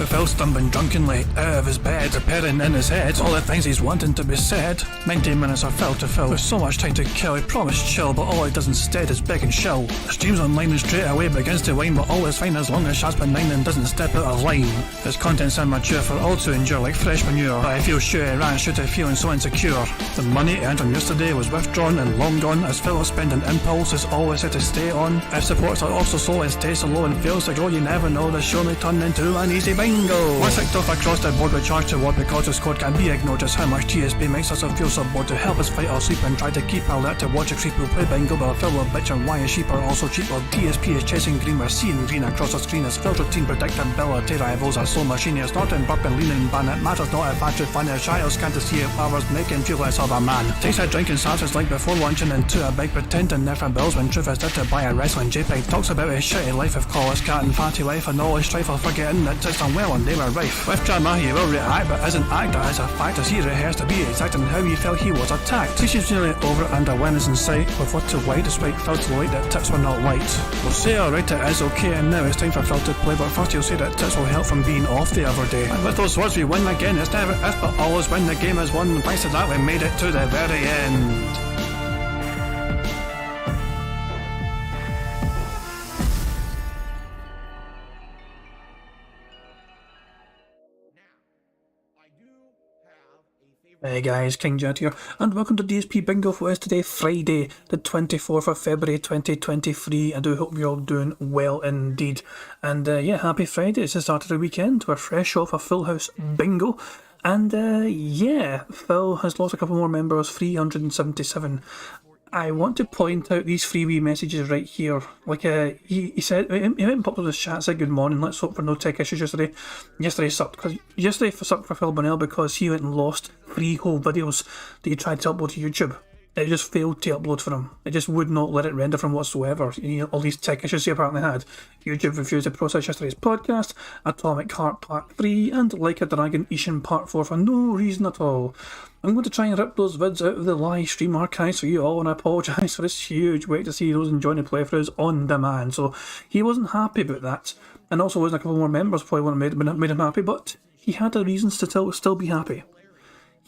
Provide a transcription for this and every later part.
with Phil stumbling drunkenly out of his bed, appearing in his head all the things he's wanting to be said. 19 minutes of Phil to Phil, with so much time to kill. He promised chill, but all he does instead is beg and shell. The stream's online and straight away begins to whine, but all is fine as long as Jasper Kitty doesn't step out of line. His content's immature for all to endure like fresh manure, but I feel sure he ran straight to feeling so insecure. The money he earned on yesterday was withdrawn and long gone, as Phil's spending impulse is always set to stay on. If supports are also slow and stays so low and fails to grow, you never know, the show may turn into an easy bingo. Once kicked off across the board with charge to what because the squad can be ignored, just how much DSP makes us feel so bored. To help us fight our sleep and try to keep alert to watch a creep who play bingo, but Phil will bitch and why his sheep are also cheap. While DSP is chasing green, we're seeing green across the screen as Phil's routine predictability rivals are so machinist, snorting, burping, leaning, ban. It matters not if battery fun is shy or scan to see if hours make him feel less of a man. Takes a drink and starts his like before lunching into a big pretending never bills when truth is there to buy a wrestling JPEG. Talks about his shitty life of call his cat and fatty wife and all his strife of forgetting that it's done well and they were rife. With drama he will react but isn't actor as a fact as he rehearsed to be exact in how he felt he was attacked. Teaches nearly over and a win is in sight with what to white despite Phil to light that tips were not light. We'll say alright it is okay and now it's time for Phil to play, but first he'll say that tips will help from being off the other day. And with those words we win again. It's never if but always when the game is won. Thanks to that we made it to the very end. Hey guys, King Jet here, and welcome to DSP Bingo for us today, Friday, the 24th of February 2023. I do hope you're all doing well indeed. And yeah, happy Friday, it's the start of the weekend. We're fresh off a full house bingo. And yeah, Phil has lost a couple more members, 377. I want to point out these three wee messages right here. Like he said, he went and popped up this chat, said good morning, let's hope for no tech issues yesterday. Yesterday sucked for Phil Burnell because he went and lost 3 whole videos that he tried to upload to YouTube. It just failed to upload for him. It just would not let it render from whatsoever. You know, all these tech issues he apparently had. YouTube refused to process yesterday's podcast, Atomic Heart Part 3, and Like a Dragon Ishin Part 4 for no reason at all. I'm going to try and rip those vids out of the live stream archives for you all, and I apologise for this huge wait to see those enjoying the playthroughs on demand. So he wasn't happy about that, and also wasn't a couple more members probably wouldn't have made him happy, but he had the reasons to still be happy.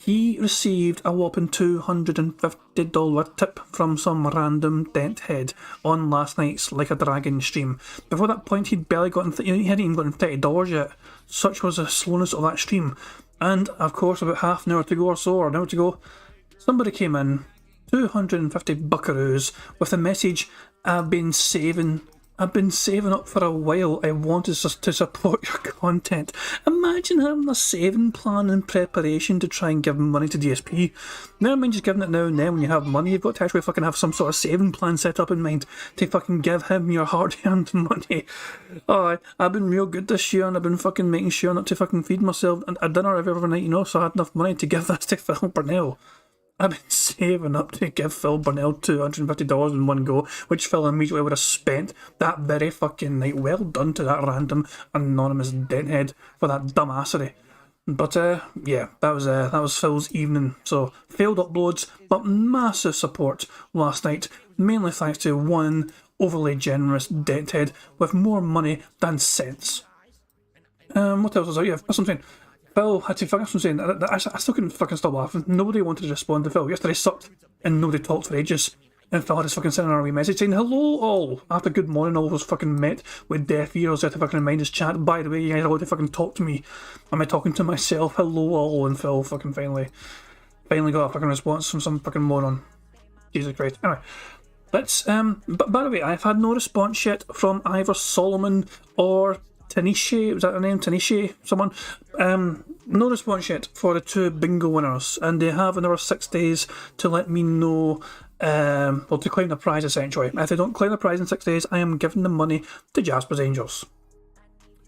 He received a whopping $250 tip from some random dent head on last night's Like a Dragon stream. Before that point, he'd barely gotten, he hadn't even gotten $30 yet. Such was the slowness of that stream. And of course, about half an hour to go or so, or an hour to go, somebody came in, 250 buckaroos, with a message, I've been saving up for a while. I wanted to support your content. Imagine having a saving plan in preparation to try and give money to DSP. Never mind just giving it now and then when you have money. You've got to actually fucking have some sort of saving plan set up in mind to fucking give him your hard-earned money. Oh, I've been real good this year and I've been fucking making sure not to fucking feed myself a dinner every night, you know, so I had enough money to give this to Phil Burnell. I've been saving up to give Phil Burnell $250 in one go, which Phil immediately would have spent that very fucking night. Well done to that random anonymous denthead for that dumbassery. But yeah, that was Phil's evening. So failed uploads, but massive support last night, mainly thanks to one overly generous denthead with more money than sense. What else was there? Yeah, that's something. Phil had to fucking saying I still couldn't fucking stop laughing. Nobody wanted to respond to Phil. Yesterday sucked and nobody talked for ages. And Phil had his fucking sending our wee message saying, hello all. After good morning, all was fucking met with deaf ears there to fucking remind his chat. By the way, you guys are allowed to fucking talk to me. Am I talking to myself? Hello all. And Phil fucking finally got a fucking response from some fucking moron. Jesus Christ. Anyway. Let's but by the way, I've had no response yet from either Solomon or Tanisha, was that her name? Tanisha? Someone? No response yet for the 2 bingo winners, and they have another 6 days to let me know, well, to claim the prize essentially. If they don't claim the prize in 6 days, I am giving the money to Jasper's Angels.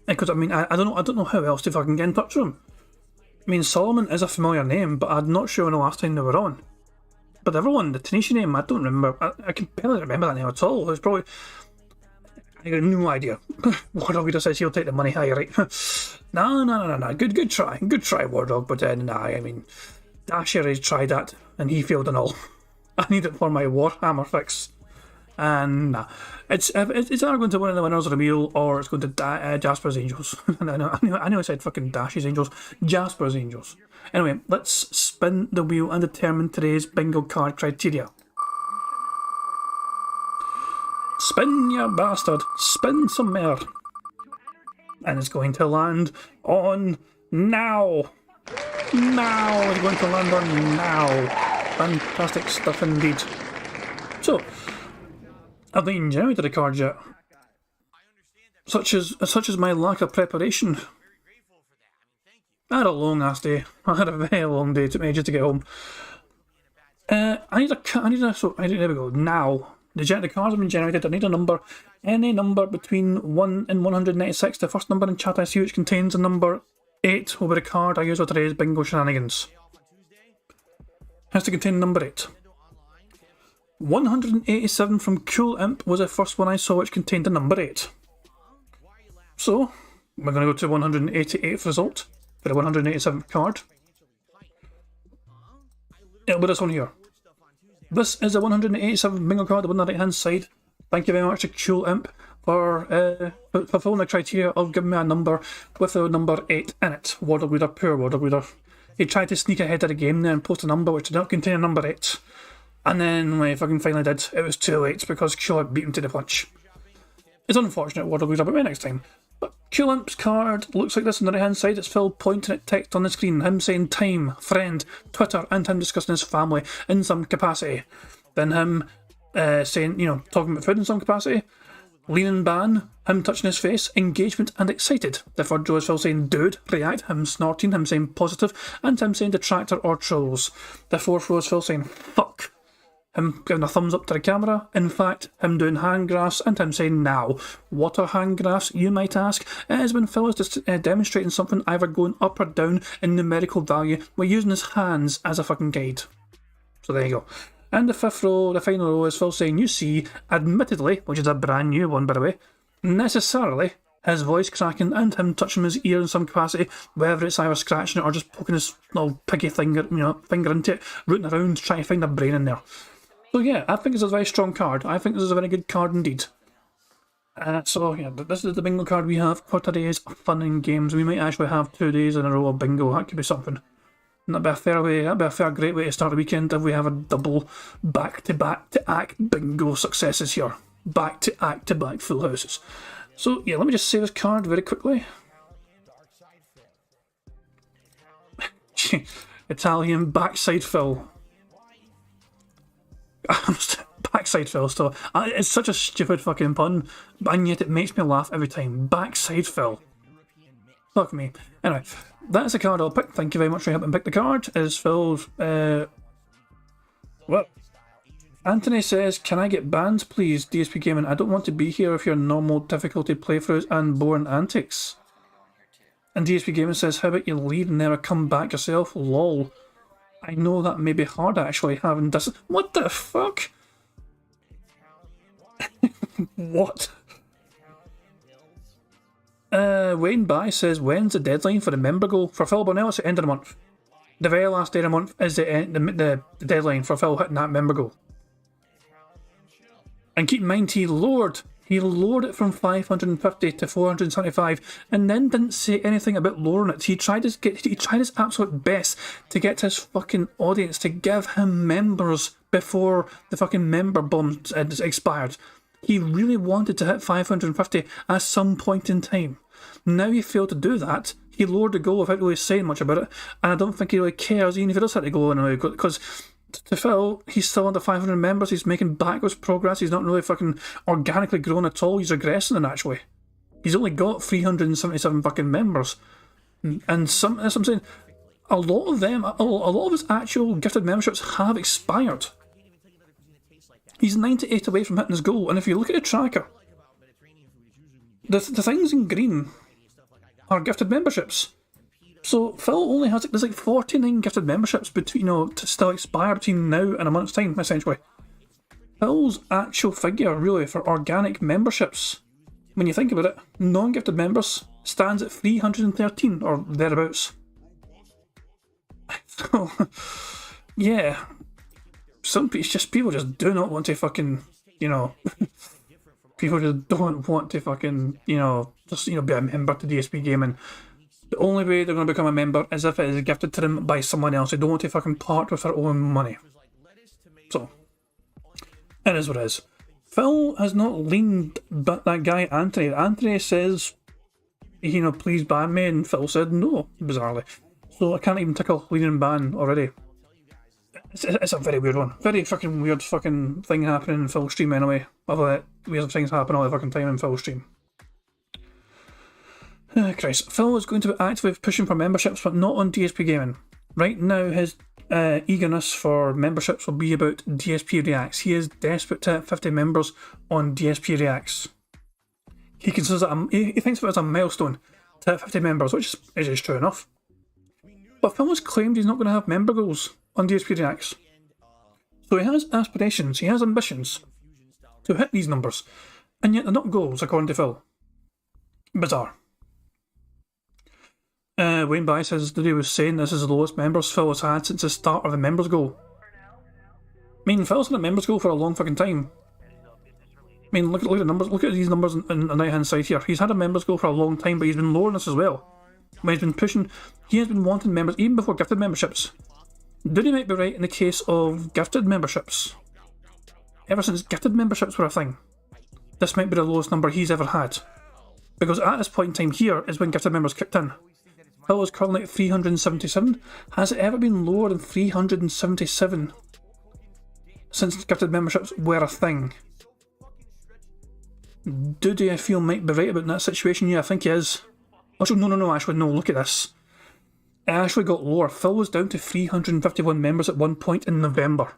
Because I mean, I don't know how else to fucking get in touch with them. I mean, Solomon is a familiar name, but I'm not sure when the last time they were on. But the other one, the Tanisha name, I don't remember. I can barely remember that name at all. It was probably... I got no idea. Wardog just says he'll take the money. Hi, right? No. Good try, Wardog. But nah, I mean, Dasher has tried that and he failed and all. I need it for my Warhammer fix. And nah, it's either going to one of the winners of the wheel or it's going to Jasper's Angels. I know I said fucking Dash's Angels, Jasper's Angels. Anyway, let's spin the wheel and determine today's bingo card criteria. Spin, you bastard! Spin some more! And it's going to land on now! Now! It's going to land on now! Fantastic stuff indeed. So, I've not even generated a card yet. Such as my lack of preparation. I had a long ass day. I had a very long day. It took me ages to get home. There we go. Now. The cards have been generated. I need a number. Any number between 1 and 196. The first number in chat I see which contains the number 8 will be the card I use for today's bingo shenanigans. Has to contain number 8. 187 from Cool Imp was the first one I saw which contained the number 8. So, we're going to go to 188th result for the 187th card. It'll be this one here. This is the 187th bingo card, the one on the right hand side. Thank you very much to Cool Imp for fulfilling the criteria of giving me a number with the number 8 in it. Water Reader, poor Water Reader. He tried to sneak ahead of the game there and post a number which did not contain a number 8. And then when he fucking finally did, it was too late because Cool Imp beat him to the punch. It's unfortunate, Water Reader, but maybe next time. But Cool Imp's card looks like this on the right hand side. It's Phil pointing at text on the screen, him saying time, friend, Twitter, and him discussing his family in some capacity. Then him saying, talking about food in some capacity. Leaning ban, him touching his face, engagement and excited. The third row is Phil saying dude, react, him snorting, him saying positive, and him saying detractor or trolls. The fourth row is Phil saying fuck. Him giving a thumbs up to the camera, in fact, him doing hand graphs, and him saying now. What are hand graphs, you might ask? It is when Phil is demonstrating something either going up or down in numerical value by using his hands as a fucking guide. So there you go. And the fifth row, the final row, is Phil saying, you see, admittedly, which is a brand new one by the way, necessarily, his voice cracking and him touching his ear in some capacity, whether it's either scratching it or just poking his little piggy finger into it, rooting around, trying to find a brain in there. So yeah, I think this is a very strong card. I think this is a very good card indeed. So yeah, this is the bingo card we have for today's fun and games. We might actually have 2 days in a row of bingo. That could be something. That'd be a fair great way to start the weekend if we have a double back-to-back-to-back bingo successes here. Back-to-back full houses. So yeah, let me just save this card very quickly. Italian backside fill. Backside fill still. It's such a stupid fucking pun, and yet it makes me laugh every time. Backside fill. Fuck me. Anyway, that's the card I'll pick. Thank you very much for helping pick the card. Is Phil's. What? Anthony says, can I get banned please, DSP Gaming? I don't want to be here with your normal difficulty playthroughs and boring antics. And DSP Gaming says, how about you leave and never come back yourself? Lol. I know that may be hard actually, having this. What the fuck? What? Wayne By says, when's the deadline for the member goal? For Phil Burnell, it's the end of the month. The very last day of the month is the deadline for Phil hitting that member goal. And keep in mind, he lowered it from 550 to 475, and then didn't say anything about lowering it. He tried his absolute best to get his fucking audience to give him members before the fucking member bomb expired. He really wanted to hit 550 at some point in time. Now he failed to do that. He lowered the goal without really saying much about it, and I don't think he really cares even if he does hit the goal anyway, because to Phil, he's still under 500 members, he's making backwards progress, he's not really fucking organically grown at all, he's regressing in actually. He's only got 377 fucking members. And some, as I'm saying, a lot of his actual gifted memberships have expired. He's 98 away from hitting his goal, and if you look at the tracker, the things in green are gifted memberships. So Phil only has, there's like 49 gifted memberships between, to still expire between now and a month's time, essentially. Phil's actual figure, really, for organic memberships, when you think about it, non-gifted members, stands at 313, or thereabouts. So, yeah. People just do not want to fucking you know, people just don't want to fucking, just, be a member to DSP Gaming. The only way they're going to become a member is if it is gifted to them by someone else. They don't want to fucking part with their own money. So, it is what it is. Phil has not leaned but that guy Anthony. Anthony says, please ban me, and Phil said no, bizarrely. So I can't even tickle lean and ban already. It's a very weird one. Very fucking weird fucking thing happening in Phil's stream anyway. Although weird things happen all the fucking time in Phil's stream. Christ. Phil is going to be actively pushing for memberships, but not on DSP Gaming. Right now, his eagerness for memberships will be about DSP Reacts. He is desperate to hit 50 members on DSP Reacts. He considers he thinks of it as a milestone to hit 50 members, which is true enough. But Phil has claimed he's not going to have member goals on DSP Reacts. So he has aspirations, he has ambitions to hit these numbers, and yet they're not goals, according to Phil. Bizarre. Wayne By says that he was saying this is the lowest members Phil has had since the start of the members goal. I mean, Phil's had a members goal for a long fucking time. I mean, look at the numbers. Look at these numbers on the right hand side here. He's had a members goal for a long time, but he's been lowering this as well. When he's been pushing, he has been wanting members even before gifted memberships. Duty might be right in the case of gifted memberships. Ever since gifted memberships were a thing, this might be the lowest number he's ever had. Because at this point in time here is when gifted members kicked in. Phil is currently at 377. Has it ever been lower than 377 since gifted memberships were a thing? Duty, I feel, might be right about that situation. Yeah, I think he is. Actually, no, actually, no, look at this. It actually got lower. Phil was down to 351 members at one point in November.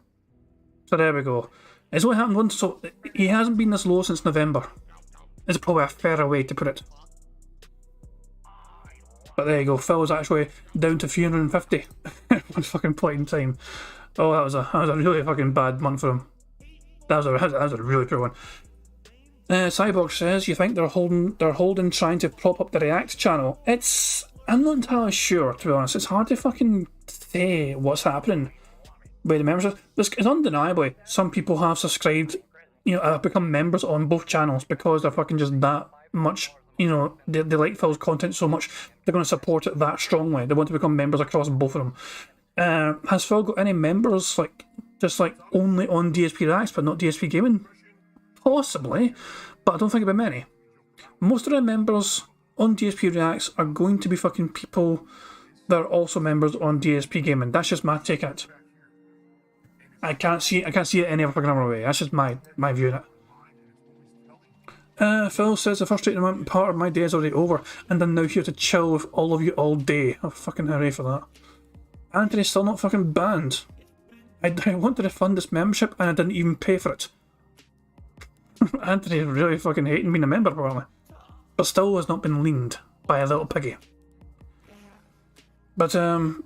So there we go. It's only happened once, so he hasn't been this low since November. Is probably a fairer way to put it. But there you go, Phil was actually down to 350 at one fucking point in time. Oh, that was a really fucking bad month for him. That was a really poor one. Cyborg says, you think they're holding trying to prop up the React channel? I'm not entirely sure, to be honest. It's hard to fucking say what's happening with the members. It's undeniably, some people have subscribed, have become members on both channels because they're fucking just that much, they like Phil's content so much, they're going to support it that strongly. They want to become members across both of them. Has Phil got any members, just only on DSP Reacts but not DSP Gaming? Possibly, but I don't think it'll be many. Most of the members on DSP Reacts are going to be fucking people that are also members on DSP Gaming. That's just my take on it. I can't see it any other fucking other way. That's just my view on it. Phil says the frustrating part of my day is already over, and I'm now here to chill with all of you all day. Oh, fucking hooray for that. Anthony's still not fucking banned. I wanted to fund this membership and I didn't even pay for it. Anthony's really fucking hating being a member, apparently. But still has not been leaned by a little piggy. But, oh,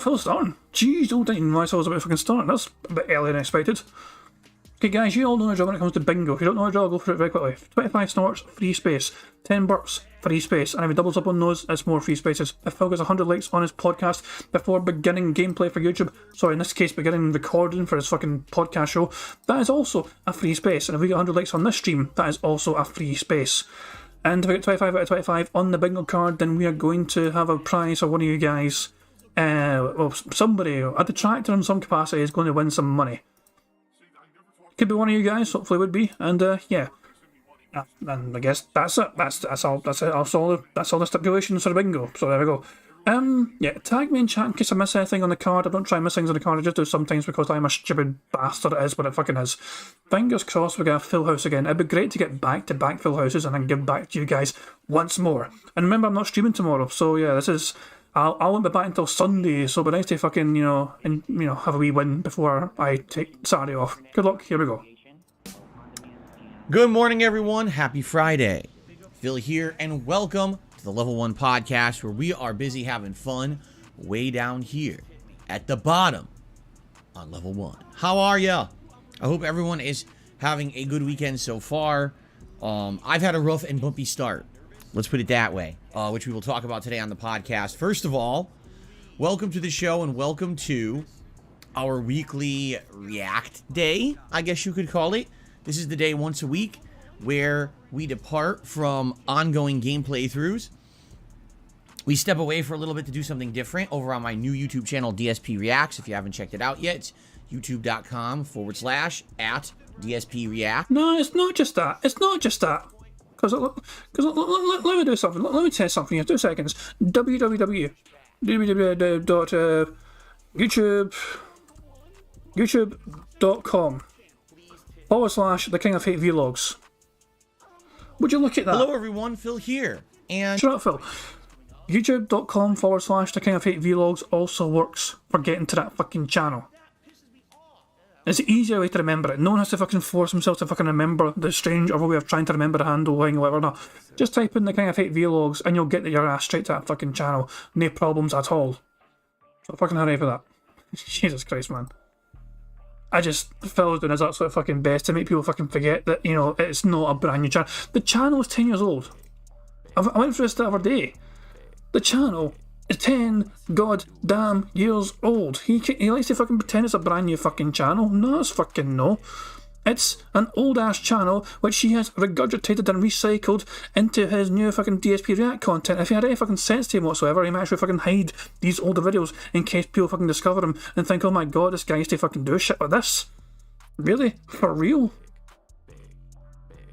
Phil's starting. Jeez, I didn't even realise I was about to fucking start. That's a bit earlier than expected. Okay, guys, you all know the drill when it comes to bingo. If you don't know the drill, I'll go through it very quickly. 25 snorts, free space. 10 burps, free space. And if he doubles up on those, it's more free spaces. If Phil gets 100 likes on his podcast before beginning gameplay for YouTube, sorry, in this case, beginning recording for his fucking podcast show, that is also a free space. And if we get 100 likes on this stream, that is also a free space. And if we get 25 out of 25 on the bingo card, then we are going to have a prize for one of you guys. Well, somebody, a detractor in some capacity, is going to win some money. Could be one of you guys, hopefully would be, and yeah. And I guess that's it. That's all the stipulations for the bingo. So there we go. Yeah, tag me in chat in case I miss anything on the card. I don't try and miss things on the card, I just do sometimes because I'm a stupid bastard. It is what it fucking is. Fingers crossed we get a full house again. It'd be great to get back-to-back full houses and then give back to you guys once more. And remember, I'm not streaming tomorrow, so yeah, this is... I won't be back until Sunday, so it'll be nice to fucking, have a wee win before I take Saturday off. Good luck, here we go. Good morning, everyone. Happy Friday. Phil here, and welcome to the Level 1 podcast, where we are busy having fun way down here at the bottom on Level 1. How are ya? I hope everyone is having a good weekend so far. I've had a rough and bumpy start. Let's put it that way, which we will talk about today on the podcast. First of all, welcome to the show and welcome to our weekly React Day, I guess you could call it. This is the day once a week where we depart from ongoing game playthroughs. We step away for a little bit to do something different over on my new YouTube channel, DSP Reacts. If you haven't checked it out yet, it's youtube.com/@DSP React. No, it's not just that. It's not just that. Because let me do something. Let me test something here. 2 seconds. youtube.com/The King of Hate Vlogs. Would you look at that? Hello everyone, Phil here. And shut up, Phil. youtube.com/The King of Hate Vlogs also works for getting to that fucking channel. It's an easier way to remember it. No one has to fucking force themselves to fucking remember the strange other way of trying to remember the handle or whatever. No. Just type in The King of Hate Vlogs and you'll get your ass straight to that fucking channel. No problems at all. So fucking hurry for that. Jesus Christ, man. Phil's doing his absolute fucking best to make people fucking forget that, you know, it's not a brand new channel. The channel is 10 years old. I went through this the other day. The channel is 10 goddamn years old. He likes to fucking pretend it's a brand new fucking channel. No, it's fucking no. It's an old ass channel which he has regurgitated and recycled into his new fucking DSP React content. If he had any fucking sense to him whatsoever, he might actually fucking hide these older videos in case people fucking discover him and think, oh my god, this guy used to fucking do shit like this. Really? For real?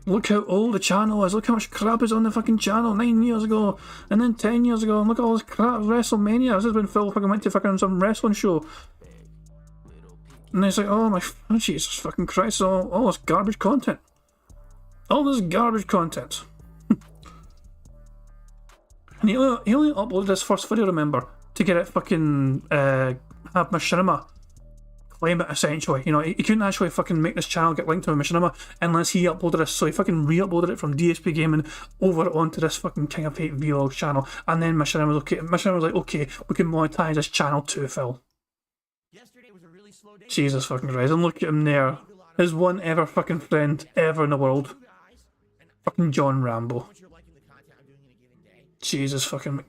Look how old the channel is. Look how much crap is on the fucking channel 9 years ago. And then 10 years ago. And look at all this crap. WrestleMania. This is when Phil fucking went to fucking some wrestling show. And he's like, oh my, oh, Jesus fucking Christ. All this garbage content. All this garbage content. And he only uploaded his first video, remember, to get it fucking, have Machinima claim it, essentially. You know, he couldn't actually fucking make this channel get linked to Machinima unless he uploaded this, so he fucking re-uploaded it from DSP Gaming over onto this fucking King of Hate Vlogs channel, and then Machinima was okay. Machinima was like, okay, we can monetize this channel too, Phil. Jesus fucking Christ, and look at him there. His one ever fucking friend ever in the world. Fucking John Rambo. Jesus fucking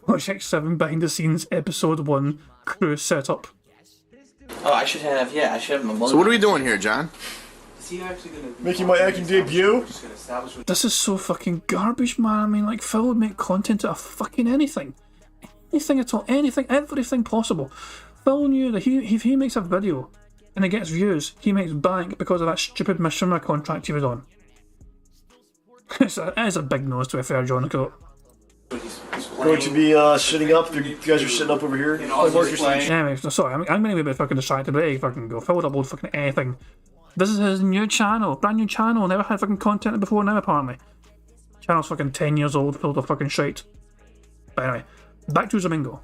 Project 7 behind the scenes episode 1 crew setup. Oh, I should have my mother. So what are we doing here, John? Is he actually gonna Making my acting debut? This is so fucking garbage, man. I mean, like, Phil would make content out of fucking anything. Anything at all. Anything. Everything possible. Phil knew that if he makes a video and it gets views, he makes bank because of that stupid Machinima contract he was on. It is a big nose, to be fair, John. Going to be sitting up. You guys are sitting up over here. Anyway, sorry, I'm going to be a bit fucking distracted, but hey, fucking go. Phil would upload fucking anything. This is his new channel, brand new channel. Never had fucking content before now, apparently. Channel's fucking 10 years old, filled with fucking shite. But anyway, back to Zamingo.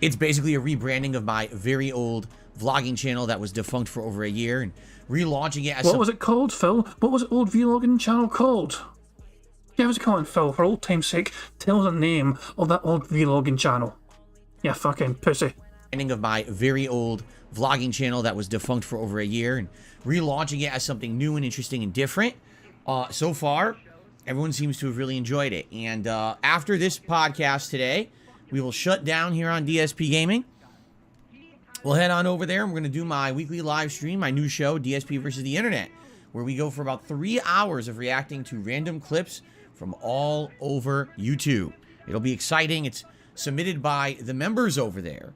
It's basically a rebranding of my very old vlogging channel that was defunct for over a year and relaunching it as what was it called, Phil? What was the old vlogging channel called? Yeah, what's it called, Phil? For old time's sake, tell us the name of that old vlogging channel. Yeah, fucking pussy. Of my very old vlogging channel that was defunct for over a year and relaunching it as something new and interesting and different. So far, everyone seems to have really enjoyed it. And after this podcast today, we will shut down here on DSP Gaming. We'll head on over there and we're going to do my weekly live stream, my new show, DSP versus the Internet, where we go for about 3 hours of reacting to random clips from all over YouTube. It'll be exciting. It's submitted by the members over there.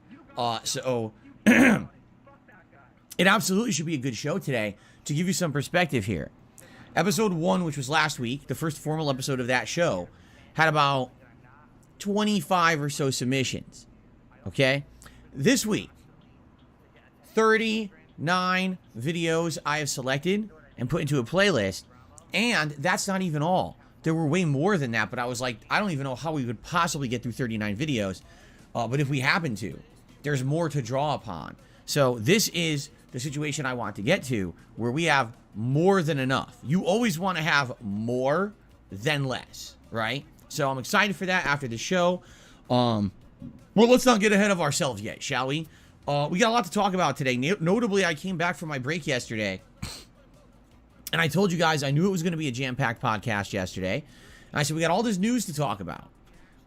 So it absolutely should be a good show today. To give you some perspective here, episode 1, which was last week, the first formal episode of that show, had about 25 or so submissions. Okay? This week, 39 videos I have selected and put into a playlist, and that's not even all. There were way more than that, but I was like, I don't even know how we would possibly get through 39 videos, but if we happen to, there's more to draw upon. So this is the situation I want to get to, where we have more than enough. You always want to have more than less, right? So I'm excited for that after the show. Well, let's not get ahead of ourselves yet, shall we? We got a lot to talk about today. Notably, I came back from my break yesterday, and I told you guys I knew it was going to be a jam-packed podcast yesterday. And I said, we got all this news to talk about.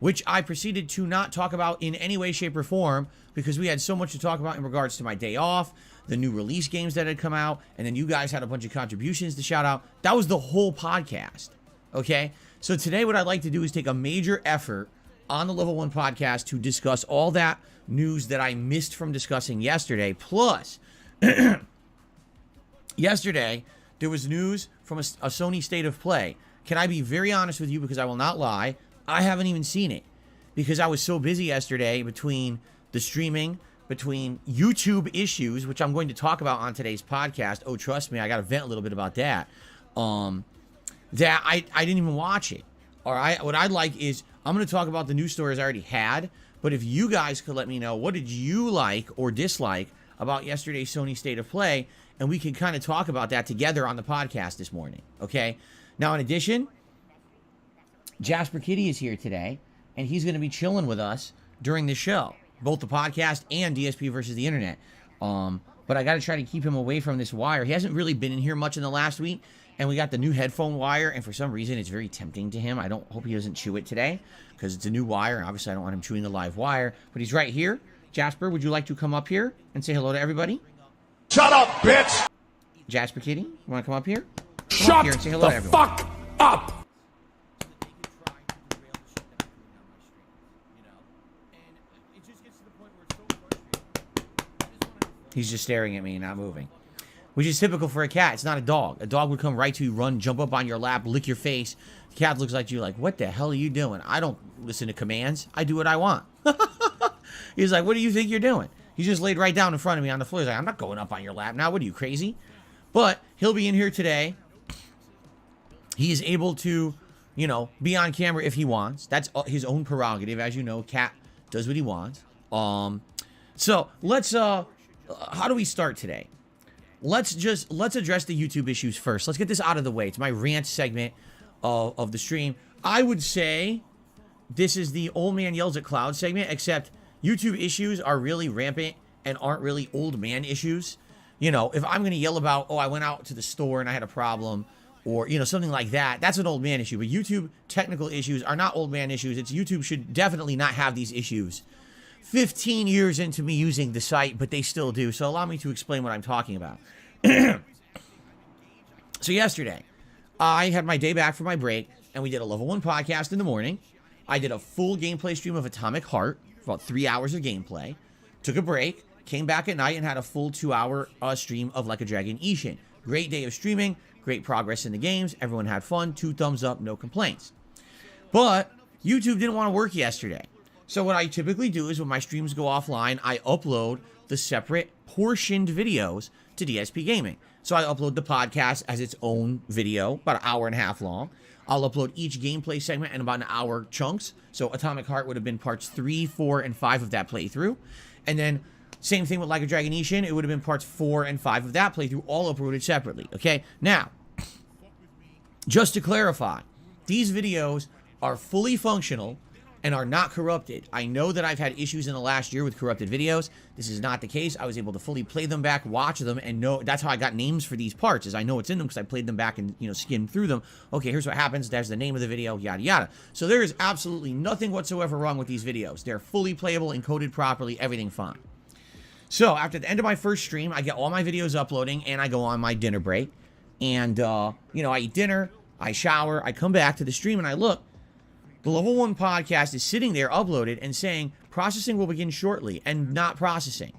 which I proceeded to not talk about in any way, shape, or form because we had so much to talk about in regards to my day off, the new release games that had come out, and then you guys had a bunch of contributions to shout out. That was the whole podcast, okay? So today what I'd like to do is take a major effort on the Level 1 podcast to discuss all that news that I missed from discussing yesterday. Plus, yesterday, there was news from a Sony State of Play. Can I be very honest with you, because I will not lie, I haven't even seen it because I was so busy yesterday between the streaming, between YouTube issues, which I'm going to talk about on today's podcast. Oh, trust me, I got to vent a little bit about that. That I didn't even watch it. All right, what I'd like is I'm going to talk about the news stories I already had, but if you guys could let me know, what did you like or dislike about yesterday's Sony State of Play, and we can kind of talk about that together on the podcast this morning, okay? Now, in addition, Jasper Kitty is here today, and he's going to be chilling with us during the show, both the podcast and DSP versus the internet. But I got to try to keep him away from this wire. He hasn't really been in here much in the last week, and we got the new headphone wire, and for some reason, it's very tempting to him. I hope he doesn't chew it today, because it's a new wire, and obviously I don't want him chewing the live wire, but he's right here. Jasper, would you like to come up here and say hello to everybody? Shut up, bitch! Jasper Kitty, you want to come up here? Shut here and say hello to the everyone. fuck up! He's just staring at me and not moving, which is typical for a cat. It's not a dog. A dog would come right to you, run, jump up on your lap, lick your face. The cat looks like you like, what the hell are you doing? I don't listen to commands. I do what I want. He's like, what do you think you're doing? He just laid right down in front of me on the floor. He's like, I'm not going up on your lap now. What are you, crazy? But he'll be in here today. He is able to, you know, be on camera if he wants. That's his own prerogative. As you know, cat does what he wants. So let's, how do we start today? Let's address the YouTube issues first. Let's get this out of the way. It's my rant segment of the stream. I would say this is the old man yells at cloud segment, except YouTube issues are really rampant and aren't really old man issues. You know, if I'm going to yell about, oh, I went out to the store and I had a problem, or, you know, something like that, that's an old man issue. But YouTube technical issues are not old man issues. It's YouTube should definitely not have these issues. 15 years into me using the site, but they still do. So allow me to explain what I'm talking about. So yesterday, I had my day back from my break, and we did a Level 1 podcast in the morning. I did a full gameplay stream of Atomic Heart, for about 3 hours of gameplay. Took a break, came back at night, and had a full 2-hour stream of Like a Dragon Ishin. Great day of streaming, great progress in the games. Everyone had fun, 2 thumbs up, no complaints. But YouTube didn't want to work yesterday. So what I typically do is when my streams go offline, I upload the separate portioned videos to DSP Gaming. So I upload the podcast as its own video, about an hour and a half long. I'll upload each gameplay segment in about an hour chunks. So Atomic Heart would have been parts 3, 4, and 5 of that playthrough. And then same thing with Like a Dragon Ishin, it would have been parts 4 and 5 of that playthrough, all uploaded separately. Okay, now, just to clarify, these videos are fully functional and are not corrupted. I know that I've had issues in the last year with corrupted videos. This is not the case. I was able to fully play them back, watch them, and know that's how I got names for these parts, is I know what's in them because I played them back and, you know, skimmed through them. Okay, here's what happens. There's the name of the video, yada, yada. So there is absolutely nothing whatsoever wrong with these videos. They're fully playable, encoded properly, everything fine. So after the end of my first stream, I get all my videos uploading, and I go on my dinner break. And, you know, I eat dinner, I shower, I come back to the stream, and I look. The Level 1 podcast is sitting there uploaded and saying, processing will begin shortly, and not processing.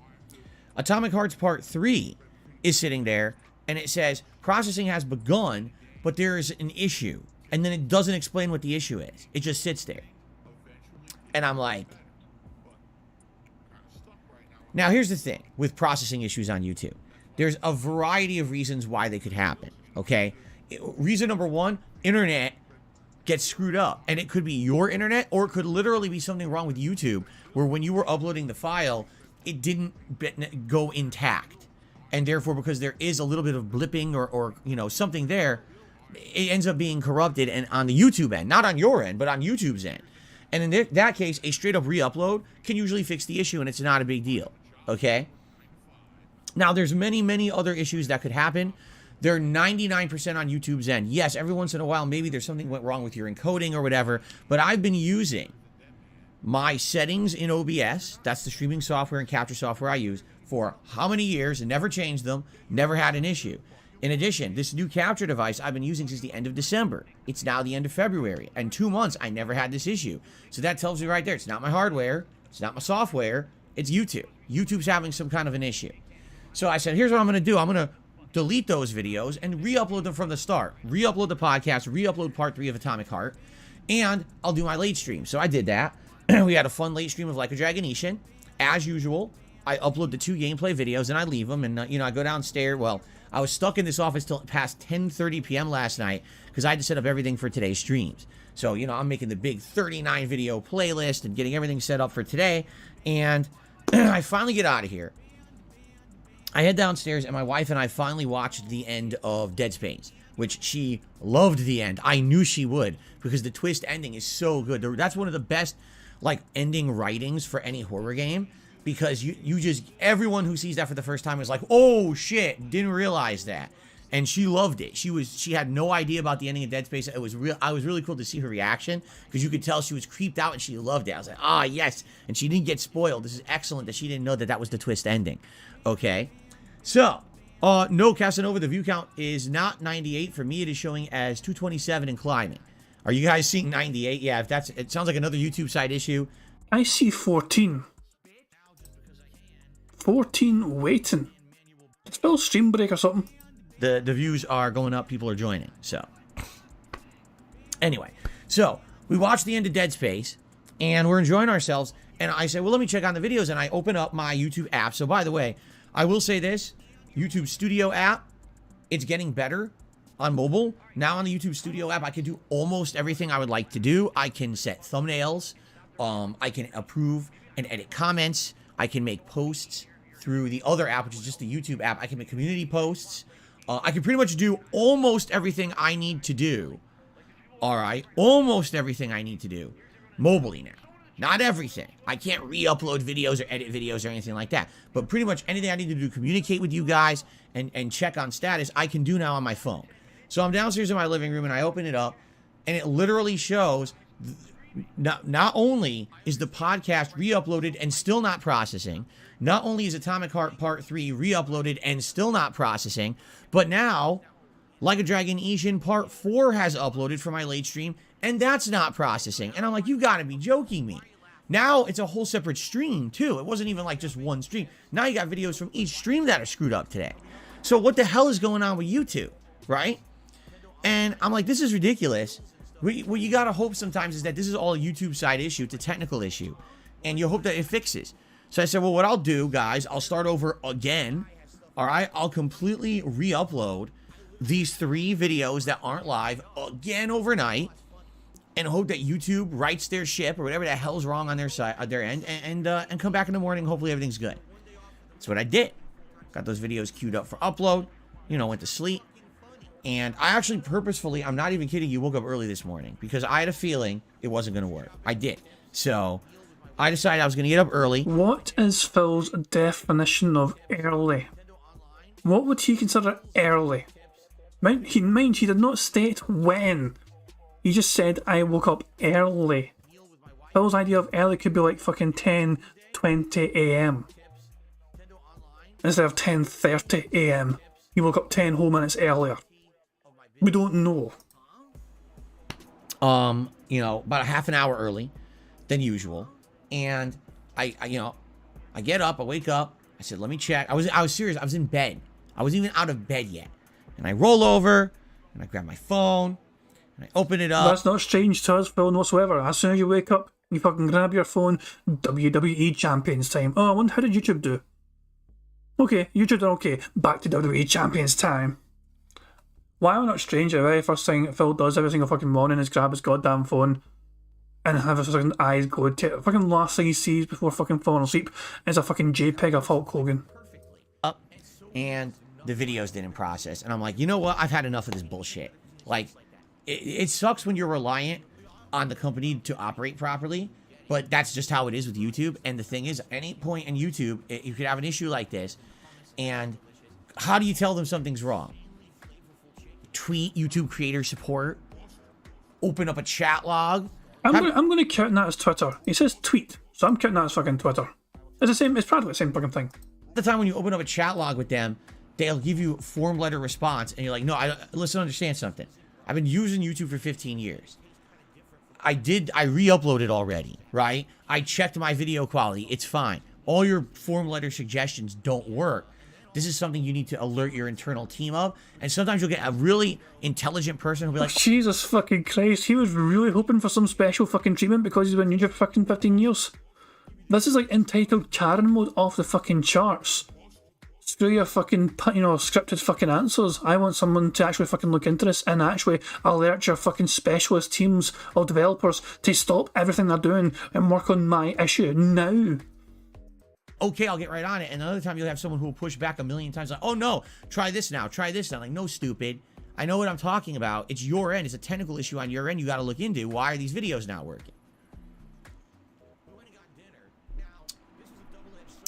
Atomic Hearts Part 3 is sitting there, and it says, processing has begun, but there is an issue. And then it doesn't explain what the issue is. It just sits there. And I'm like... Now, here's the thing with processing issues on YouTube. There's a variety of reasons why they could happen, okay? Reason number one, internet gets screwed up, and it could be your internet, or it could literally be something wrong with YouTube where when you were uploading the file it didn't go intact, and therefore because there is a little bit of blipping or you know, something there, it ends up being corrupted, and on the YouTube end, not on your end but on YouTube's end. And in that case, a straight up re-upload can usually fix the issue, and it's not a big deal. Okay, now there's many other issues that could happen. They're 99% on YouTube's end. Yes, every once in a while, maybe there's something went wrong with your encoding or whatever, but I've been using my settings in OBS, that's the streaming software and capture software I use, for how many years and never changed them, never had an issue. In addition, this new capture device I've been using since the end of December. It's now the end of February. In 2 months, I never had this issue. So that tells me right there, it's not my hardware, it's not my software, it's YouTube. YouTube's having some kind of an issue. So I said, here's what I'm going to do. I'm going to delete those videos and re-upload them from the start. Re-upload the podcast, re-upload part 3 of Atomic Heart, and I'll do my late stream. So I did that. We had a fun late stream of Like a Dragon Ishin. As usual, I upload the 2 gameplay videos and I leave them. And, I go downstairs. Well, I was stuck in this office till past 10:30 p.m. last night because I had to set up everything for today's streams. So, I'm making the big 39 video playlist and getting everything set up for today. And I finally get out of here. I head downstairs and my wife and I finally watched the end of Dead Space, which she loved the end. I knew she would because the twist ending is so good. That's one of the best ending writings for any horror game, because you just, everyone who sees that for the first time is like, oh shit, didn't realize that. And she loved it. She had no idea about the ending of Dead Space. I was really cool to see her reaction, because you could tell she was creeped out and she loved it. I was like, yes. And she didn't get spoiled. This is excellent that she didn't know that was the twist ending. Okay. So, no, Casanova, the view count is not 98. For me, it is showing as 227 and climbing. Are you guys seeing 98? Yeah, it sounds like another YouTube side issue. I see 14. 14 waiting. It's still stream break or something. The views are going up, people are joining. So, anyway. So, we watched the end of Dead Space, and we're enjoying ourselves. And I said, well, let me check on the videos. And I open up my YouTube app. So, by the way, I will say this. YouTube Studio app, it's getting better on mobile. Now on the YouTube Studio app, I can do almost everything I would like to do. I can set thumbnails. I can approve and edit comments. I can make posts through the other app, which is just the YouTube app. I can make community posts. I can pretty much do almost everything I need to do. All right, almost everything I need to do mobilely now. Not everything. I can't re-upload videos or edit videos or anything like that. But pretty much anything I need to do to communicate with you guys and check on status, I can do now on my phone. So I'm downstairs in my living room and I open it up and it literally shows not only is the podcast re-uploaded and still not processing, not only is Atomic Heart Part 3 re-uploaded and still not processing, but now Like a Dragon Ishin Part 4 has uploaded for my late stream and that's not processing. And I'm like, you gotta be joking me. Now it's a whole separate stream too. It wasn't even like just one stream. Now you got videos from each stream that are screwed up today. So what the hell is going on with YouTube, right? And I'm like, this is ridiculous. What you gotta hope sometimes is that this is all a YouTube side issue. It's a technical issue. And you hope that it fixes. So I said, well, what I'll do, guys, I'll start over again. All right, I'll completely re-upload these 3 videos that aren't live again overnight, and hope that YouTube rights their ship or whatever the hell's wrong on their side, their end, and come back in the morning. Hopefully everything's good. That's what I did. Got those videos queued up for upload. Went to sleep, and I actually purposefully, I'm not even kidding you, woke up early this morning because I had a feeling it wasn't going to work. I did. So I decided I was going to get up early. What is Phil's definition of early? What would he consider early? Mind, he did not state when. He just said, I woke up early. Phil's idea of early could be like fucking 10:20 a.m. instead of 10:30 a.m. He woke up 10 whole minutes earlier. We don't know. About a half an hour early than usual. And I get up, I wake up, I said, let me check. I was serious, I was in bed. I wasn't even out of bed yet. And I roll over, and I grab my phone, and I open it up. That's not strange to us, Phil, whatsoever. As soon as you wake up, you fucking grab your phone, WWE Champions time. Oh, I wonder, how did YouTube do? Okay, YouTube did okay. Back to WWE Champions time. Why am I not strange? The very first thing Phil does every single fucking morning is grab his goddamn phone and have his fucking eyes glued to it. The fucking last thing he sees before fucking falling asleep is a fucking JPEG of Hulk Hogan. Up, and the videos didn't process. And I'm like, you know what? I've had enough of this bullshit. Like, it sucks when you're reliant on the company to operate properly, but that's just how it is with YouTube. And the thing is, at any point in YouTube, you could have an issue like this, and how do you tell them something's wrong? Tweet YouTube creator support, open up a chat log, I'm going to count that as Twitter. He says tweet, so I'm counting that as fucking Twitter. It's the same. It's practically the same fucking thing. The time when you open up a chat log with them, they'll give you form letter response, and you're like, no, listen, understand something. I've been using YouTube for 15 years. I re-uploaded already, right? I checked my video quality. It's fine. All your form letter suggestions don't work. This is something you need to alert your internal team of. And sometimes you'll get a really intelligent person who'll be like, Jesus fucking Christ, he was really hoping for some special fucking treatment because he's been YouTube for fucking 15 years. This is like entitled Karen mode off the fucking charts. Screw your fucking, scripted fucking answers. I want someone to actually fucking look into this and actually alert your fucking specialist teams of developers to stop everything they're doing and work on my issue now. okay, I'll get right on it. And another time you'll have someone who will push back a million times like, oh no, try this now, try this now. Like, no, stupid. I know what I'm talking about. It's your end. It's a technical issue on your end you got to look into. Why are these videos not working?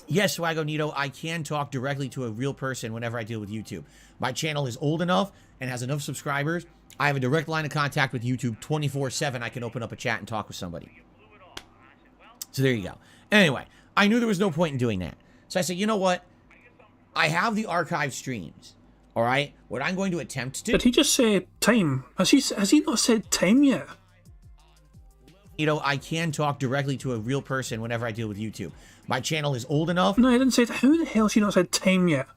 Yes, Swagonito, I can talk directly to a real person whenever I deal with YouTube. My channel is old enough and has enough subscribers. I have a direct line of contact with YouTube 24/7. I can open up a chat and talk with somebody. So there you go. Anyway, I knew there was no point in doing that. So I said, you know what? I have the archived streams. All right? What I'm going to attempt to... Did he just say time? Has he not said time yet? You know, I can talk directly to a real person whenever I deal with YouTube. My channel is old enough... No, I didn't say that. How the hell has he not said time yet?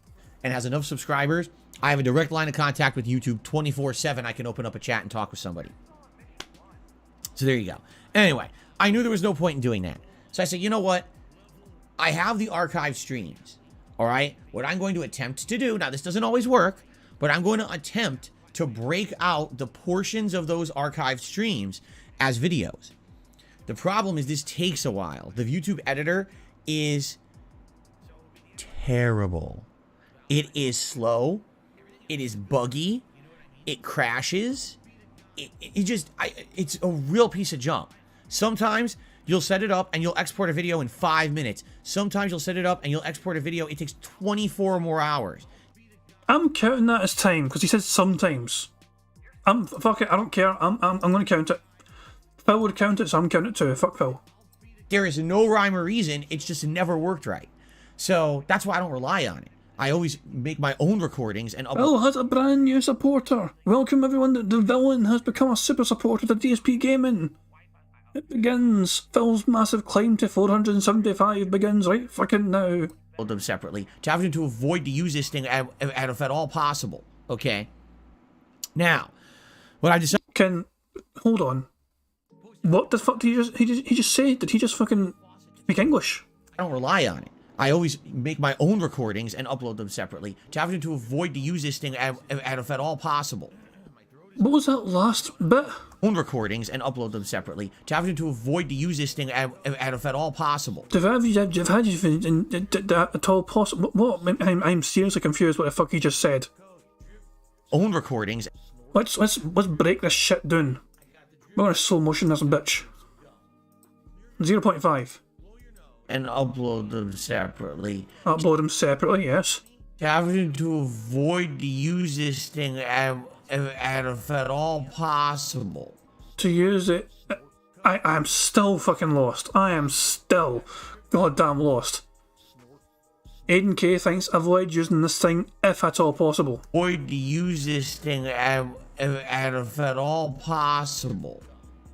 ...and has enough subscribers. I have a direct line of contact with YouTube 24/7. I can open up a chat and talk with somebody. So there you go. Anyway, I knew there was no point in doing that. So I said, you know what? I have the archived streams. All right? What I'm going to attempt to do... Now, this doesn't always work, but I'm going to attempt to break out the portions of those archived streams as videos. The problem is this takes a while. The YouTube editor is terrible. It is slow. It is buggy. It crashes. It's a real piece of junk. Sometimes you'll set it up and you'll export a video in 5 minutes. Sometimes you'll set it up and you'll export a video. It takes 24 more hours. I'm counting that as time because he said sometimes. Fuck it. I don't care. I'm going to count it. Phil would count it, so I'm counting it too. Fuck Phil. There is no rhyme or reason. It's just never worked right. So that's why I don't rely on it. I always make my own recordings and upload. Phil has a brand new supporter. Welcome everyone. The villain has become a super supporter to DSP Gaming. It begins. Phil's massive climb to 475 begins right fucking now. Them separately to have to avoid to use this thing if at all possible. Okay. Now, what I decided. Hold on. What the fuck did he just say? Did he just fucking speak English? I don't rely on it. I always make my own recordings and upload them separately to have to avoid to use this thing if at all possible. What was that last bit? Own recordings and upload them separately to have to avoid to use this thing if at all possible. At all possible? What? I'm seriously confused. What the fuck he just said? Own recordings. Let's break this shit down. We're gonna slow motion this bitch. 0.5. And upload them separately. Upload them separately, yes. Having to avoid to use this thing if at all possible. To use it... I'm still fucking lost. I am still goddamn lost. Aiden K thinks avoid using this thing if at all possible. Avoid to use this thing if at all possible.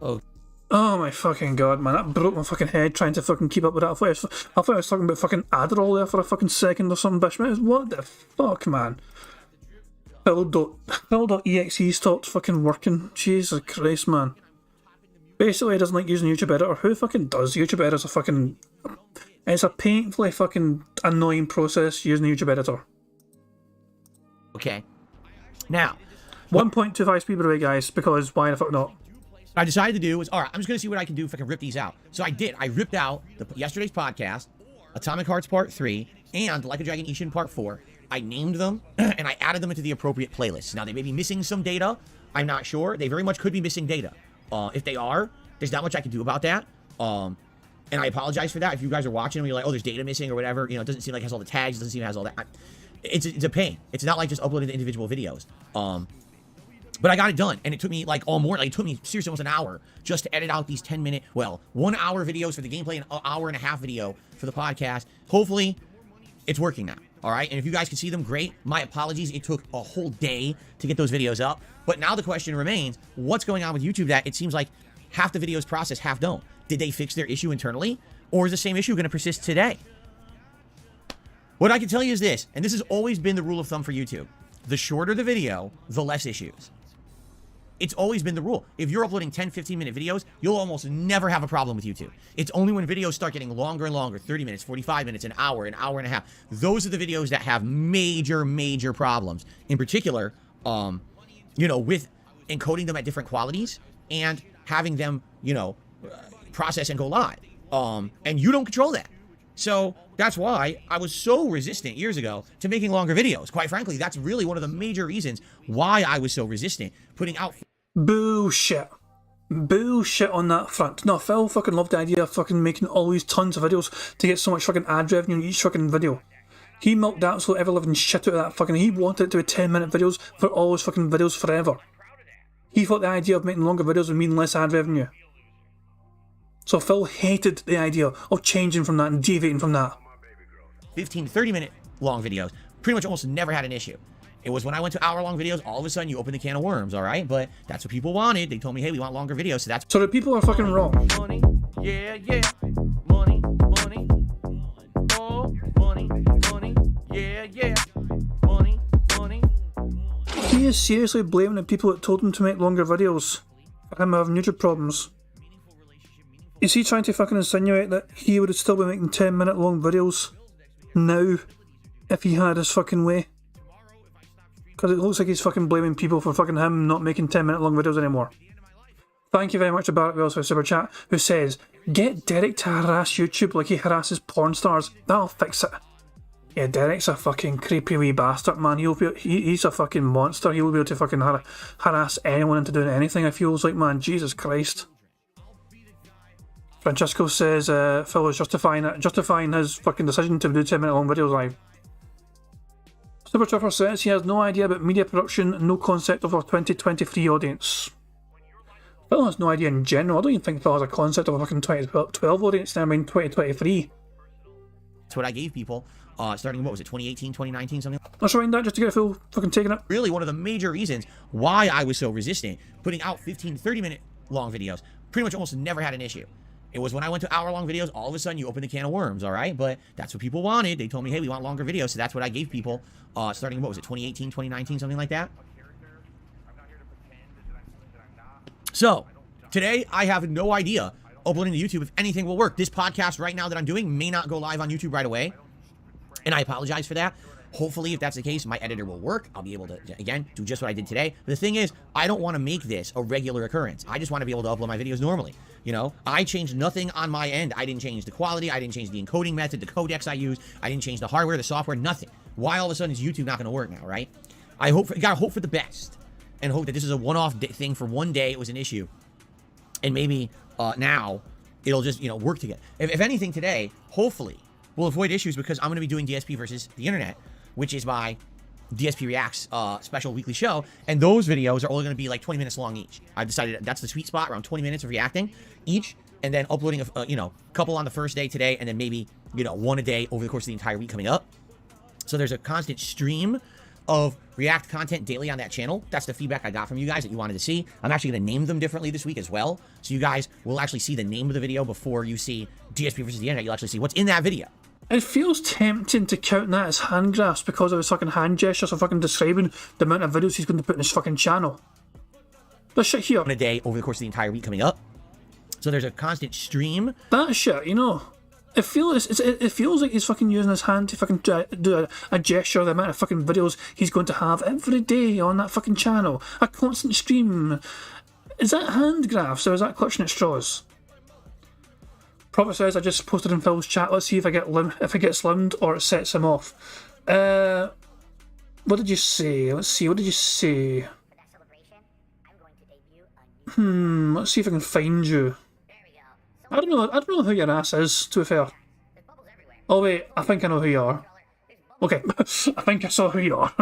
Okay. Oh my fucking god, man, that broke my fucking head trying to fucking keep up with that. I thought I was talking about fucking Adderall there for a fucking second or something, bitch. Man, what the fuck, man? Phil.exe stopped fucking working. Jesus Christ, man. Basically, he doesn't like using YouTube Editor. Who fucking does? YouTube Editor's a fucking... It's a painfully fucking annoying process using the YouTube Editor. Okay. Now... 1.25 speed by the way, guys, because why the fuck not? What I decided to do was, all right, I'm just going to see what I can do if I can rip these out. So I did. I ripped out yesterday's podcast, Atomic Hearts Part 3, and Like a Dragon Ishin Part 4. I named them, and I added them into the appropriate playlists. Now, they may be missing some data. I'm not sure. They very much could be missing data. If they are, there's not much I can do about that. And I apologize for that. If you guys are watching and you're like, oh, there's data missing or whatever, you know, it doesn't seem like it has all the tags, it doesn't seem like it has all that. It's a pain. It's not like just uploading the individual videos. But I got it done, and it took me like all morning. Like, it took me seriously almost an hour just to edit out these 10-minute, well, 1 hour videos for the gameplay and an hour and a half video for the podcast. Hopefully, it's working now. All right, and if you guys can see them, great. My apologies. It took a whole day to get those videos up. But now the question remains, what's going on with YouTube that it seems like half the videos process, half don't? Did they fix their issue internally? Or is the same issue going to persist today? What I can tell you is this, and this has always been the rule of thumb for YouTube. The shorter the video, the less issues. It's always been the rule. If you're uploading 10, 15-minute videos, you'll almost never have a problem with YouTube. It's only when videos start getting longer and longer, 30 minutes, 45 minutes, an hour and a half. Those are the videos that have major, major problems. In particular, you know, with encoding them at different qualities and having them, you know, process and go live. And you don't control that. So that's why I was so resistant years ago to making longer videos. Quite frankly, that's really one of the major reasons why I was so resistant putting out. Bullshit. Bullshit on that front. No, Phil fucking loved the idea of fucking making all these tons of videos to get so much fucking ad revenue in each fucking video. He milked absolute ever-living shit out of that fucking. He wanted it to be 10-minute videos for all his fucking videos forever. He thought the idea of making longer videos would mean less ad revenue. So Phil hated the idea of changing from that and deviating from that. 15 to 30-minute long videos pretty much almost never had an issue. It was when I went to hour-long videos, all of a sudden you open the can of worms, all right? But that's what people wanted. They told me, hey, we want longer videos, so that's... So the people are fucking wrong. Money, yeah, yeah. Money, money. Oh, money, money. Yeah, yeah. Money, money. He is seriously blaming the people that told him to make longer videos for him having YouTube problems. Is he trying to fucking insinuate that he would still be making 10-minute long videos now if he had his fucking way? Because it looks like he's fucking blaming people for fucking him not making 10-minute long videos anymore. Thank you very much to Barrett Wells for Super Chat, who says, get Derek to harass YouTube like he harasses porn stars. That'll fix it. Yeah, Derek's a fucking creepy wee bastard, man. He's a fucking monster. He'll be able to fucking harass anyone into doing anything, it feels like, man. Jesus Christ. Francesco says Phil is justifying his fucking decision to do 10-minute long videos live. Super Trevor says he has no idea about media production, no concept of a 2023 audience. Phil has no idea in general. I don't even think Phil has a concept of a fucking 2012 audience, never mind 2023. That's what I gave people, starting, what was it, 2018, 2019, something? Let's rewind that just to get Phil fucking taking it. Really one of the major reasons why I was so resistant putting out 15 to 30-minute long videos. Pretty much almost never had an issue. It was when I went to hour-long videos, all of a sudden you open the can of worms, all right? But that's what people wanted. They told me, hey, we want longer videos, so that's what I gave people, starting, what was it, 2018, 2019, something like that? So, today I have no idea uploading to YouTube if anything will work. This podcast right now that I'm doing may not go live on YouTube right away, and I apologize for that. Hopefully, if that's the case, my editor will work. I'll be able to, again, do just what I did today. But the thing is, I don't want to make this a regular occurrence. I just want to be able to upload my videos normally. You know, I changed nothing on my end. I didn't change the quality. I didn't change the encoding method, the codecs I use. I didn't change the hardware, the software, nothing. Why all of a sudden is YouTube not going to work now, right? You gotta hope for the best and hope that this is a one-off thing for one day. It was an issue. And maybe now it'll just, work together. If anything today, hopefully, we'll avoid issues because I'm going to be doing DSP versus the internet, which is my DSP Reacts special weekly show, and those videos are only going to be like 20 minutes long each. I've decided that's the sweet spot, around 20 minutes of reacting each, and then uploading a couple on the first day today, and then maybe one a day over the course of the entire week coming up. So there's a constant stream of React content daily on that channel. That's the feedback I got from you guys that you wanted to see. I'm actually going to name them differently this week as well, so you guys will actually see the name of the video before you see DSP versus the internet. You'll actually see what's in that video. It feels tempting to count that as hand grasp because of his fucking hand gestures of fucking describing the amount of videos he's going to put in his fucking channel. This shit here. On a day over the course of the entire week coming up. So there's a constant stream. That shit, it feels like he's fucking using his hand to fucking do a gesture of the amount of fucking videos he's going to have every day on that fucking channel. A constant stream. Is that hand graphs or is that clutching at straws? Prophet says, I just posted in Phil's chat. Let's see if I get slimmed or it sets him off. What did you say? Let's see. What did you say? Let's see if I can find you. I don't know who your ass is, to be fair. Oh wait, I think I know who you are. Okay, I think I saw who you are.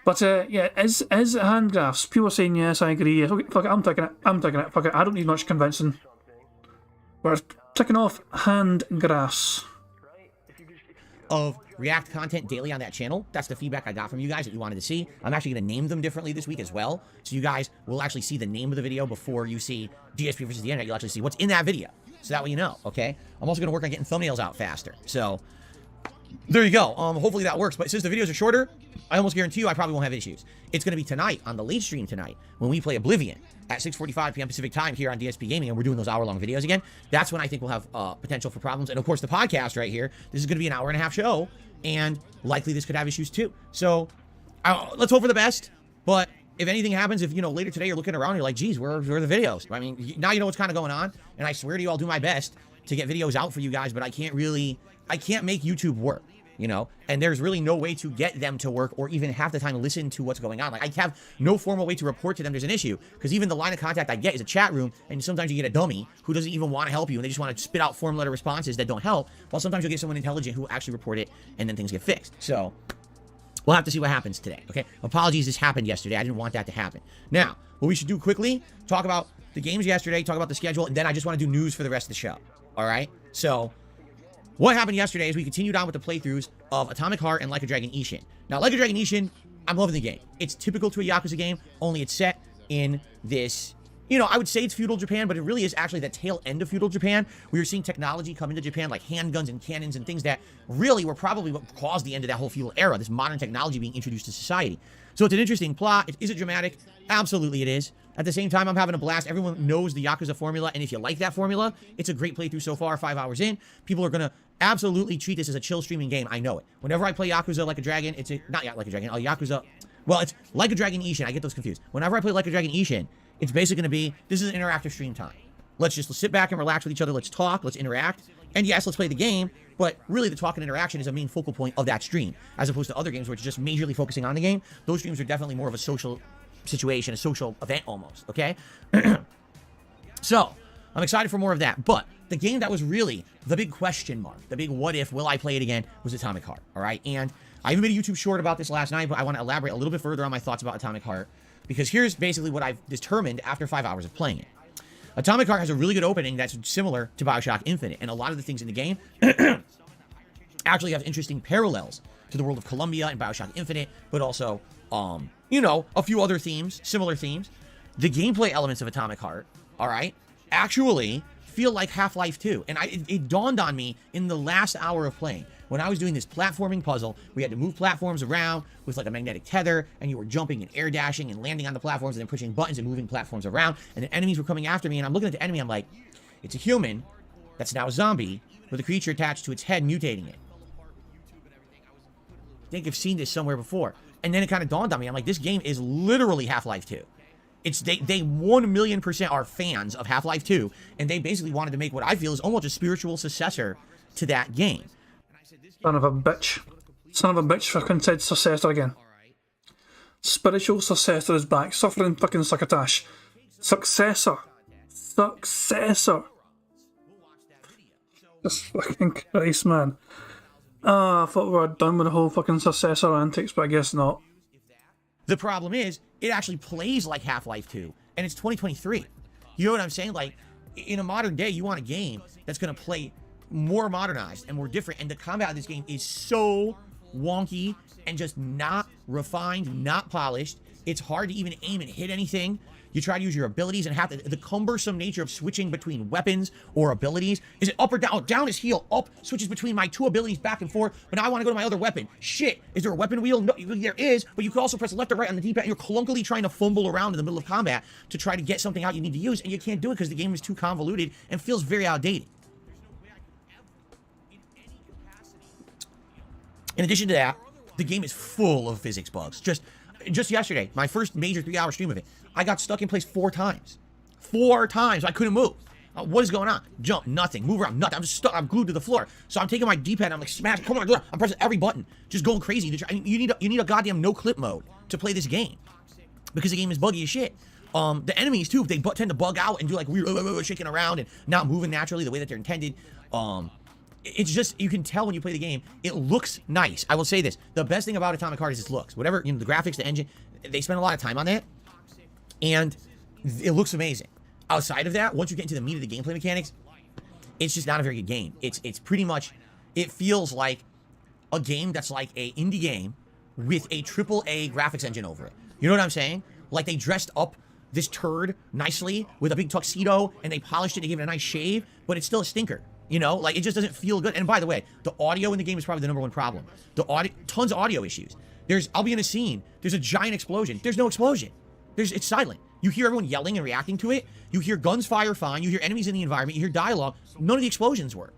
But yeah, is hand graphs? People are saying yes, I agree. Okay, fuck it, I'm taking it. Fuck it, I don't need much convincing. We're ticking off hand graphs. Of React content daily on that channel. That's the feedback I got from you guys that you wanted to see. I'm actually going to name them differently this week as well. So you guys will actually see the name of the video before you see DSP versus the internet. You'll actually see what's in that video. So that way you know, okay? I'm also going to work on getting thumbnails out faster. So there you go. Hopefully that works. But since the videos are shorter, I almost guarantee you I probably won't have issues. It's going to be tonight on the late stream tonight when we play Oblivion at 6:45 p.m. Pacific time here on DSP Gaming, and we're doing those hour-long videos again. That's when I think we'll have potential for problems. And of course, the podcast right here. This is going to be an hour-and-a-half show, and likely this could have issues too. So let's hope for the best. But if anything happens, if later today you're looking around, and you're like, geez, where are the videos? I mean, now you know what's kind of going on. And I swear to you, I'll do my best to get videos out for you guys, but I can't make YouTube work. And there's really no way to get them to work or even half the time listen to what's going on. Like, I have no formal way to report to them there's an issue, because even the line of contact I get is a chat room, and sometimes you get a dummy who doesn't even want to help you, and they just want to spit out form letter responses that don't help, while sometimes you'll get someone intelligent who will actually report it, and then things get fixed. So we'll have to see what happens today, okay? Apologies, this happened yesterday. I didn't want that to happen. Now, what we should do quickly, talk about the games yesterday, talk about the schedule, and then I just want to do news for the rest of the show, all right? So what happened yesterday is we continued on with the playthroughs of Atomic Heart and Like a Dragon Ishin. Now, Like a Dragon Ishin, I'm loving the game. It's typical to a Yakuza game, only it's set in this, I would say it's feudal Japan, but it really is actually the tail end of feudal Japan. We were seeing technology come into Japan, like handguns and cannons and things that really were probably what caused the end of that whole feudal era, this modern technology being introduced to society. So it's an interesting plot. Is it dramatic? Absolutely it is. At the same time, I'm having a blast. Everyone knows the Yakuza formula, and if you like that formula, it's a great playthrough so far, 5 hours in. People are going to absolutely treat this as a chill streaming game. I know it. Whenever I play Yakuza Like a Dragon, not Like a Dragon, Yakuza, well, it's Like a Dragon Ishin. I get those confused. Whenever I play Like a Dragon Ishin, it's basically going to be, this is an interactive stream time. Let's just sit back and relax with each other. Let's talk. Let's interact. And yes, let's play the game, but really the talk and interaction is a main focal point of that stream, as opposed to other games where it's just majorly focusing on the game. Those streams are definitely more of a social situation, a social event almost, okay? So, I'm excited for more of that, but the game that was really the big question mark, the big what if, will I play it again, was Atomic Heart, all right? And I even made a YouTube short about this last night, but I want to elaborate a little bit further on my thoughts about Atomic Heart, because here's basically what I've determined after 5 hours of playing it. Atomic Heart has a really good opening that's similar to Bioshock Infinite, and a lot of the things in the game actually have interesting parallels to the world of Columbia and Bioshock Infinite, but also, a few other themes, similar themes. The gameplay elements of Atomic Heart, all right, actually feel like Half-Life 2, and it dawned on me in the last hour of playing. When I was doing this platforming puzzle, we had to move platforms around with like a magnetic tether, and you were jumping and air dashing and landing on the platforms and then pushing buttons and moving platforms around, and the enemies were coming after me, and I'm looking at the enemy, I'm like, it's a human that's now a zombie with a creature attached to its head mutating it. I think I've seen this somewhere before. And then it kind of dawned on me, I'm like, this game is literally Half-Life 2. They 1,000,000% are fans of Half-Life 2, and they basically wanted to make what I feel is almost a spiritual successor to that game. Son of a bitch. Son of a bitch fucking said successor again. Spiritual successor is back. Suffering fucking succotash. Successor. Successor. Just fucking Christ, man. I thought we were done with the whole fucking successor antics, but I guess not. The problem is, it actually plays like Half-Life 2, and it's 2023. You know what I'm saying? Like, in a modern day, you want a game that's going to play more modernized and more different, and the combat of this game is so wonky and just not refined, not polished. It's hard to even aim and hit anything. You try to use your abilities and have the cumbersome nature of switching between weapons or abilities. Is it up or down? Oh, down is heal. Up switches between my two abilities back and forth, but now I want to go to my other weapon. Shit. Is there a weapon wheel? No, there is, but you can also press left or right on the D-pad, and you're clunkily trying to fumble around in the middle of combat to try to get something out you need to use, and you can't do it because the game is too convoluted and feels very outdated. In addition to that, the game is full of physics bugs. Just yesterday, my first major 3-hour stream of it, I got stuck in place 4 times. 4 times. I couldn't move. What is going on? Jump, nothing. Move around, nothing. I'm just stuck. I'm glued to the floor. So I'm taking my D-pad and I'm like, smash, come on, I'm pressing every button. Just going crazy. You need a goddamn no-clip mode to play this game. Because the game is buggy as shit. The enemies, too, they tend to bug out and do like weird shaking around and not moving naturally the way that they're intended. it's just, you can tell when you play the game, it looks nice. I will say this. The best thing about Atomic Heart is its looks. Whatever, the graphics, the engine, they spend a lot of time on that. And it looks amazing. Outside of that, once you get into the meat of the gameplay mechanics, it's just not a very good game. It's pretty much, it feels like a game that's like a indie game with a AAA graphics engine over it. You know what I'm saying? Like they dressed up this turd nicely with a big tuxedo and they polished it, they gave it a nice shave, but it's still a stinker. You know, like it just doesn't feel good. And by the way, the audio in the game is probably the #1 problem. The audio, tons of audio issues. I'll be in a scene, there's a giant explosion. There's no explosion. It's silent. You hear everyone yelling and reacting to it. You hear guns fire fine. You hear enemies in the environment. You hear dialogue. None of the explosions work.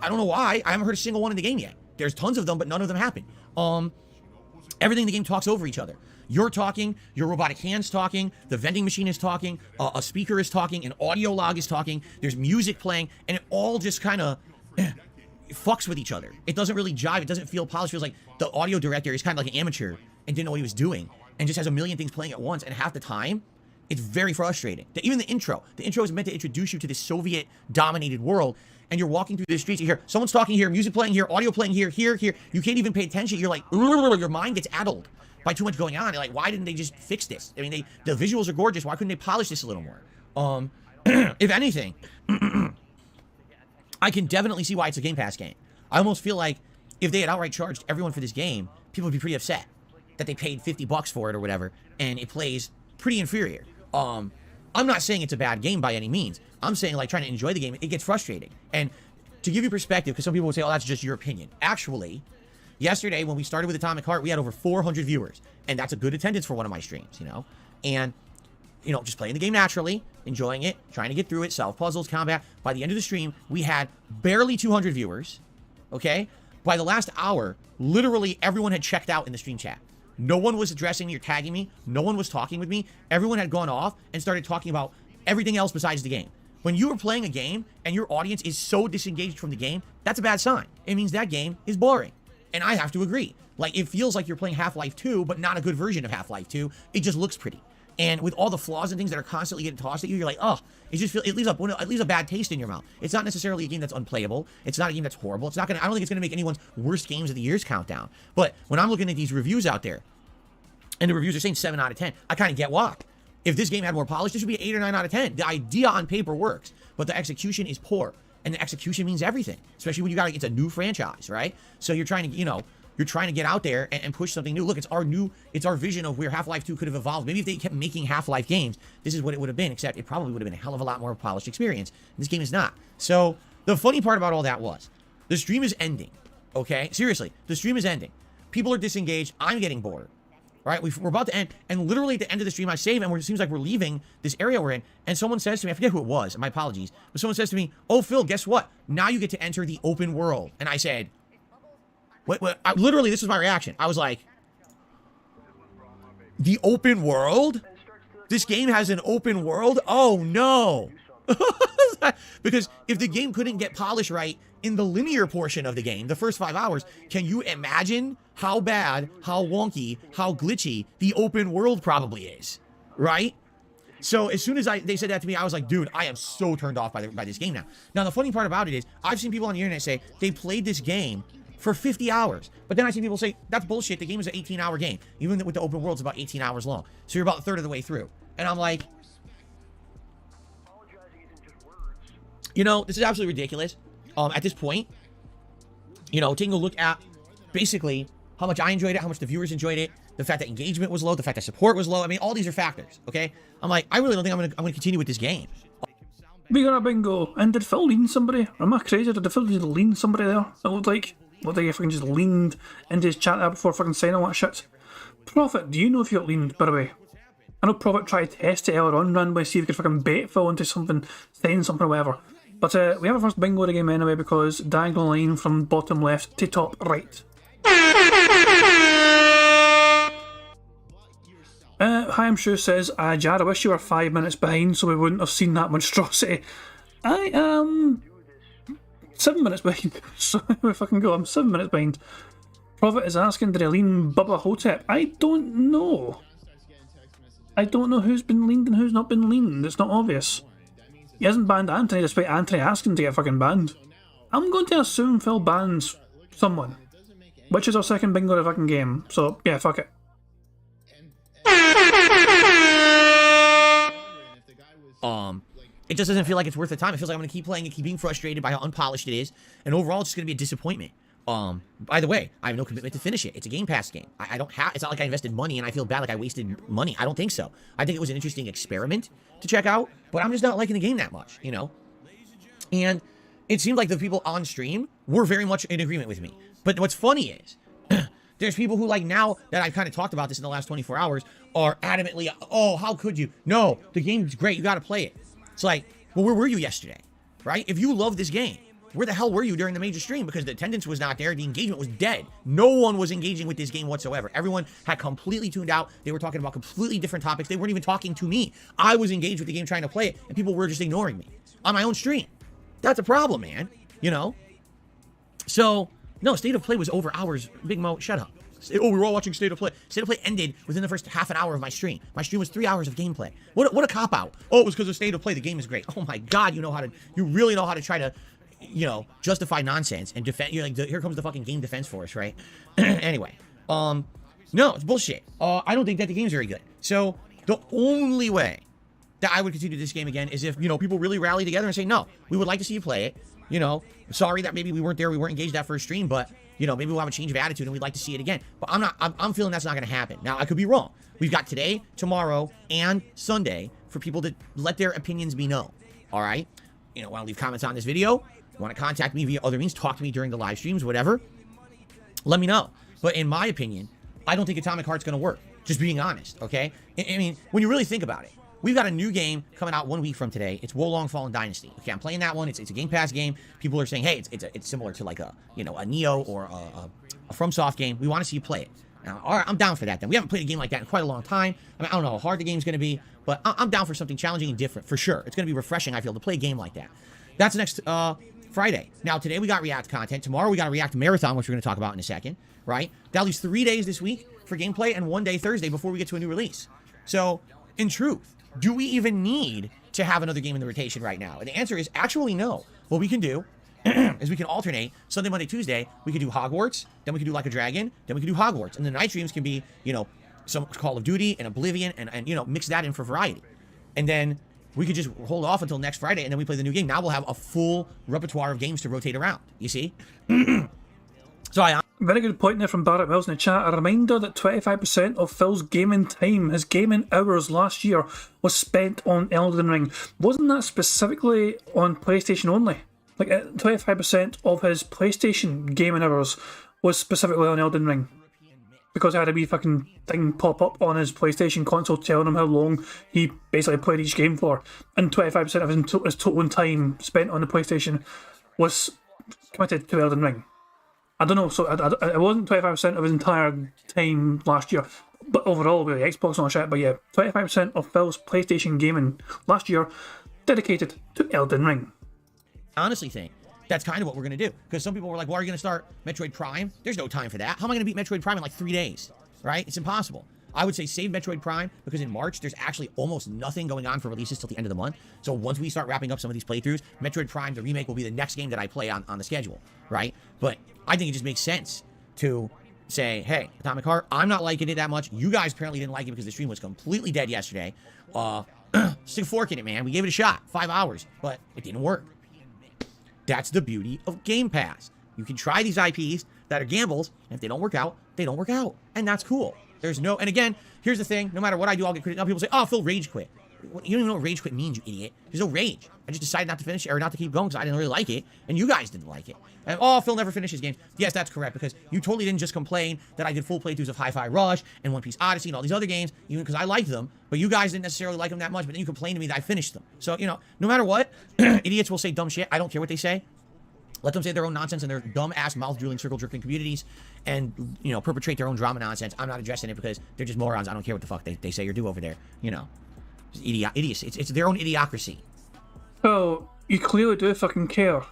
I don't know why. I haven't heard a single one in the game yet. There's tons of them, but none of them happen. Everything in the game talks over each other. You're talking, your robotic hand's talking, the vending machine is talking, a speaker is talking, an audio log is talking, there's music playing, and it all just kind of fucks with each other. It doesn't really jive. It doesn't feel polished. It feels like the audio director is kind of like an amateur and didn't know what he was doing and just has a million things playing at once, and half the time, it's very frustrating. Even the intro is meant to introduce you to this Soviet-dominated world, and you're walking through the streets, you hear someone's talking here, music playing here, audio playing here. You can't even pay attention. You're like, your mind gets addled by too much going on. You're like, why didn't they just fix this? I mean, the visuals are gorgeous. Why couldn't they polish this a little more? If anything, I can definitely see why it's a Game Pass game. I almost feel like if they had outright charged everyone for this game, people would be pretty upset that they paid $50 for it or whatever, and it plays pretty inferior. I'm not saying it's a bad game by any means. I'm saying, like, trying to enjoy the game, it gets frustrating. And to give you perspective, because some people would say, oh, that's just your opinion. Actually, yesterday, when we started with Atomic Heart, we had over 400 viewers. And that's a good attendance for one of my streams, you know? And, you know, just playing the game naturally, enjoying it, trying to get through it, solve puzzles, combat. By the end of the stream, we had barely 200 viewers, okay? By the last hour, literally everyone had checked out in the stream chat. No one was addressing me or tagging me. No one was talking with me. Everyone had gone off and started talking about everything else besides the game. When you are playing a game and your audience is so disengaged from the game, that's a bad sign. It means that game is boring. And I have to agree. Like, it feels like you're playing Half-Life 2, but not a good version of Half-Life 2. It just looks pretty. And with all the flaws and things that are constantly getting tossed at you, you're like, oh, it leaves a bad taste in your mouth. It's not necessarily a game that's unplayable. It's not a game that's horrible. I don't think it's gonna make anyone's worst games of the year's countdown. But when I'm looking at these reviews out there, and the reviews are saying 7 out of 10, I kind of get why. If this game had more polish, this would be an 8 or 9 out of 10. The idea on paper works, but the execution is poor. And the execution means everything, especially when it's a new franchise, right? So you're trying to get out there and push something new. Look, it's our vision of where Half-Life 2 could have evolved. Maybe if they kept making Half-Life games, this is what it would have been, except it probably would have been a hell of a lot more polished experience. This game is not. So the funny part about all that was, the stream is ending, okay? Seriously, the stream is ending. People are disengaged. I'm getting bored. Right, we're about to end, and literally at the end of the stream, I save, and it seems like we're leaving this area we're in, and someone says to me, I forget who it was, my apologies, but someone says to me, oh, Phil, guess what? Now you get to enter the open world. And I said, what? Literally, this was my reaction. I was like, the open world? This game has an open world? Oh, no. Because if the game couldn't get polished right in the linear portion of the game, the first 5 hours, can you imagine how bad, how wonky, how glitchy the open world probably is, right? So as soon as they said that to me, I was like, dude, I am so turned off by this game now. Now, the funny part about it is, I've seen people on the internet say they played this game for 50 hours. But then I see people say, that's bullshit. The game is an 18-hour game. Even with the open world, it's about 18 hours long. So you're about a third of the way through. And I'm like, you know, this is absolutely ridiculous. At this point, you know, taking a look at basically how much I enjoyed it, how much the viewers enjoyed it, the fact that engagement was low, the fact that support was low. I mean, all these are factors, okay? I'm like, I really don't think I'm gonna continue with this game. We got a bingo. And did Phil lean somebody? Am I crazy? Did Phil just lean somebody there? It looked like he fucking just leaned into his chat there before fucking saying all that shit. Prophet, do you know if you got leaned, by the way? I know Prophet tried to test it earlier on, randomly, see if he could fucking bait Phil into something, saying something or whatever. But we have our first bingo of the game anyway, because diagonal line from bottom left to top right. Hi, Shu says, Jar, I wish you were 5 minutes behind so we wouldn't have seen that monstrosity. I am 7 minutes behind. So if I can go, I'm 7 minutes behind. Prophet is asking, did I lean Bubba Hotep? I don't know. I don't know who's been leaned and who's not been leaned. It's not obvious. He hasn't banned Anthony despite Anthony asking to get fucking banned. I'm going to assume Phil bans someone, which is our second bingo of the fucking game. So yeah, fuck it. It just doesn't feel like it's worth the time. It feels like I'm gonna keep playing and keep being frustrated by how unpolished it is, and overall, it's just gonna be a disappointment. By the way, I have no commitment to finish it. It's a Game Pass game. I don't have. It's not like I invested money and I feel bad like I wasted money. I don't think so. I think it was an interesting experiment to check out, but I'm just not liking the game that much, you know. And it seemed like the people on stream were very much in agreement with me. But what's funny is, there's people who, like, now that I've kind of talked about this in the last 24 hours, are adamantly, oh, how could you? No, the game's great. You got to play it. It's like, well, where were you yesterday, right? If you love this game, where the hell were you during the major stream? Because the attendance was not there. The engagement was dead. No one was engaging with this game whatsoever. Everyone had completely tuned out. They were talking about completely different topics. They weren't even talking to me. I was engaged with the game trying to play it, and people were just ignoring me on my own stream. That's a problem, man. You know? So, no, State of Play was over hours. Big Mo, shut up. Oh, we were all watching State of Play. State of Play ended within the first half an hour of my stream. My stream was 3 hours of gameplay. What a cop-out. Oh, it was because of State of Play. The game is great. Oh my God, you really know how to try to, you know, justify nonsense and defend. You're like, here comes the fucking game defense force, right? Anyway, no, it's bullshit. I don't think that the game's very good. So the only way that I would continue this game again is if, you know, people really rally together and say, no, we would like to see you play it. You know, sorry that maybe we weren't there, we weren't engaged that first stream, but, you know, maybe we'll have a change of attitude and we'd like to see it again. But I'm feeling that's not going to happen. Now, I could be wrong. We've got today, tomorrow, and Sunday for people to let their opinions be known. All right? You know, want to leave comments on this video? Want to contact me via other means? Talk to me during the live streams, whatever. Let me know. But in my opinion, I don't think Atomic Heart's going to work. Just being honest, okay? I mean, when you really think about it, we've got a new game coming out 1 week from today. It's Wolong Fallen Dynasty. Okay, I'm playing that one. It's a Game Pass game. People are saying, hey, it's similar to like a Neo or a FromSoft game. We want to see you play it. Now, all right, I'm down for that. Then we haven't played a game like that in quite a long time. I mean, I don't know how hard the game's going to be, but I'm down for something challenging and different for sure. It's going to be refreshing, I feel, to play a game like that. That's next Friday. Now, today we got React content. Tomorrow we got a React Marathon, which we're going to talk about in a second, right? That leaves 3 days this week for gameplay and 1 day Thursday before we get to a new release. So, in truth, do we even need to have another game in the rotation right now? And the answer is actually no. What we can do is we can alternate Sunday, Monday, Tuesday. We could do Hogwarts, then we could do Like a Dragon, then we could do Hogwarts. And the night streams can be, you know, some Call of Duty and Oblivion and you know, mix that in for variety. And then we could just hold off until next Friday and then we play the new game. Now we'll have a full repertoire of games to rotate around. You see? So very good point there from Barrett Mills in the chat. A reminder that 25% of Phil's gaming time, his gaming hours last year, was spent on Elden Ring. Wasn't that specifically on PlayStation only? Like 25% of his PlayStation gaming hours was specifically on Elden Ring. Because I had a wee fucking thing pop up on his PlayStation console telling him how long he basically played each game for. And 25% of his total time spent on the PlayStation was committed to Elden Ring. I don't know, so it wasn't 25% of his entire time last year, but overall with the Xbox on shit. But yeah, 25% of Phil's PlayStation gaming last year dedicated to Elden Ring. Honestly think that's kind of what we're going to do. Because some people were like, well, are you going to start Metroid Prime? There's no time for that. How am I going to beat Metroid Prime in like 3 days? Right? It's impossible. I would say save Metroid Prime because in March, there's actually almost nothing going on for releases till the end of the month. So once we start wrapping up some of these playthroughs, Metroid Prime, the remake, will be the next game that I play on the schedule, right? But I think it just makes sense to say, hey, Atomic Heart, I'm not liking it that much. You guys apparently didn't like it because the stream was completely dead yesterday. Stick a fork in it, man. We gave it a shot. 5 hours, but it didn't work. That's the beauty of Game Pass. You can try these IPs that are gambles, and if they don't work out, they don't work out. And that's cool. There's no, and again, here's the thing, no matter what I do, I'll get criticized. People say, oh, Phil rage quit. You don't even know what rage quit means, you idiot. There's no rage. I just decided not to finish it, or not to keep going because I didn't really like it, and you guys didn't like it. And, oh, Phil never finishes games. Yes, that's correct, because you totally didn't just complain that I did full playthroughs of Hi-Fi Rush and One Piece Odyssey and all these other games, even because I liked them, but you guys didn't necessarily like them that much, but then you complained to me that I finished them. So, you know, no matter what, idiots will say dumb shit. I don't care what they say. Let them say their own nonsense in their dumb-ass, mouth-drooling, circle-jerking communities and, you know, perpetrate their own drama nonsense. I'm not addressing it because they're just morons. I don't care what the fuck they say or do over there. You know, idiocy. It's their own idiocracy. Oh, you clearly do fucking care.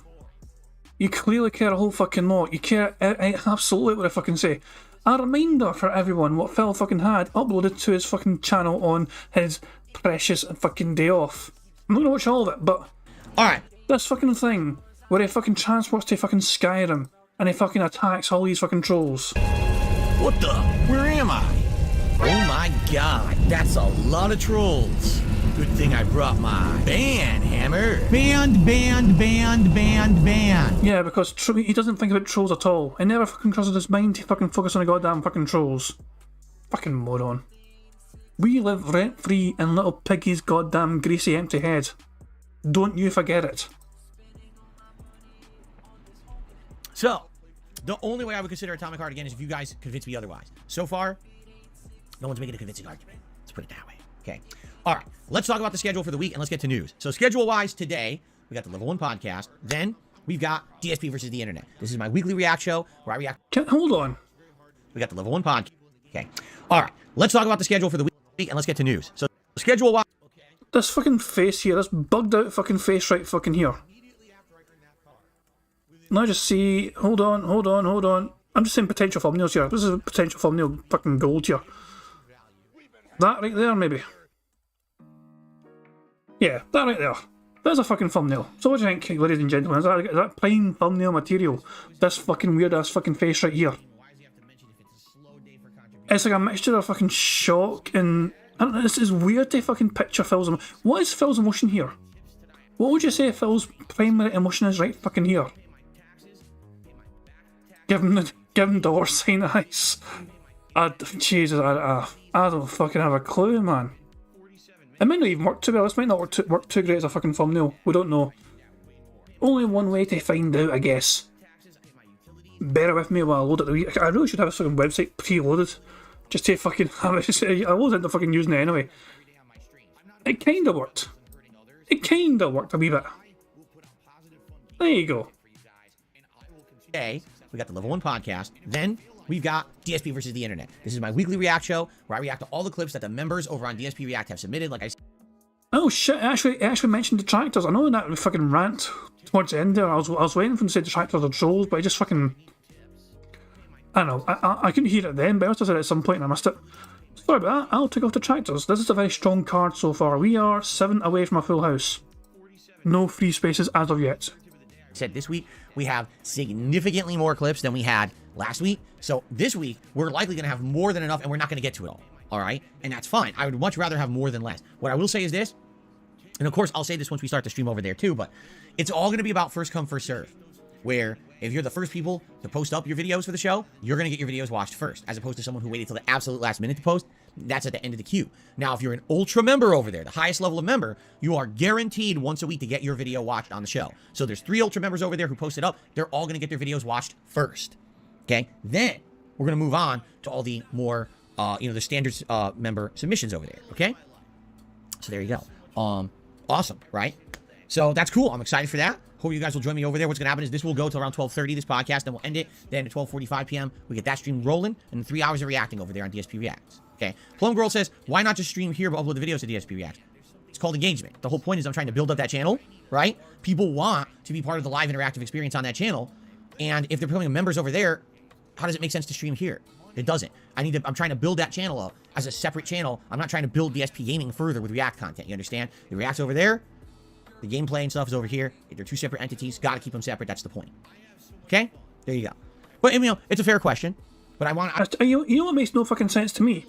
You clearly care a whole fucking lot. You care absolutely what I fucking say. A reminder for everyone what Phil fucking had uploaded to his fucking channel on his precious fucking day off. I'm not gonna watch all of it, but... Alright. This fucking thing where he fucking transports to fucking Skyrim and he fucking attacks all these fucking trolls. What the? Where am I? Oh my god, that's a lot of trolls. Good thing I brought my band hammer. Band. Yeah, because he doesn't think about trolls at all. He never fucking crosses his mind to fucking focus on the goddamn fucking trolls. Fucking moron. We live rent-free in little Piggy's goddamn greasy empty head. Don't you forget it. So, the only way I would consider Atomic Heart again is if you guys convince me otherwise. So far, no one's making a convincing argument. Let's put it that way. Okay. All right. Let's talk about the schedule for the week and let's get to news. So, schedule-wise, today, we got the Level 1 podcast. Then, we've got DSP versus the Internet. This is my weekly react show where I react. Hold on. We got the Level 1 podcast. Okay. All right. Let's talk about the schedule for the week and let's get to news. So, schedule-wise. This fucking face here, this bugged out fucking face right fucking here. Now just see, hold on. I'm just saying potential thumbnails here. This is a potential thumbnail fucking gold here. That right there, maybe. Yeah, that right there. There's a fucking thumbnail. So what do you think, ladies and gentlemen? Is that prime thumbnail material? This fucking weird ass fucking face right here. It's like a mixture of fucking shock and... I don't know, this is weird to fucking picture Phil's emotion. What is Phil's emotion here? What would you say Phil's primary emotion is right fucking here? Give him dollar sign eyes. Jesus, I don't fucking have a clue, man. It might not even work too well. This might not work too great as a fucking thumbnail. We don't know. Only one way to find out, I guess. Bear with me while I load it. I really should have a fucking website preloaded. Just to fucking have it. I wasn't fucking using it anyway. It kinda worked. It kinda worked a wee bit. There you go. Today, we got the Level 1 podcast. Then, we've got DSP versus the Internet. This is my weekly react show where I react to all the clips that the members over on DSP React have submitted. Like I said. Oh shit, I actually mentioned detractors. I know in that fucking rant towards the end there, I was waiting for him to say detractors or trolls, but I just fucking... I don't know, I couldn't hear it then, but I also said it at some point and I missed it. Sorry about that, I'll take off detractors. This is a very strong card so far. We are 7 away from a full house. No free spaces as of yet. Said this week we have significantly more clips than we had last week. So this week we're likely going to have more than enough and we're not going to get to it all right? And that's fine. I would much rather have more than less. What I will say is this, and of course I'll say this once we start the stream over there too, but it's all going to be about first come first serve, where if you're the first people to post up your videos for the show, you're going to get your videos watched first, as opposed to someone who waited till the absolute last minute to post. That's at the end of the queue. Now, if you're an ultra member over there, the highest level of member, you are guaranteed once a week to get your video watched on the show. So there's 3 ultra members over there who posted up. They're all going to get their videos watched first. Okay? Then we're going to move on to all the more, the standard member submissions over there. Okay? So there you go. Awesome, right? So that's cool. I'm excited for that. Hope you guys will join me over there. What's going to happen is this will go till around 12:30, this podcast, then we'll end it. Then at 12:45 p.m., we get that stream rolling, and 3 hours of reacting over there on DSP Reacts. Okay. Plum Girl says, why not just stream here but upload the videos to DSP Reacts? It's called engagement. The whole point is I'm trying to build up that channel, right? People want to be part of the live interactive experience on that channel. And if they're becoming members over there, how does it make sense to stream here? It doesn't. I'm trying to build that channel up as a separate channel. I'm not trying to build DSP Gaming further with React content. You understand? The React's over there. The gameplay and stuff is over here. They're 2 separate entities. Got to keep them separate. That's the point. Okay? There you go. But, it's a fair question. But I want... You know what makes no fucking sense to me?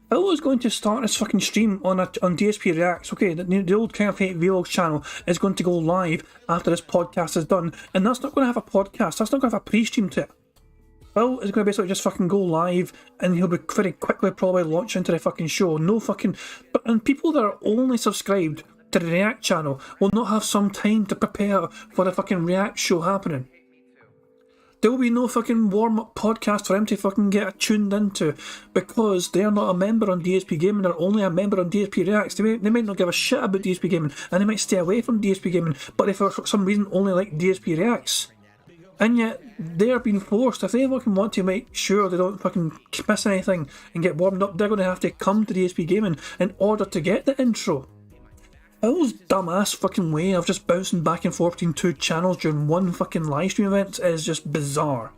Phil was going to start his fucking stream on DSP Reacts. Okay, the old Kind of Hate Vlogs channel is going to go live after this podcast is done. And that's not going to have a podcast. That's not going to have a pre-stream to it. Phil is going to basically just fucking go live and he'll be very quickly probably launch into the fucking show. No fucking... And people that are only subscribed to the React channel will not have some time to prepare for the fucking React show happening. There will be no fucking warm-up podcast for them to fucking get tuned into because they're not a member on DSP Gaming, they're only a member on DSP Reacts. They might not give a shit about DSP Gaming and they might stay away from DSP Gaming, but they for some reason only like DSP Reacts. And yet, they're being forced, if they fucking want to make sure they don't fucking miss anything and get warmed up, they're going to have to come to DSP Gaming in order to get the intro. Phil's dumbass fucking way of just bouncing back and forth between 2 channels during one fucking live stream event is just bizarre.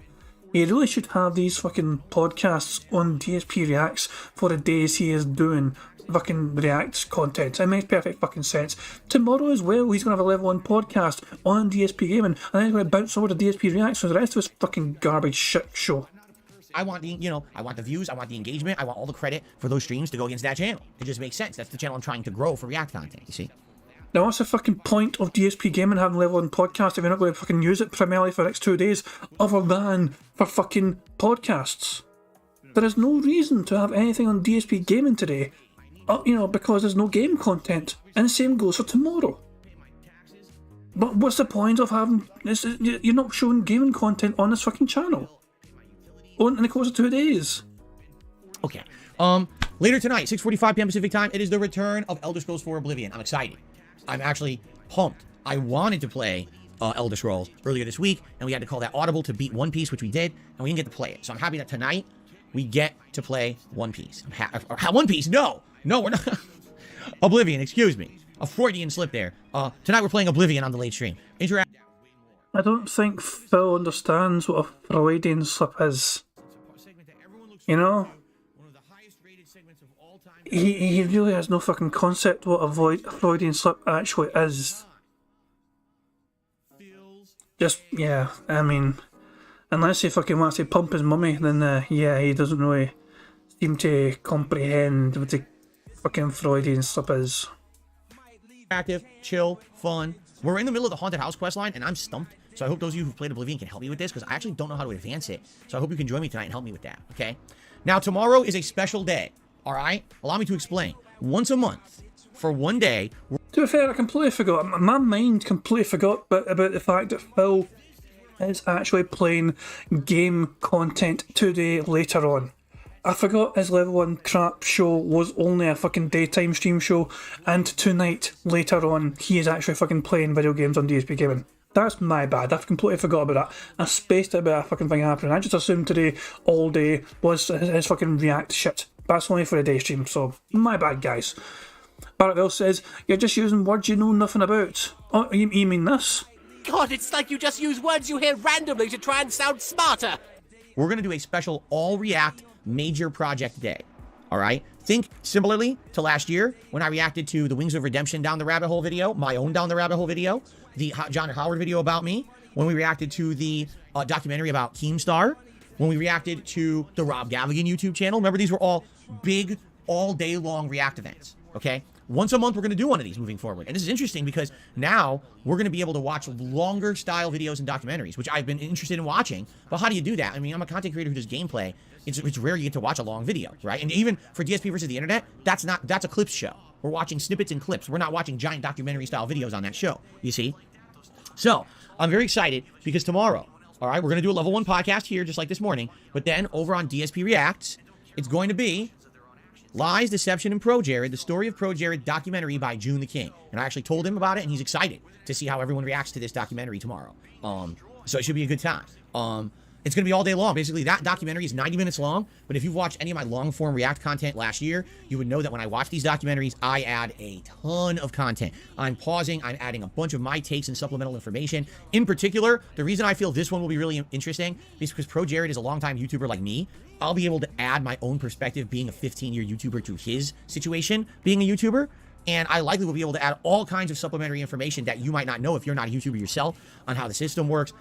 He really should have these fucking podcasts on DSP Reacts for the days he is doing fucking React content. It makes perfect fucking sense. Tomorrow as well, he's going to have a level 1 podcast on DSP Gaming, and then he's going to bounce over to DSP Reacts for the rest of his fucking garbage shit show. I want the, I want the views, I want the engagement, I want all the credit for those streams to go against that channel. It just makes sense. That's the channel I'm trying to grow for React content, you see? Now, what's the fucking point of DSP Gaming having level 1 podcast if you're not going to fucking use it primarily for the next 2 days, other than for fucking podcasts? There is no reason to have anything on DSP Gaming today, because there's no game content, and the same goes for tomorrow. But what's the point of having this? You're not showing gaming content on this fucking channel in the course of 2 days. Okay. Later tonight, 6:45 p.m. Pacific time, it is the return of Elder Scrolls 4 Oblivion. I'm excited. I'm actually pumped. I wanted to play Elder Scrolls earlier this week, and we had to call that audible to beat One Piece, which we did, and we didn't get to play it. So I'm happy that tonight we get to play One Piece. One Piece? No, we're not. Oblivion, excuse me. A Freudian slip there. Tonight we're playing Oblivion on the late stream. I don't think Phil understands what a Freudian slip is. He really has no fucking concept what a Freudian slip actually is. Unless he fucking wants to pump his mummy, then he doesn't really seem to comprehend what the fucking Freudian slip is. Active, chill, fun. We're in the middle of the haunted house questline, and I'm stumped. So I hope those of you who've played Oblivion can help me with this, because I actually don't know how to advance it. So I hope you can join me tonight and help me with that, okay? Now, tomorrow is a special day, all right? Allow me to explain. Once a month, for 1 day... To be fair, I completely forgot. My mind completely forgot about the fact that Phil is actually playing game content 2 days later on. I forgot his level 1 crap show was only a fucking daytime stream show, and tonight, later on, he is actually fucking playing video games on DSP Gaming. That's my bad. I've completely forgot about that. I spaced out about a fucking thing happening. I just assumed today, all day, was his fucking React shit. That's only for a day stream, so my bad, guys. Barrettville says, you're just using words you know nothing about. Oh, you mean this? God, it's like you just use words you hear randomly to try and sound smarter. We're going to do a special all-React major project day, all right? Think similarly to last year when I reacted to the Wings of Redemption Down the Rabbit Hole video, my own Down the Rabbit Hole video, the John Howard video about me, when we reacted to the documentary about Keemstar, when we reacted to the Rob Gavigan YouTube channel. Remember, these were all big, all-day-long React events, okay? Once a month, we're going to do one of these moving forward. And this is interesting because now we're going to be able to watch longer style videos and documentaries, which I've been interested in watching. But how do you do that? I mean, I'm a content creator who does gameplay. It's rare you get to watch a long video, right? And even for DSP versus the internet, that's a clips show. We're watching snippets and clips. We're not watching giant documentary style videos on that show, you see? So I'm very excited because tomorrow, all right, we're going to do a level 1 podcast here just like this morning. But then over on DSP Reacts, it's going to be Lies, Deception, and Pro Jared, the story of Pro Jared documentary by June the King. And I actually told him about it, and he's excited to see how everyone reacts to this documentary tomorrow. So it should be a good time. It's going to be all day long. Basically, that documentary is 90 minutes long, but if you've watched any of my long-form React content last year, you would know that when I watch these documentaries, I add a ton of content. I'm pausing, I'm adding a bunch of my takes and supplemental information. In particular, the reason I feel this one will be really interesting is because Pro Jared is a longtime YouTuber like me. I'll be able to add my own perspective being a 15-year YouTuber to his situation being a YouTuber. And I likely will be able to add all kinds of supplementary information that you might not know if you're not a YouTuber yourself on how the system works,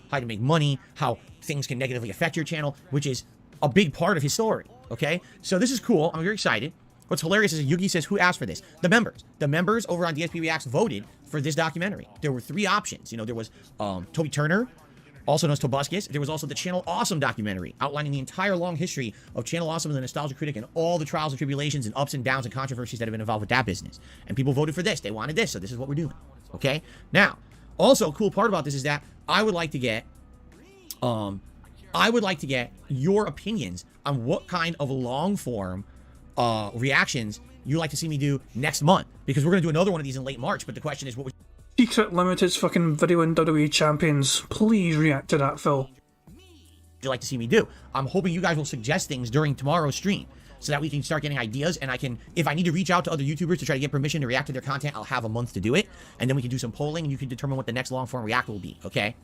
how to make money, how things can negatively affect your channel, which is a big part of his story, okay? So this is cool. I'm very excited. What's hilarious is Yugi says, who asked for this? The members. The members over on DSP Reacts voted for this documentary. There were 3 options. There was Toby Turner, also known as Tobuscus. There was also the Channel Awesome documentary, outlining the entire long history of Channel Awesome and the Nostalgia Critic and all the trials and tribulations and ups and downs and controversies that have been involved with that business. And people voted for this. They wanted this, so this is what we're doing. Okay? Now, also a cool part about this is that I would like to get your opinions on what kind of long-form reactions you'd like to see me do next month. Because we're going to do another one of these in late March, but the question is, what would Secret Limited's fucking video in WWE Champions. Please react to that, Phil. you like to see me do? I'm hoping you guys will suggest things during tomorrow's stream so that we can start getting ideas, and I can, if I need to reach out to other YouTubers to try to get permission to react to their content, I'll have a month to do it, and then we can do some polling, and you can determine what the next long-form react will be, okay?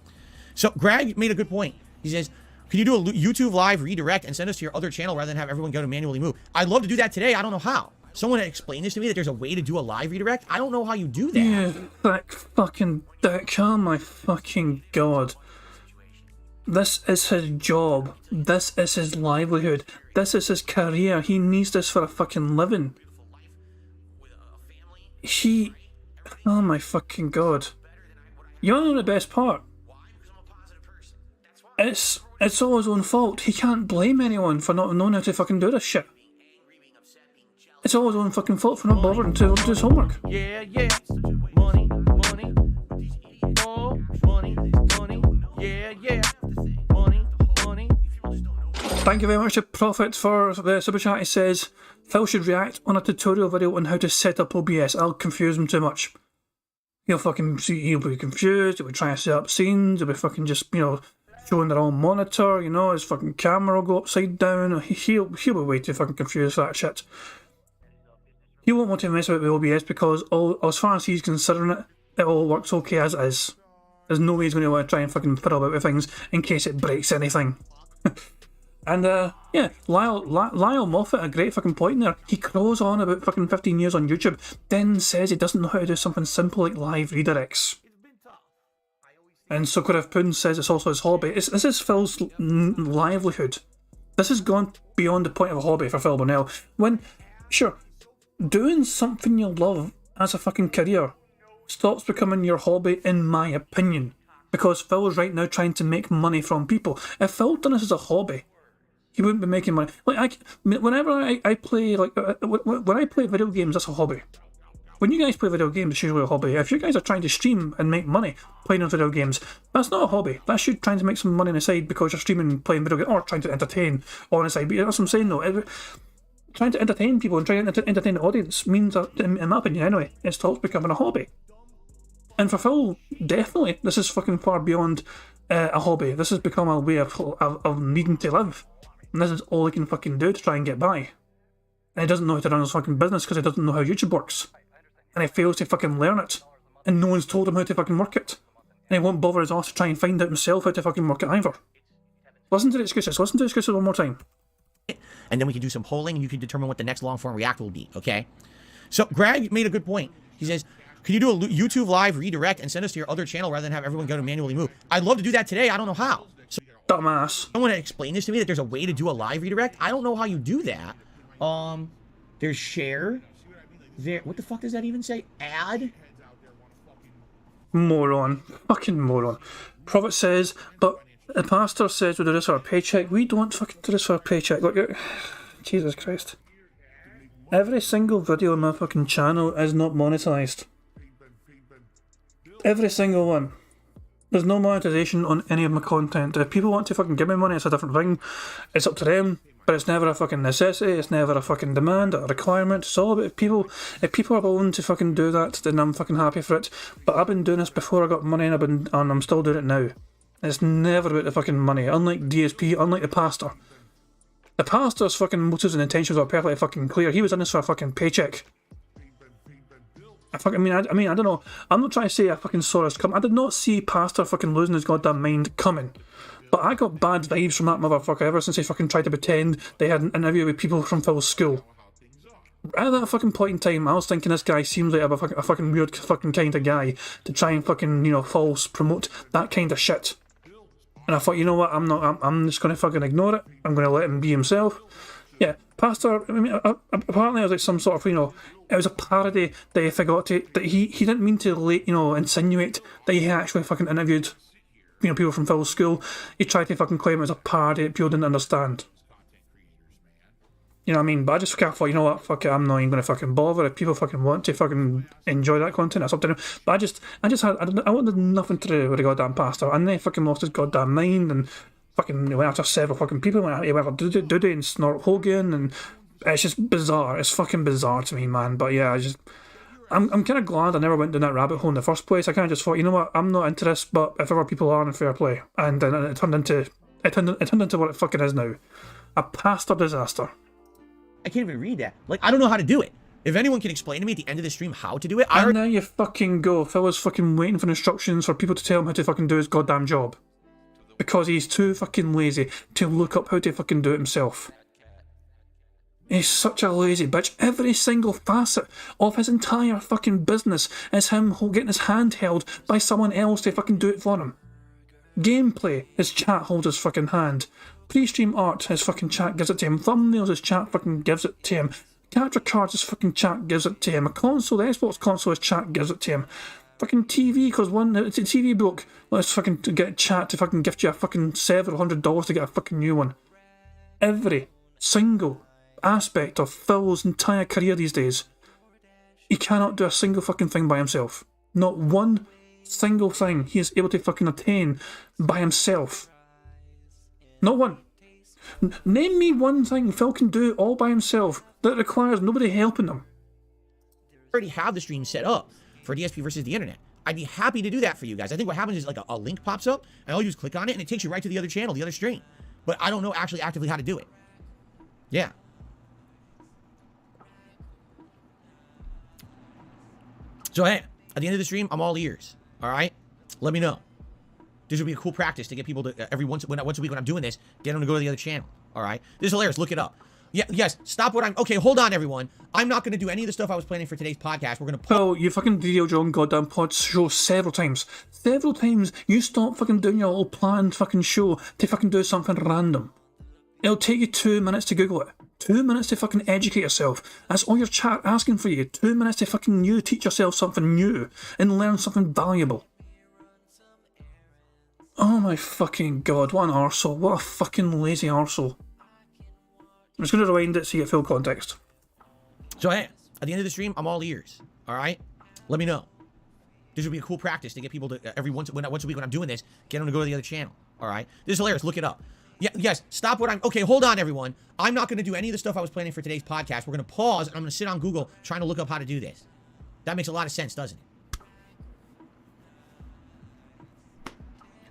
So Greg made a good point. He says, can you do a YouTube live redirect and send us to your other channel rather than have everyone go to manually move? I'd love to do that today. I don't know how. Someone explain this to me, that there's a way to do a live redirect. I don't know how you do that. Yeah, thick fucking dick. Oh my fucking god. This is his job. This is his livelihood. This is his career. He needs this for a fucking living. Oh my fucking god. You wanna know the best part? It's all his own fault. He can't blame anyone for not knowing how to fucking do this shit. It's all his own fucking fault for not bothering to do his homework. Yeah, yeah. Money, money. Oh, money, money. Yeah, yeah. Money, money. Thank you very much to Prophet for the super chat. He says, Phil should react on a tutorial video on how to set up OBS. I'll confuse him too much. He'll be confused, he'll be trying to set up scenes, he'll be fucking just, showing their own monitor, his fucking camera will go upside down. He'll be way too fucking confused for that shit. He won't want to mess with the OBS because as far as he's considering it, it all works okay as it is. There's no way he's going to want to try and fucking fiddle about with things in case it breaks anything. And yeah, Lyle Moffat, a great fucking point there. He crows on about fucking 15 years on YouTube, then says he doesn't know how to do something simple like live redirects. And Sokurav Poon says it's also his hobby. This is Phil's livelihood. This has gone beyond the point of a hobby for Phil Burnell. Sure, doing something you love as a fucking career stops becoming your hobby, in my opinion. Because Phil's right now trying to make money from people. If Phil done this as a hobby, he wouldn't be making money. Whenever I play, when I play video games, that's a hobby. When you guys play video games, it's usually a hobby. If you guys are trying to stream and make money playing on video games, that's not a hobby. That's you trying to make some money on the side because you're streaming and playing video games, or trying to entertain on the side. But that's what I'm saying though. Trying to entertain people and trying to entertain the audience means, in my opinion anyway, it stops becoming a hobby. And for Phil, definitely, this is fucking far beyond a hobby. This has become a way of needing to live. And this is all he can fucking do to try and get by. And he doesn't know how to run his fucking business because he doesn't know how YouTube works. And he fails to fucking learn it. And no one's told him how to fucking work it. And he won't bother his ass to try and find out himself how to fucking work it either. Listen to the excuses. Listen to the excuses one more time. And then we can do some polling and you can determine what the next long form react will be, okay? So Greg made a good point. He says, can you do a YouTube live redirect and send us to your other channel rather than have everyone go to manually move? I'd love to do that today. I don't know how. So, dumbass. I want to explain this to me, that there's a way to do a live redirect. I don't know how you do that. There's share. There. What the fuck does that even say? Add? Moron. Fucking moron. Prophet says, but the pastor says we do this for a paycheck. We don't fucking do this for a paycheck. Look, Jesus Christ. Every single video on my fucking channel is not monetized. Every single one. There's no monetization on any of my content. If people want to fucking give me money, it's a different thing. It's up to them. But it's never a fucking necessity, it's never a fucking demand or a requirement. It's all about if people are willing to fucking do that, then I'm fucking happy for it. But I've been doing this before I got money and I'm still doing it now. It's never about the fucking money. Unlike DSP, unlike the pastor. The pastor's fucking motives and intentions are perfectly fucking clear. He was in this for a fucking paycheck. I don't know. I'm not trying to say I fucking saw this come. I did not see pastor fucking losing his goddamn mind coming. But I got bad vibes from that motherfucker ever since he fucking tried to pretend they had an interview with people from Phil's school. At that fucking point in time, I was thinking this guy seems like a fucking weird fucking kind of guy to try and fucking, false promote that kind of shit. And I thought, you know what, I'm just gonna fucking ignore it. I'm gonna let him be himself. Yeah, pastor, apparently it was like some sort of, it was a parody that he forgot to, that he didn't mean to, insinuate that he actually fucking interviewed people from Phil's school. He tried to fucking claim it was a parody that people didn't understand. You know what I mean? But I just thought, you know what, fuck it, I'm not even going to fucking bother. If people fucking want to fucking enjoy that content, that's up to them. But I wanted nothing to do with the goddamn pastor. And then he fucking lost his goddamn mind and fucking went after several fucking people. He went after Dudy and Snort Hogan, and it's just bizarre. It's fucking bizarre to me, man. But yeah, I'm kind of glad I never went down that rabbit hole in the first place. I kind of just thought, you know what, I'm not into this, but if ever people are, in fair play. And then it turned into what it fucking is now. A pastor disaster. I can't even read that. I don't know how to do it. If anyone can explain to me at the end of the stream how to do it, and there you fucking go. Phil was fucking waiting for instructions for people to tell him how to fucking do his goddamn job. Because he's too fucking lazy to look up how to fucking do it himself. He's such a lazy bitch. Every single facet of his entire fucking business is him getting his hand held by someone else to fucking do it for him. Gameplay, his chat holds his fucking hand. Pre-stream art, his fucking chat gives it to him. Thumbnails, his chat fucking gives it to him. Character cards, his fucking chat gives it to him. A console, the Xbox console, his chat gives it to him. Fucking TV, because the TV broke. Let's fucking get chat to fucking gift you a fucking several $100s to get a fucking new one. Every single aspect of Phil's entire career these days, he cannot do a single fucking thing by himself. Not one single thing he is able to fucking attain by himself. Not one. Name me one thing Phil can do all by himself that requires nobody helping him. I already have the stream set up for DSP versus the internet. I'd be happy to do that for you guys. I think what happens is like a link pops up, and all you just click on it, and it takes you right to the other channel, the other stream. But I don't know actually actively how to do it. Yeah. So hey, at the end of the stream, I'm all ears. All right? Let me know. This would be a cool practice to get people to once a week when I'm doing this, get them to go to the other channel. All right? This is hilarious. Look it up. Yeah, yes, stop what I'm... Okay, hold on, everyone. I'm not going to do any of the stuff I was planning for today's podcast. We're going to... Oh, you fucking derailed your own goddamn pod show several times. Several times you stop fucking doing your little planned fucking show to fucking do something random. It'll take you 2 minutes to Google it. 2 minutes to fucking educate yourself. That's all your chat asking for you. 2 minutes to fucking teach yourself something new and learn something valuable. Oh my fucking god, what an arsehole. What a fucking lazy arsehole. I'm just going to rewind it so you get full context. So hey, at the end of the stream, I'm all ears. All right? Let me know. This would be a cool practice to get people to once a week when I'm doing this, get them to go to the other channel. All right? This is hilarious. Look it up. Yeah, yes, stop what I'm... Okay, hold on, everyone. I'm not going to do any of the stuff I was planning for today's podcast. We're going to pause, and I'm going to sit on Google trying to look up how to do this. That makes a lot of sense, doesn't it?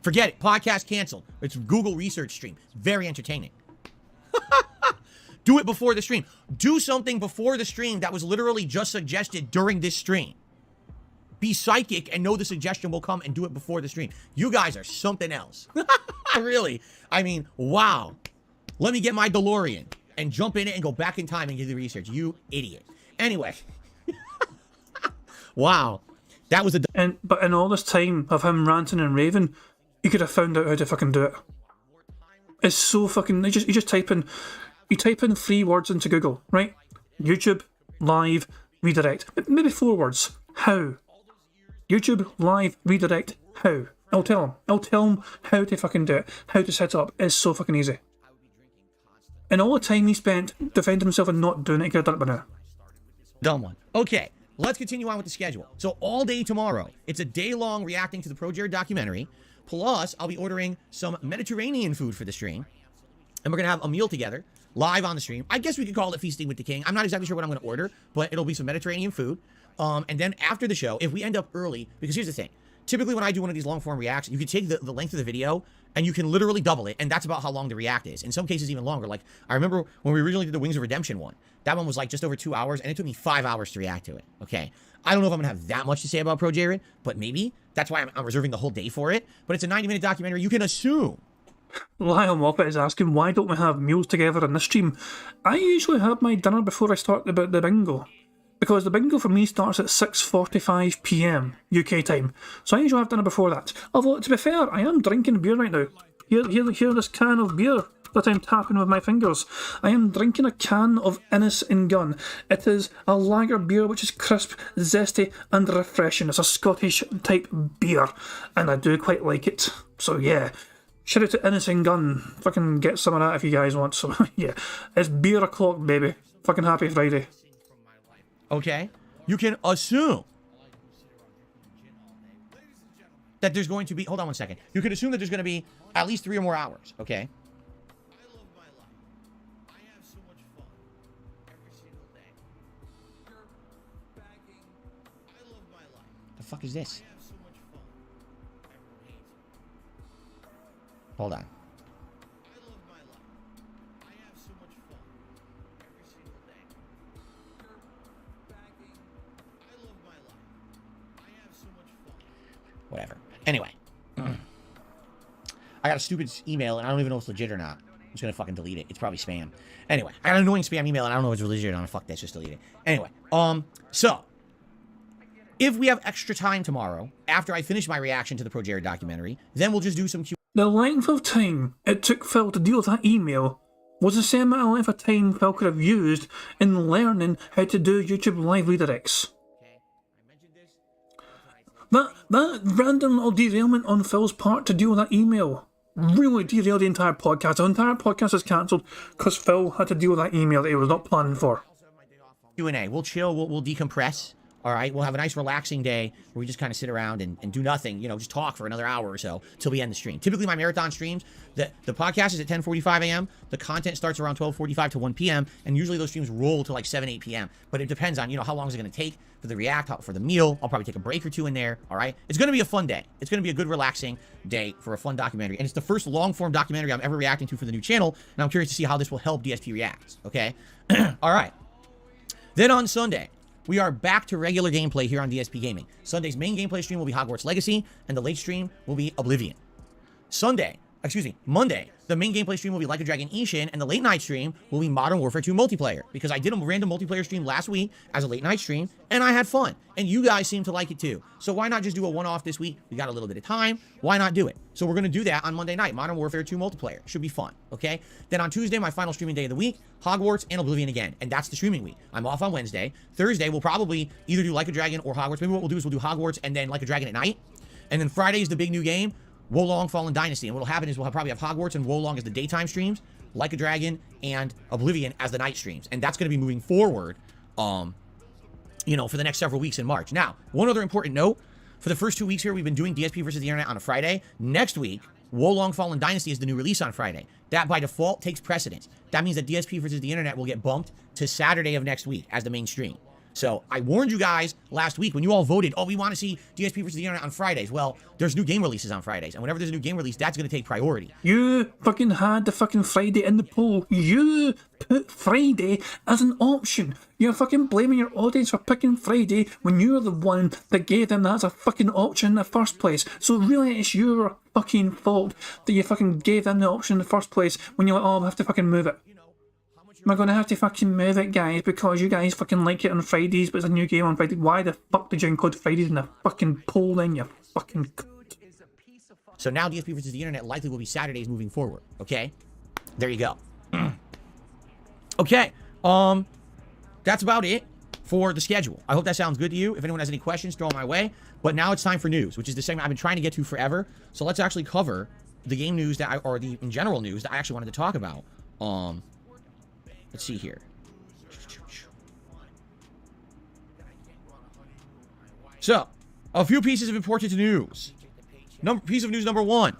Forget it. Podcast canceled. It's Google research stream. Very entertaining. Do it before the stream. Do something before the stream that was literally just suggested during this stream. Be psychic and know the suggestion will come and do it before the stream. You guys are something else. Really. I mean, wow. Let me get my DeLorean and jump in it and go back in time and do the research. You idiot. Anyway. Wow. That was a... But in all this time of him ranting and raving, you could have found out how to fucking do it. It's so fucking... You just type in... You type in 3 words into Google, right? YouTube, live, redirect. Maybe 4 words. How? YouTube, live, redirect, how? I'll tell him. I'll tell him how to fucking do it. How to set it up. It's so fucking easy. And all the time he spent defending himself and not doing it, he could have done it by now. Dumb one. Okay, let's continue on with the schedule. So all day tomorrow, it's a day-long reacting to the Pro Jared documentary. Plus, I'll be ordering some Mediterranean food for the stream. And we're going to have a meal together, live on the stream. I guess we could call it Feasting with the King. I'm not exactly sure what I'm going to order, but it'll be some Mediterranean food. And then after the show, if we end up early, because here's the thing. Typically, when I do one of these long-form reacts, you can take the length of the video, and you can literally double it, and that's about how long the react is. In some cases, even longer. Like, I remember when we originally did the Wings of Redemption one. That one was like just over 2 hours, and it took me 5 hours to react to it, okay? I don't know if I'm going to have that much to say about Pro Jared, but maybe. That's why I'm reserving the whole day for it. But it's a 90-minute documentary. You can assume. Lyle Moffat is asking, why don't we have meals together in this stream? I usually have my dinner before I start the bingo. Because the bingo for me starts at 6:45 PM UK time. So I usually have dinner before that. Although, to be fair, I am drinking beer right now. Here this can of beer that I'm tapping with my fingers. I am drinking a can of Innis and Gun. It is a lager beer which is crisp, zesty and refreshing. It's a Scottish type beer. And I do quite like it. So yeah. Shout out to Innis and Gun. Fucking get some of that if you guys want some. Yeah. It's beer o'clock, baby. Fucking happy Friday. Okay? You can assume that there's going to be... Hold on one second. You can assume that there's going to be at least 3 or more hours, okay? I love my life. I have so much fun every single day. You're bagging. I love my life. The fuck is this? I have so much fun. Everyone hates it. Hold on. I love my life. I have so much fun every single day. You're bagging. I love my life. I have so much fun. Whatever. Anyway. I got a stupid email, and I don't even know if it's legit or not. just gonna fucking delete it. It's probably spam. Anyway, I got an annoying spam email, and I don't know if it's religious or not. Fuck this, just delete it. Anyway, so if we have extra time tomorrow, after I finish my reaction to the Pro Jared documentary, then we'll just do some Q. The length of time it took Phil to deal with that email was the same amount of length of time Phil could have used in learning how to do YouTube live redirects. That random little derailment on Phil's part to deal with that email really derailed the entire podcast. The entire podcast is cancelled because Phil had to deal with that email that he was not planning for. Q&A. We'll chill. We'll decompress. All right. We'll have a nice relaxing day where we just kind of sit around and do nothing. You know, just talk for another hour or so till we end the stream. Typically, my marathon streams, the podcast is at 10:45 a.m. The content starts around 12:45 to 1 p.m. And usually those streams roll to like 7, 8 p.m. But it depends on, you know, how long is it going to take for the react, for the meal. I'll probably take a break or two in there. All right. It's going to be a fun day. It's going to be a good, relaxing day for a fun documentary. And it's the first long-form documentary I'm ever reacting to for the new channel. And I'm curious to see how this will help DSP Reacts. Okay. All right. Then on Sunday, we are back to regular gameplay here on DSP Gaming. Sunday's main gameplay stream will be Hogwarts Legacy, and the late stream will be Oblivion. Monday, the main gameplay stream will be Like a Dragon Ishin, and the late night stream will be Modern Warfare 2 multiplayer, because I did a random multiplayer stream last week as a late night stream, and I had fun, and you guys seem to like it too. So why not just do a one-off this week? We got a little bit of time. Why not do it? So we're going to do that on Monday night, Modern Warfare 2 multiplayer. Should be fun, okay? Then on Tuesday, my final streaming day of the week, Hogwarts and Oblivion again, and that's the streaming week. I'm off on Wednesday. Thursday, we'll probably either do Like a Dragon or Hogwarts. Maybe what we'll do is we'll do Hogwarts and then Like a Dragon at night. And then Friday is the big new game, Wolong Fallen Dynasty. And what'll happen is we'll probably have Hogwarts and Wolong as the daytime streams, Like a Dragon and Oblivion as the night streams. And that's going to be moving forward, you know, for the next several weeks in March. Now, one other important note, for the first 2 weeks here, we've been doing DSP versus the Internet on a Friday. Next week, Wolong Fallen Dynasty is the new release on Friday. That, by default, takes precedence. That means that DSP versus the Internet will get bumped to Saturday of next week as the main stream. So I warned you guys last week when you all voted, oh, we want to see DSP versus the Internet on Fridays. Well, there's new game releases on Fridays. And whenever there's a new game release, that's going to take priority. You fucking had the fucking Friday in the poll. You put Friday as an option. You're fucking blaming your audience for picking Friday when you're the one that gave them that as a fucking option in the first place. So really, it's your fucking fault that you fucking gave them the option in the first place when you're like, oh, we have to fucking move it. We're gonna have to fucking move it, guys, because you guys fucking like it on Fridays, but it's a new game on Friday. Why the fuck did you include Fridays in the fucking poll then, you fucking cunt? So now DSP versus the Internet likely will be Saturdays moving forward, okay? There you go. Okay, that's about it for the schedule. I hope that sounds good to you. If anyone has any questions, throw them my way. But now it's time for news, which is the segment I've been trying to get to forever. So let's actually cover the game news or the in general news that I actually wanted to talk about. Let's see here. So, a few pieces of important news. Piece of news number one.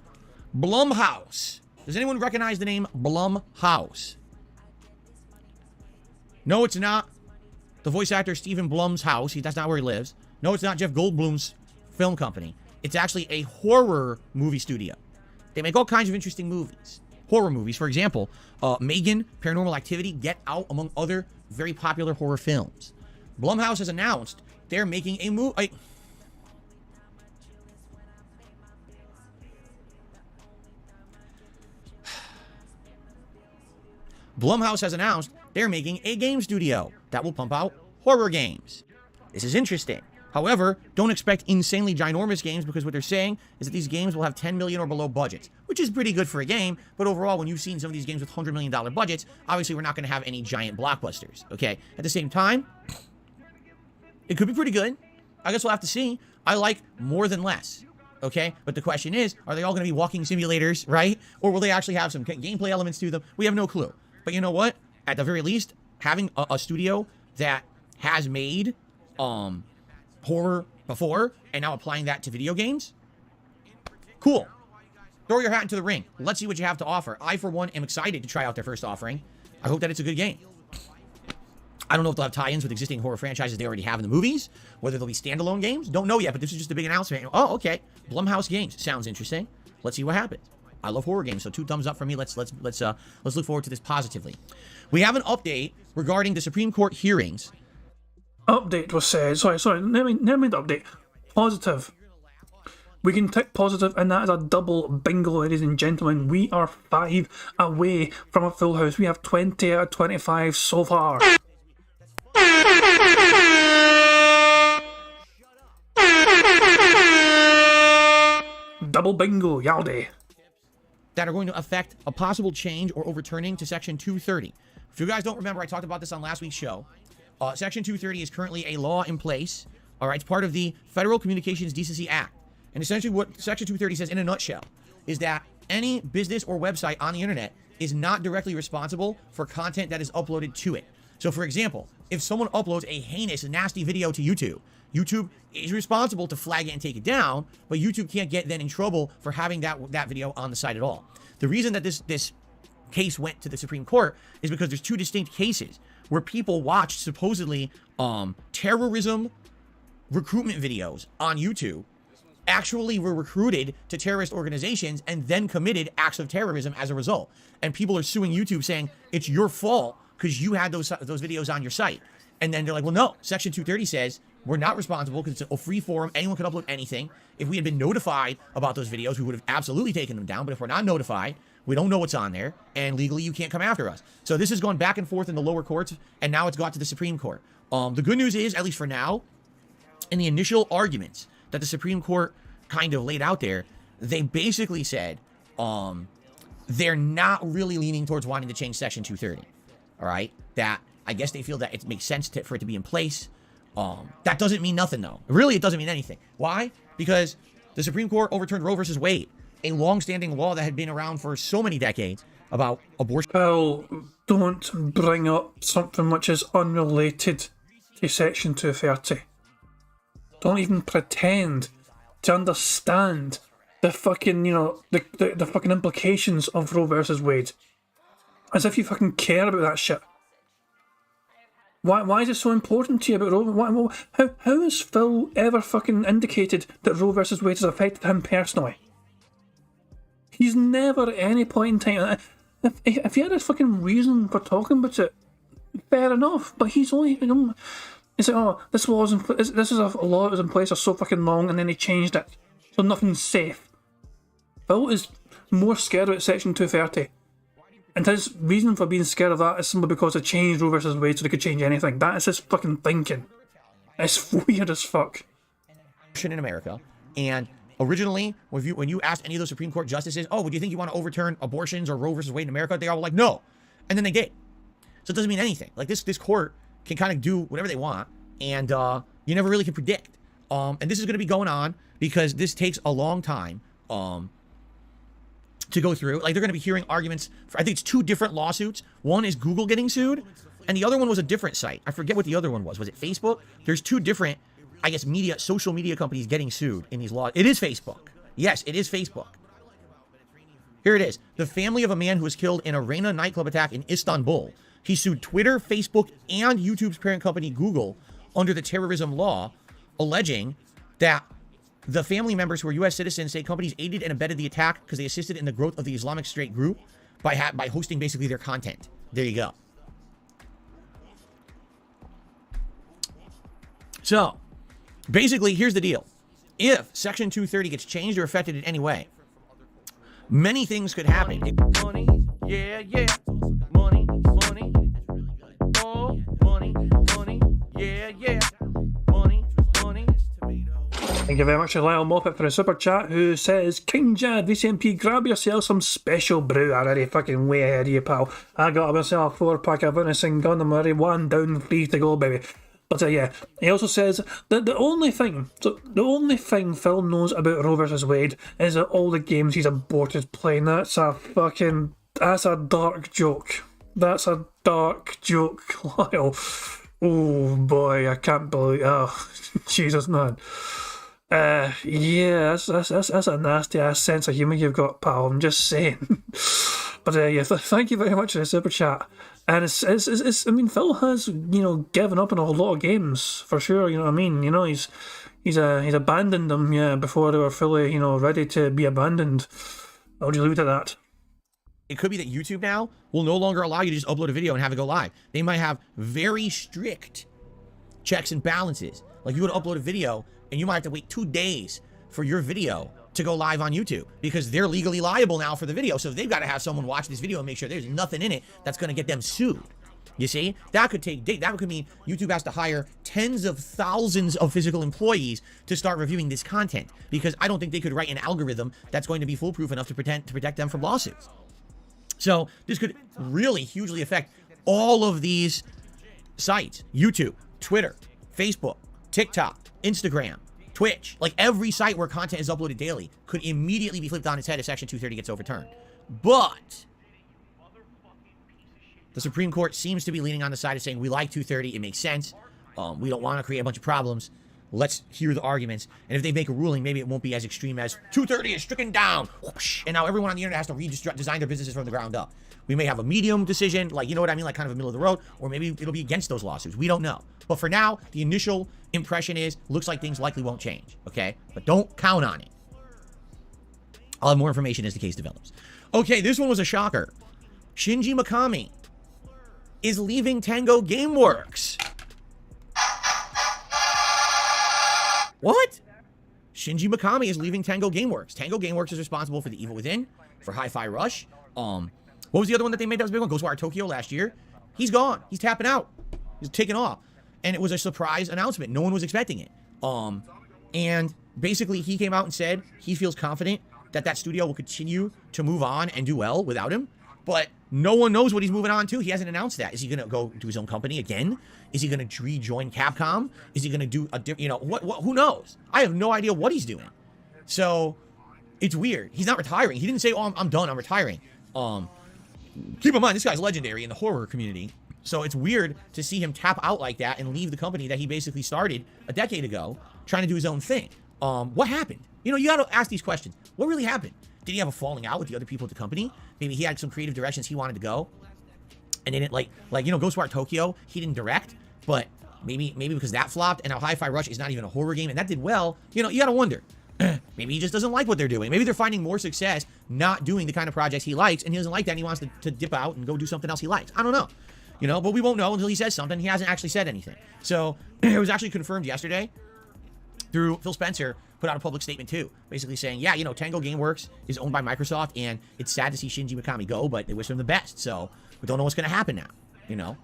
Blumhouse. Does anyone recognize the name Blumhouse? No, it's not the voice actor Stephen Blum's house. That's not where he lives. No, it's not Jeff Goldblum's film company. It's actually a horror movie studio. They make all kinds of interesting movies. Horror movies, for example, Megan, Paranormal Activity, Get Out, among other very popular horror films. Blumhouse has announced they're making a movie. Blumhouse has announced they're making a game studio that will pump out horror games. This is interesting. However, don't expect insanely ginormous games, because what they're saying is that these games will have 10 million or below budgets, which is pretty good for a game. But overall, when you've seen some of these games with $100 million budgets, obviously we're not going to have any giant blockbusters, okay? At the same time, it could be pretty good. I guess we'll have to see. I like more than less, okay? But the question is, are they all going to be walking simulators, right? Or will they actually have some gameplay elements to them? We have no clue. But you know what? At the very least, having a studio that has made horror before and now applying that to video games, cool. Throw your hat into the ring. Let's see what you have to offer. I, for one, am excited to try out their first offering. I hope that it's a good game. I don't know if they'll have tie-ins with existing horror franchises they already have in the movies, whether they'll be standalone games. Don't know yet, but this is just a big announcement. Oh, okay. Blumhouse Games. Sounds interesting. Let's see what happens. I love horror games, so 2 thumbs up for me. Let's look forward to this positively. We have an update regarding the Supreme Court hearings. Update was said. Sorry. Never mind the update. Positive. We can tick positive, and that is a double bingo, ladies and gentlemen. We are 5 away from a full house. We have 20 out of 25 so far. Double bingo, yaldi. That are going to affect a possible change or overturning to Section 230. If you guys don't remember, I talked about this on last week's show. Section 230 is currently a law in place. All right, it's part of the Federal Communications Decency Act. And essentially what Section 230 says in a nutshell is that any business or website on the internet is not directly responsible for content that is uploaded to it. So for example, if someone uploads a heinous, nasty video to YouTube, YouTube is responsible to flag it and take it down, but YouTube can't get then in trouble for having that video on the site at all. The reason that this case went to the Supreme Court is because there's two distinct cases where people watched supposedly terrorism recruitment videos on YouTube, actually were recruited to terrorist organizations and then committed acts of terrorism as a result. And people are suing YouTube saying it's your fault because you had those videos on your site. And then they're like, well, no, Section 230 says we're not responsible because it's a free forum. Anyone can upload anything. If we had been notified about those videos, we would have absolutely taken them down. But if we're not notified, we don't know what's on there, and legally you can't come after us. So this has gone back and forth in the lower courts, and now it's got to the Supreme Court. The good news is, at least for now, in the initial arguments that the Supreme Court kind of laid out there, they basically said they're not really leaning towards wanting to change Section 230. All right? That I guess they feel that it makes sense for it to be in place. That doesn't mean nothing, though. Really, it doesn't mean anything. Why? Because the Supreme Court overturned Roe versus Wade, a long-standing law that had been around for so many decades about abortion. Well, don't bring up something which is unrelated to Section 230. Don't even pretend to understand the fucking, the fucking implications of Roe versus Wade. As if you fucking care about that shit. Why is it so important to you about Roe? How has Phil ever fucking indicated that Roe versus Wade has affected him personally? He's never at any point in time. If he had a fucking reason for talking about it, fair enough. But he's only. It's like, oh, this law this is a law that was in place for so fucking long, and then he changed it, so nothing's safe. Phil is more scared about Section 230, and his reason for being scared of that is simply because they changed Roe versus Wade so they could change anything. That is his fucking thinking. It's weird as fuck. In America, and originally, when you asked any of those Supreme Court justices, oh, do you think you want to overturn abortions or Roe versus Wade in America? They all were like, no. And then they did. So it doesn't mean anything. Like this court can kind of do whatever they want, and you never really can predict. And this is going to be going on because this takes a long time to go through. Like, they're going to be hearing arguments for, I think it's 2 different lawsuits. One is Google getting sued, and the other one was a different site. I forget what the other one was. Was it Facebook? There's 2 different, I guess, social media companies getting sued in these laws. It is Facebook. Yes, it is Facebook. Here it is. The family of a man who was killed in a Reyna nightclub attack in Istanbul. He sued Twitter, Facebook, and YouTube's parent company, Google, under the terrorism law, alleging that the family members who are U.S. citizens say companies aided and abetted the attack because they assisted in the growth of the Islamic State group by hosting basically their content. There you go. So, basically, here's the deal. If Section 230 gets changed or affected in any way, many things could happen. Money, yeah, yeah. Money, money. Oh, money, money, yeah, yeah. Money, money. Thank you very much to Lyle Moffat for a super chat, who says, King Jad, VCMP, grab yourself some special brew. I'm already fucking way ahead of you, pal. I got myself a 4-pack of Venison Gun. I'm already 1 down, 3 to go, baby. But yeah, he also says that the only thing Phil knows about Roe vs. Wade is that all the games he's aborted playing. That's a dark joke. That's a dark joke, Lyle. Oh boy, I can't believe. Oh, Jesus, man. Yeah, that's a nasty ass sense of humour you've got, pal. I'm just saying. But yeah, thank you very much for the super chat. And it's I mean, Phil has, given up on a lot of games for sure. You know what I mean? He's abandoned them, yeah, before they were fully, ready to be abandoned. I'll just leave it at that. It could be that YouTube now will no longer allow you to just upload a video and have it go live. They might have very strict checks and balances. Like, you would upload a video and you might have to wait 2 days for your video to go live on YouTube because they're legally liable now for the video. So they've got to have someone watch this video and make sure there's nothing in it that's going to get them sued. You see, that could take days. That could mean YouTube has to hire tens of thousands of physical employees to start reviewing this content because I don't think they could write an algorithm that's going to be foolproof enough to protect them from lawsuits. So this could really hugely affect all of these sites: YouTube, Twitter, Facebook, TikTok, Instagram, Twitch. Like every site where content is uploaded daily could immediately be flipped on its head if Section 230 gets overturned. But the Supreme Court seems to be leaning on the side of saying, we like 230, it makes sense. We don't want to create a bunch of problems. Let's hear the arguments. And if they make a ruling, maybe it won't be as extreme as 230 is stricken down. Whoosh, and now everyone on the internet has to redesign their businesses from the ground up. We may have a medium decision, like, you know what I mean? Like kind of a middle of the road, or maybe it'll be against those lawsuits. We don't know. But for now, the initial impression is, looks like things likely won't change, okay? But don't count on it. I'll have more information as the case develops. Okay, this one was a shocker. Shinji Mikami is leaving Tango Gameworks. What? Shinji Mikami is leaving Tango Gameworks. Tango Gameworks is responsible for The Evil Within, for Hi-Fi Rush. What was the other one that they made that was a big one? Ghostwire Tokyo last year. He's gone. He's tapping out. He's taking off. And it was a surprise announcement. No one was expecting it. And basically he came out and said he feels confident that that studio will continue to move on and do well without him. But no one knows what he's moving on to. He hasn't announced that. Is he going to go to his own company again? Is he going to rejoin Capcom? Is he going to do a different, you know, what, who knows? I have no idea what he's doing. So it's weird. He's not retiring. He didn't say, oh, I'm done. I'm retiring. Keep in mind, this guy's legendary in the horror community. So it's weird to see him tap out like that and leave the company that he basically started a decade ago trying to do his own thing. What happened? You know, you got to ask these questions. What really happened? Did he have a falling out with the other people at the company? Maybe he had some creative directions he wanted to go, and they didn't like you know, Ghostwire Tokyo, he didn't direct, but maybe because that flopped, and now Hi-Fi Rush is not even a horror game, and that did well. You know, you gotta wonder. Maybe he just doesn't like what they're doing. Maybe they're finding more success not doing the kind of projects he likes, and he doesn't like that, and he wants to dip out and go do something else he likes. I don't know. You know, but we won't know until he says something. He hasn't actually said anything. So it was actually confirmed yesterday through Phil Spencer. Put out a public statement too, basically saying, yeah, you know, Tango Gameworks is owned by Microsoft, and it's sad to see Shinji Mikami go, but they wish him the best. So we don't know what's going to happen now. You know,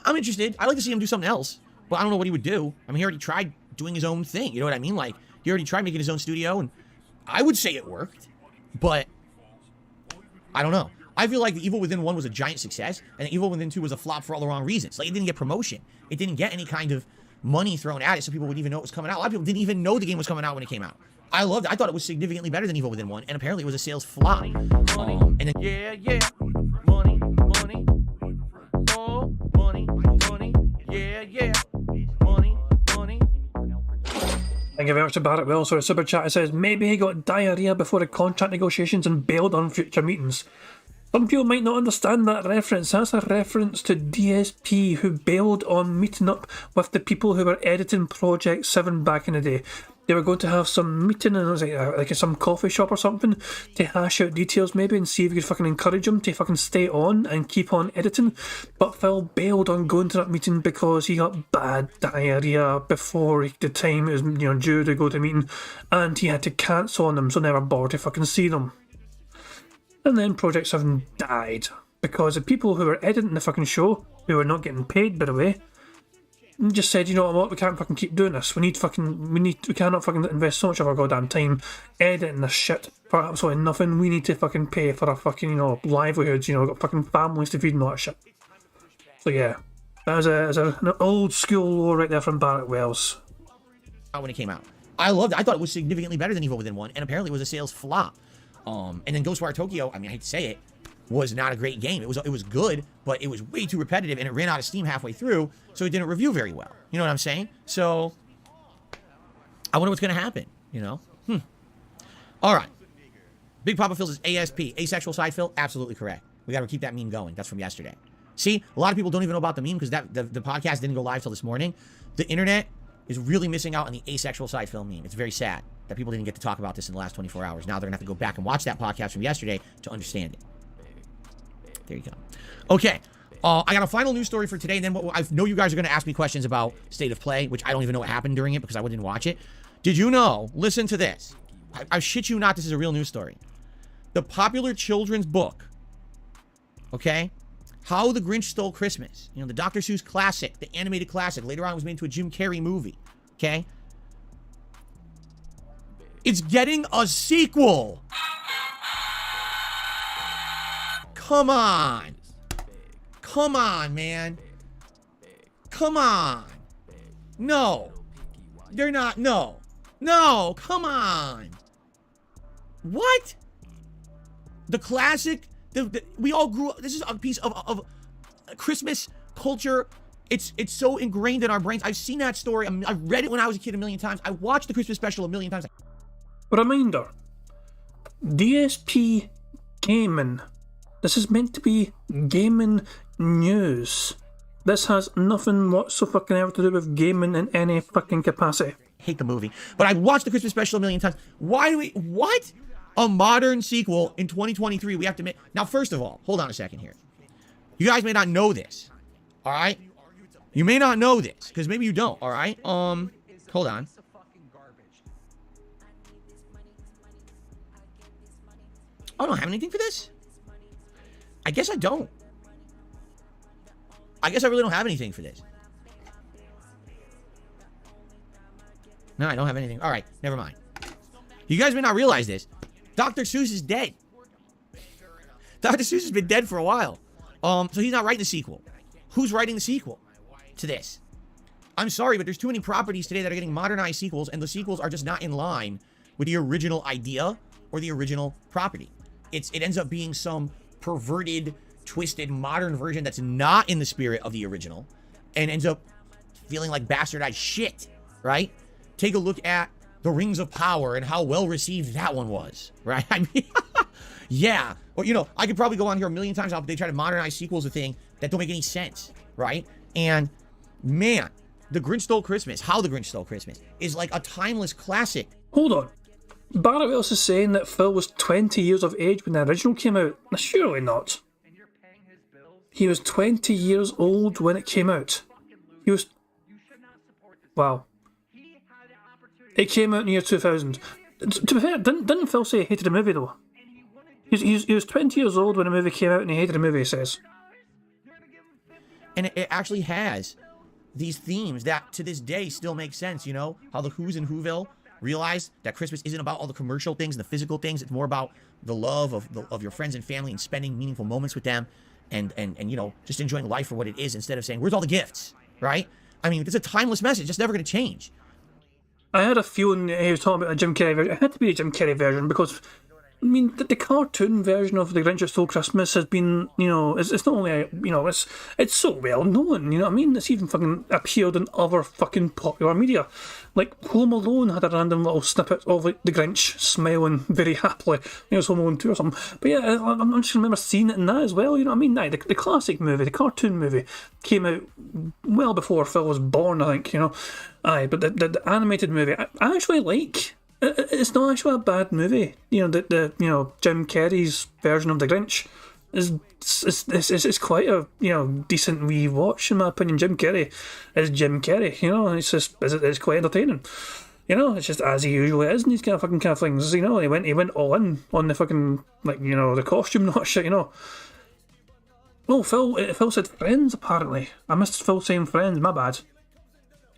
I'm interested. I'd like to see him do something else, but I don't know what he would do. I mean, he already tried doing his own thing. You know what I mean? Like, he already tried making his own studio, and I would say it worked, but I don't know. I feel like The Evil Within 1 was a giant success, and The Evil Within 2 was a flop for all the wrong reasons. Like, it didn't get promotion. It didn't get any kind of money thrown at it so people wouldn't even know it was coming out. A lot of people didn't even know the game was coming out when it came out. I loved it. I thought it was significantly better than Evil Within 1, and apparently it was a sales flop. And then, Yeah. Money. Oh, money. Yeah. Money. Thank you very much to Barrett Wells for a super chat. It says, maybe he got diarrhea before the contract negotiations and bailed on future meetings. Some people might not understand that reference. That's a reference to DSP, who bailed on meeting up with the people who were editing Project 7 back in the day. They were going to have some meeting, and it was like some coffee shop or something, to hash out details maybe and see if we could fucking encourage them to fucking stay on and keep on editing. But Phil bailed on going to that meeting because he got bad diarrhea before the time it was, you know, due to go to the meeting, and he had to cancel on them, so never bothered to fucking see them. And then Project 7 died because the people who were editing the fucking show, who were not getting paid, by the way, just said, you know what, we can't fucking keep doing this. We cannot fucking invest so much of our goddamn time editing this shit for absolutely nothing. We need to fucking pay for our fucking, you know, livelihoods. You know, we've got fucking families to feed and all that shit. So yeah, that was an old school lore right there from Barrett Wells. when it came out, I loved it. I thought it was significantly better than Evil Within 1, and apparently it was a sales flop. And then Ghostwire Tokyo, I mean, I hate to say it, was not a great game. It was good, but it was way too repetitive, and it ran out of steam halfway through, so it didn't review very well. You know what I'm saying? So I wonder what's going to happen, you know? All right. Big Papa Phil says ASP, asexual side Phil, absolutely correct. We got to keep that meme going. That's from yesterday. See, a lot of people don't even know about the meme because the podcast didn't go live till this morning. The internet is really missing out on the asexual side Phil meme. It's very sad that people didn't get to talk about this in the last 24 hours. Now they're going to have to go back and watch that podcast from yesterday to understand it. There you go. Okay. I got a final news story for today. And then I know you guys are going to ask me questions about State of Play, which I don't even know what happened during it because I didn't watch it. Did you know, listen to this. I shit you not, this is a real news story. The popular children's book, okay? How the Grinch Stole Christmas. You know, the Dr. Seuss classic, the animated classic. Later on it was made into a Jim Carrey movie, okay? It's getting a sequel. Come on. Come on, man. Come on. No. They're not. No. No. Come on. What? The classic. We all grew up. This is a piece of Christmas culture. It's so ingrained in our brains. I've seen that story. I've read it when I was a kid a million times. I watched the Christmas special a million times. Reminder. DSP Gaming. This is meant to be gaming news. This has nothing whatsoever to do with gaming in any fucking capacity. Hate the movie, but I watched the Christmas special a million times. Why do we, what? A modern sequel in 2023 we have to make. Now, first of all, hold on a second here. You guys may not know this, all right? You may not know this, because maybe you don't, all right? Hold on. Oh, I don't have anything for this? I guess I don't. I guess I really don't have anything for this. No, I don't have anything. All right, never mind. You guys may not realize this. Dr. Seuss is dead. Dr. Seuss has been dead for a while. So he's not writing the sequel. Who's writing the sequel to this? I'm sorry, but there's too many properties today that are getting modernized sequels, and the sequels are just not in line with the original idea or the original property. It ends up being some perverted, twisted, modern version that's not in the spirit of the original, and ends up feeling like bastardized shit, right? Take a look at The Rings of Power and how well received that one was, right? I mean, yeah. Well, you know, I could probably go on here a million times, but they try to modernize sequels of thing that don't make any sense, right? And man, The Grinch Stole Christmas, How the Grinch Stole Christmas, is like a timeless classic. Hold on. Barrett Wells is saying that Phil was 20 years of age when the original came out. Now, surely not. He was 20 years old when it came out. He was... Wow. It came out in the year 2000. To be fair, didn't Phil say he hated the movie, though? He was 20 years old when the movie came out and he hated the movie, he says. And it actually has these themes that to this day still make sense, you know? How the Who's in Whoville realized that Christmas isn't about all the commercial things and the physical things. It's more about the love of your friends and family and spending meaningful moments with them and you know, just enjoying life for what it is instead of saying, where's all the gifts, right? I mean, it's a timeless message. It's never going to change. I had a feeling he was talking about a Jim Carrey version. It had to be a Jim Carrey version because, I mean, the cartoon version of The Grinch Stole Christmas has been, you know, it's not only, you know, it's so well known, you know what I mean? It's even fucking appeared in other fucking popular media. Like, Home Alone had a random little snippet of, like, the Grinch smiling very happily. I think it was Home Alone 2 or something. But yeah, I just remember seeing it in that as well, you know what I mean? The classic movie, the cartoon movie, came out well before Phil was born, I think, you know? Aye, but the animated movie, I actually like. It's not actually a bad movie. You know, the you know, Jim Carrey's version of The Grinch is quite a, you know, decent wee watch in my opinion. Jim Carrey is Jim Carrey, you know, and it's quite entertaining. You know, it's just as he usually is in these kind of things. You know, he went all in on the fucking, like, you know, the costume and all that shit. You know. Oh, Phil said Friends apparently. I missed Phil saying Friends. My bad.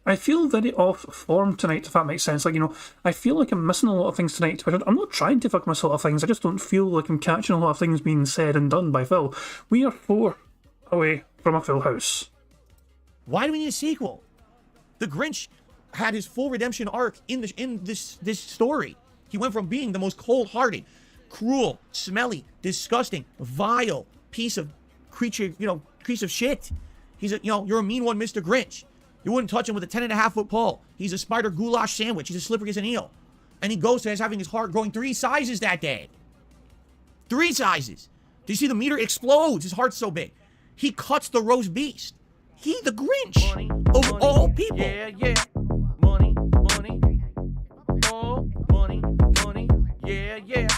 I feel very off form tonight, if that makes sense. Like, you know, I feel like I'm missing a lot of things tonight. But I'm not trying to fuck miss a lot of things. I just don't feel like I'm catching a lot of things being said and done by Phil. We are 4 away from a full house. Why do we need a sequel? The Grinch had his full redemption arc in this story. He went from being the most cold-hearted, cruel, smelly, disgusting, vile piece of shit. He's a, you know, you're a mean one, Mr. Grinch. You wouldn't touch him with a 10.5-foot pole. He's a spider goulash sandwich. He's as slippery as an eel. And he goes to having his heart growing 3 sizes that day. 3 sizes. Do you see the meter explodes? His heart's so big. He cuts the roast beast. He, the Grinch, money, of money, all people. Yeah, yeah. Money, money. Oh, money, money. Yeah, yeah.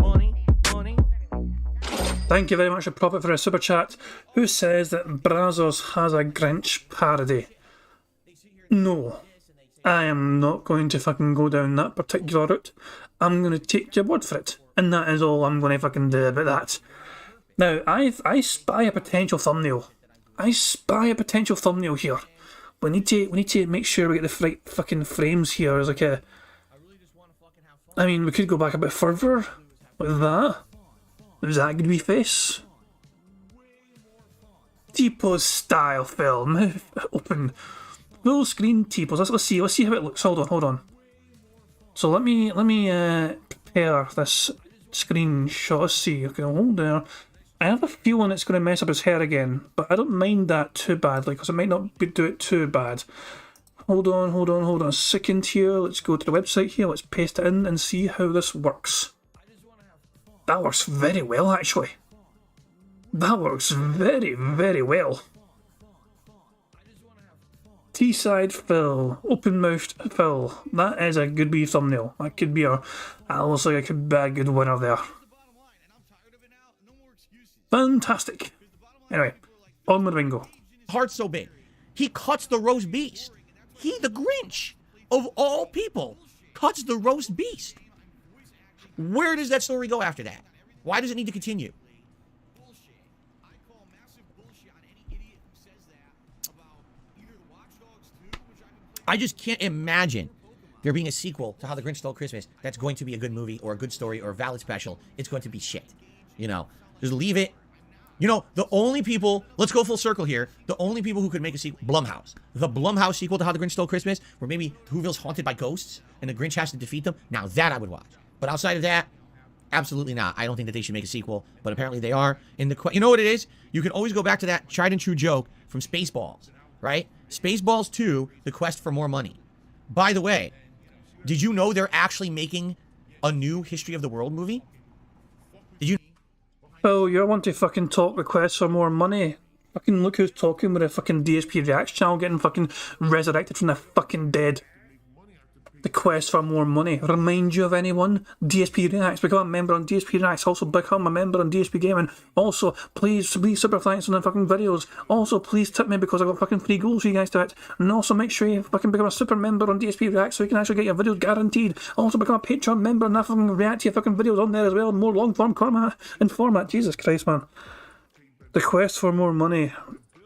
Money, money. Thank you very much, Prophet, for a super chat. Who says that Brazos has a Grinch parody? No. I am not going to fucking go down that particular route. I'm going to take your word for it. And that is all I'm going to fucking do about that. Now, I spy a potential thumbnail. I spy a potential thumbnail here. We need to make sure we get the right fucking frames here. As like a, I mean, we could go back a bit further with that. Is that a good wee face? T-pose style film. Open. Full screen T-pose. Let's see how it looks. Hold on. So let me prepare this screenshot. Let's see. Okay, hold there. I have a feeling it's going to mess up his hair again, but I don't mind that too badly because it might not do it too bad. Hold on a second here. Let's go to the website here. Let's paste it in and see how this works. That works very well, actually. That works very, very well. T-side fill, open-mouthed fill. That is a good wee thumbnail. That could be that looks like it could be a good winner there. Fantastic. Anyway, on with Bingo. Heart's so big. He cuts the roast beast. He, the Grinch, of all people, cuts the roast beast. Where does that story go after that? Why does it need to continue? I just can't imagine there being a sequel to How the Grinch Stole Christmas that's going to be a good movie or a good story or a valid special. It's going to be shit. You know, just leave it. You know, the only people, let's go full circle here, the only people who could make a sequel, Blumhouse. The Blumhouse sequel to How the Grinch Stole Christmas, where maybe Whoville's haunted by ghosts and the Grinch has to defeat them. Now that I would watch. But outside of that, absolutely not. I don't think that they should make a sequel, but apparently they are. You know what it is? You can always go back to that tried and true joke from Spaceballs, right? Spaceballs 2, The Quest for More Money. By the way, did you know they're actually making a new History of the World movie? Did you? Oh, you want to fucking talk requests for more money? Fucking look who's talking with a fucking DSP Reacts channel getting fucking resurrected from the fucking dead. The quest for more money. Remind you of anyone? DSP Reacts. Become a member on DSP Reacts. Also become a member on DSP Gaming. Also, please super thanks on the fucking videos. Also, please tip me because I got fucking free goals for you guys to it. And also make sure you fucking become a super member on DSP Reacts so you can actually get your videos guaranteed. Also become a Patreon member and I fucking react to your fucking videos on there as well. More long form format. Jesus Christ, man. The quest for more money.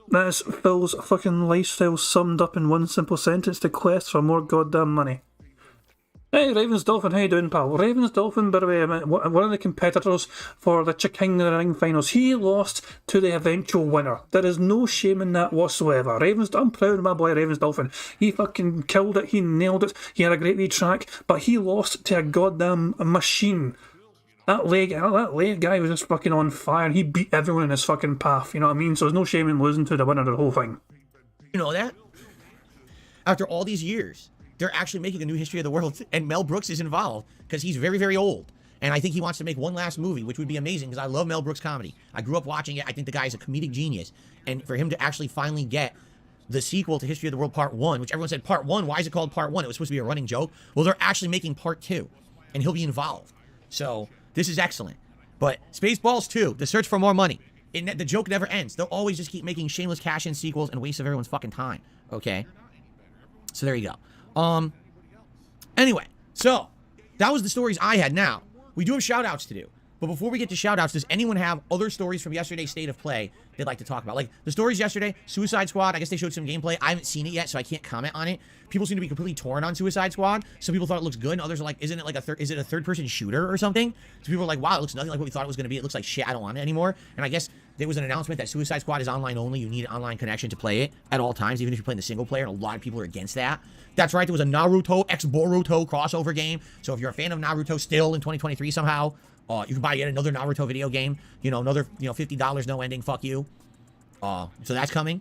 That is Phil's fucking lifestyle summed up in one simple sentence. The quest for more goddamn money. Hey, Ravens Dolphin, how you doing, pal? Ravens Dolphin, by the way, one of the competitors for the King of the Ring finals, he lost to the eventual winner. There is no shame in that whatsoever. I'm proud of my boy Ravens Dolphin. He fucking killed it, he nailed it, he had a great wee track, but he lost to a goddamn machine. That leg guy was just fucking on fire. He beat everyone in his fucking path, you know what I mean? So there's no shame in losing to the winner of the whole thing. You know that? After all these years, they're actually making a new History of the World, and Mel Brooks is involved because he's very, very old. And I think he wants to make one last movie, which would be amazing because I love Mel Brooks comedy. I grew up watching it. I think the guy is a comedic genius. And for him to actually finally get the sequel to History of the World Part 1, which everyone said, Part 1, why is it called Part 1? It was supposed to be a running joke. Well, they're actually making Part 2, and he'll be involved. So this is excellent. But Spaceballs 2, The Search for More Money. The joke never ends. They'll always just keep making shameless cash-in sequels and waste of everyone's fucking time. Okay? So there you go. Anyway, so that was the stories I had. Now, we do have shout-outs to do. But before we get to shout-outs, does anyone have other stories from yesterday's State of Play they'd like to talk about? Like, the stories yesterday, Suicide Squad, I guess they showed some gameplay. I haven't seen it yet, so I can't comment on it. People seem to be completely torn on Suicide Squad. Some people thought it looks good, and others are like, isn't it like a third-person shooter or something? So people are like, wow, it looks nothing like what we thought it was going to be. It looks like shit, I don't want it anymore. And I guess there was an announcement that Suicide Squad is online only. You need an online connection to play it at all times, even if you're playing the single player, and a lot of people are against that. That's right, there was a Naruto x Boruto crossover game. So if you're a fan of Naruto still in 2023 somehow, you can buy yet another Naruto video game. You know, another, $50, no ending, fuck you. So that's coming.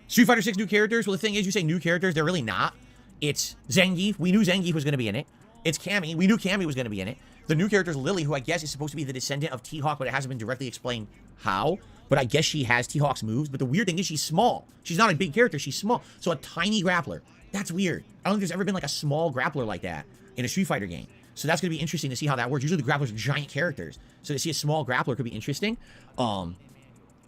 Street Fighter 6 new characters. Well, the thing is, you say new characters, they're really not. It's Zangief. We knew Zangief was going to be in it. It's Cammy. We knew Cammy was going to be in it. The new character is Lily, who I guess is supposed to be the descendant of T-Hawk, but it hasn't been directly explained how. But I guess she has T-Hawk's moves. But the weird thing is she's small. She's not a big character. She's small. So a tiny grappler. That's weird. I don't think there's ever been like a small grappler like that in a Street Fighter game. So that's going to be interesting to see how that works. Usually the grapplers are giant characters. So to see a small grappler could be interesting.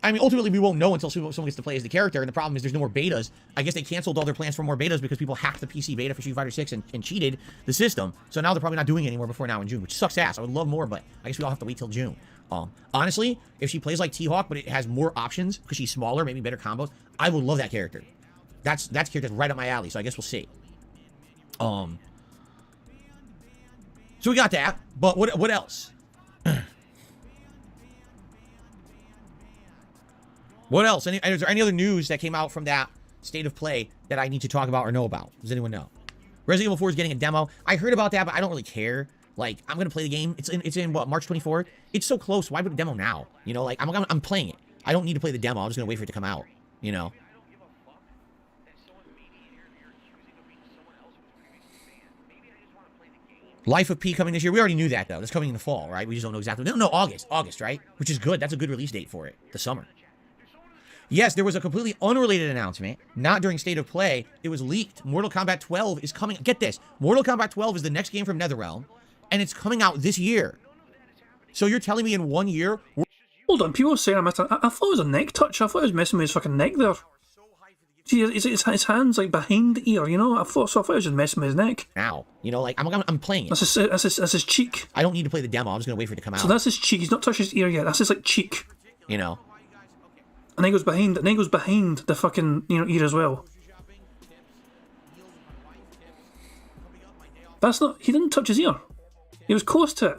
I mean, ultimately, we won't know until someone gets to play as the character, and the problem is there's no more betas. I guess they canceled all their plans for more betas because people hacked the PC beta for Street Fighter 6 and cheated the system. So now they're probably not doing it anymore before now in June, which sucks ass. I would love more, but I guess we all have to wait till June. Honestly, if she plays like T-Hawk, but it has more options because she's smaller, maybe better combos, I would love that character. That's character's right up my alley, so I guess we'll see. So we got that, but what else? What else? Is there any other news that came out from that state of play that I need to talk about or know about? Does anyone know? Resident Evil 4 is getting a demo. I heard about that, but I don't really care. Like, I'm gonna play the game. It's in what, March 24th? It's so close. Why would a demo now? You know, like I'm playing it. I don't need to play the demo. I'm just gonna wait for it to come out. You know. Life of P coming this year. We already knew that though. That's coming in the fall, right? We just don't know exactly. No, August, right? Which is good. That's a good release date for it. The summer. Yes, there was a completely unrelated announcement, not during State of Play. It was leaked. Mortal Kombat 12 is coming. Get this. Mortal Kombat 12 is the next game from NetherRealm, and it's coming out this year. So you're telling me in 1 year... Hold on, people are saying I thought it was a neck touch. I thought he was messing with his fucking neck there. See, his hand's like behind the ear, you know? I thought he was just messing with his neck. Now, you know, like, I'm playing it. That's his cheek. I don't need to play the demo. I'm just going to wait for it to come out. So that's his cheek. He's not touched his ear yet. That's his, like, cheek. You know? And then he goes behind the fucking, you know, ear as well. That's not... He didn't touch his ear. He was close to it.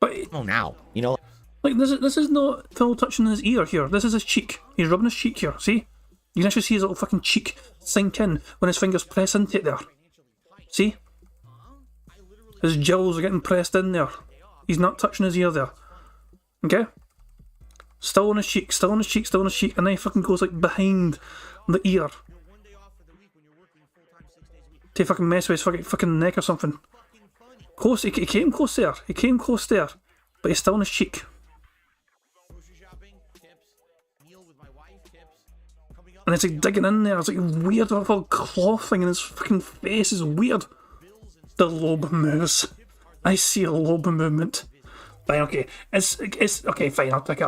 But... Oh, now. You know... Like, this is not Phil touching his ear here. This is his cheek. He's rubbing his cheek here. See? You can actually see his little fucking cheek sink in when his fingers press into it there. See? His jowls are getting pressed in there. He's not touching his ear there. Okay? Still on his cheek, still on his cheek, still on his cheek, and then he fucking goes like behind the ear. To fucking mess with his fucking neck or something. Close, he came close there. He came close there. But he's still on his cheek. And it's like digging in there. It's like weird little cloth thing in his fucking face is weird. The lobe moves. I see a lobe movement. Fine, okay. It's okay, fine, I'll take it.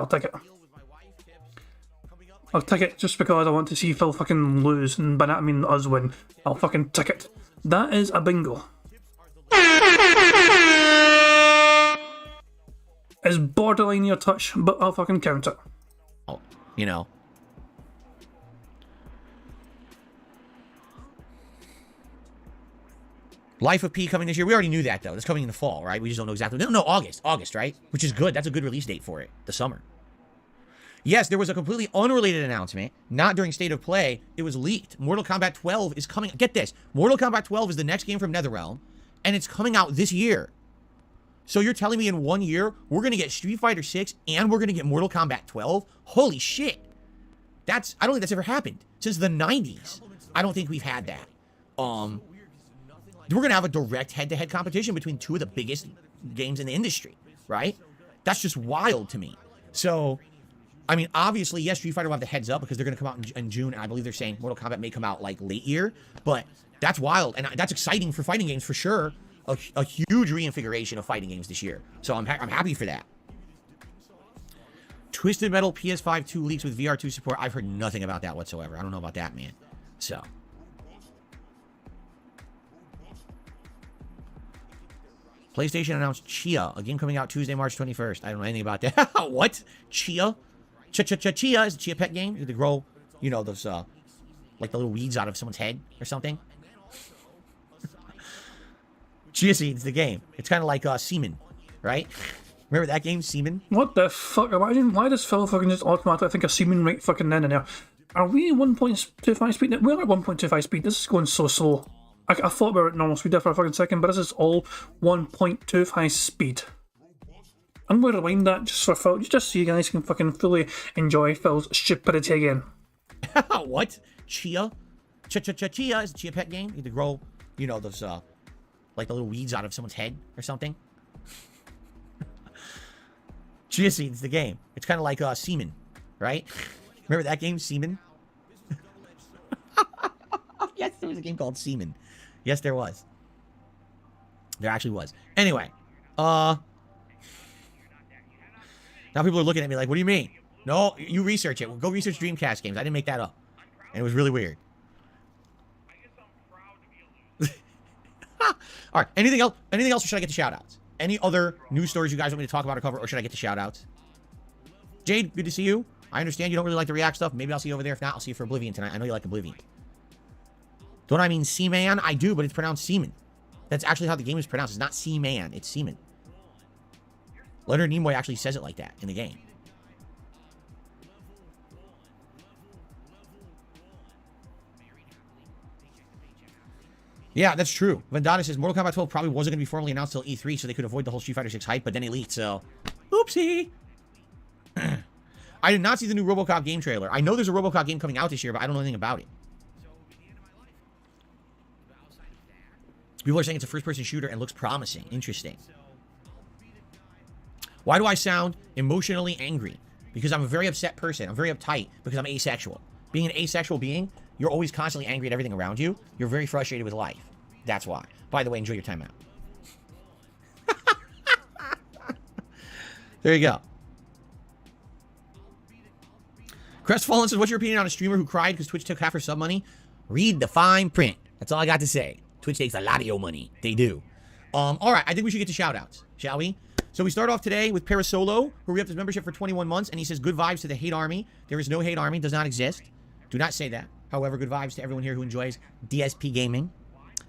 I'll take it just because I want to see Phil fucking lose, and by that I mean us win. I'll fucking tick it. That is a bingo. It's borderline your touch, but I'll fucking count it. Oh, you know. Life of P coming this year. We already knew that though. That's coming in the fall, right? We just don't know exactly. No, August, right? Which is good. That's a good release date for it. The summer. Yes, there was a completely unrelated announcement, not during State of Play. It was leaked. Mortal Kombat 12 is coming. Get this. Mortal Kombat 12 is the next game from NetherRealm, and it's coming out this year. So you're telling me in 1 year, we're going to get Street Fighter 6 and we're going to get Mortal Kombat 12? Holy shit. I don't think that's ever happened. Since the 90s, I don't think we've had that. We're going to have a direct head-to-head competition between two of the biggest games in the industry, right? That's just wild to me. So, I mean, obviously, yes, Street Fighter will have the heads up because they're going to come out in June, and I believe they're saying Mortal Kombat may come out, like, late year, but that's wild, and that's exciting for fighting games for sure. A huge reinvigoration of fighting games this year. So I'm happy for that. Twisted Metal PS5 2 leaks with VR2 support. I've heard nothing about that whatsoever. I don't know about that, man. So... PlayStation announced Chia, a game coming out Tuesday, March 21st. I don't know anything about that. What? Chia? Chia is a Chia pet game. You have to grow, you know, those, like the little weeds out of someone's head or something. Chia Seed's the game. It's kind of like semen, right? Remember that game, Semen? What the fuck? Why does Phil fucking just automatically think of semen right fucking then and there? Are we 1.25 speed? We're at 1.25 speed. This is going so slow. I thought we were at normal speed there for a fucking second, but this is all 1.25 speed. I'm going to rewind that just for Phil, just so you guys can fucking fully enjoy Phil's stupidity again. What? Chia? Chia is a Chia pet game. You have to grow, you know, those, like the little weeds out of someone's head or something. Chia Seed's the game. It's kind of like Semen, right? Remember that game, Semen? Yes, there was a game called Semen. Yes, there was. There actually was. Anyway, now people are looking at me like, what do you mean? No, you research it. Go research Dreamcast games. I didn't make that up. And it was really weird. All right. Anything else? Anything else, or should I get the shout-outs? Any other news stories you guys want me to talk about or cover, or should I get the shout-outs? Jade, good to see you. I understand you don't really like the React stuff. Maybe I'll see you over there. If not, I'll see you for Oblivion tonight. I know you like Oblivion. Don't I mean Seaman? I do, but it's pronounced Seaman. That's actually how the game is pronounced. It's not Seaman. It's Seaman. Leonard Nimoy actually says it like that in the game. Yeah, that's true. Vendetta says Mortal Kombat 12 probably wasn't going to be formally announced till E3, so they could avoid the whole Street Fighter 6 hype, but then it leaked, so... Oopsie! I did not see the new RoboCop game trailer. I know there's a RoboCop game coming out this year, but I don't know anything about it. People are saying it's a first-person shooter and looks promising. Interesting. Why do I sound emotionally angry? Because I'm a very upset person. I'm very uptight because I'm asexual. Being an asexual being, you're always constantly angry at everything around you. You're very frustrated with life. That's why. By the way, enjoy your time out. There you go. Crestfallen says, what's your opinion on a streamer who cried because Twitch took half her sub money? Read the fine print. That's all I got to say. Twitch takes a lot of your money. They do. All right, I think we should get to shout-outs, shall we? So we start off today with Parasolo, who re-upped his membership for 21 months, and he says, good vibes to the hate army. There is no hate army. Does not exist. Do not say that. However, good vibes to everyone here who enjoys DSP gaming.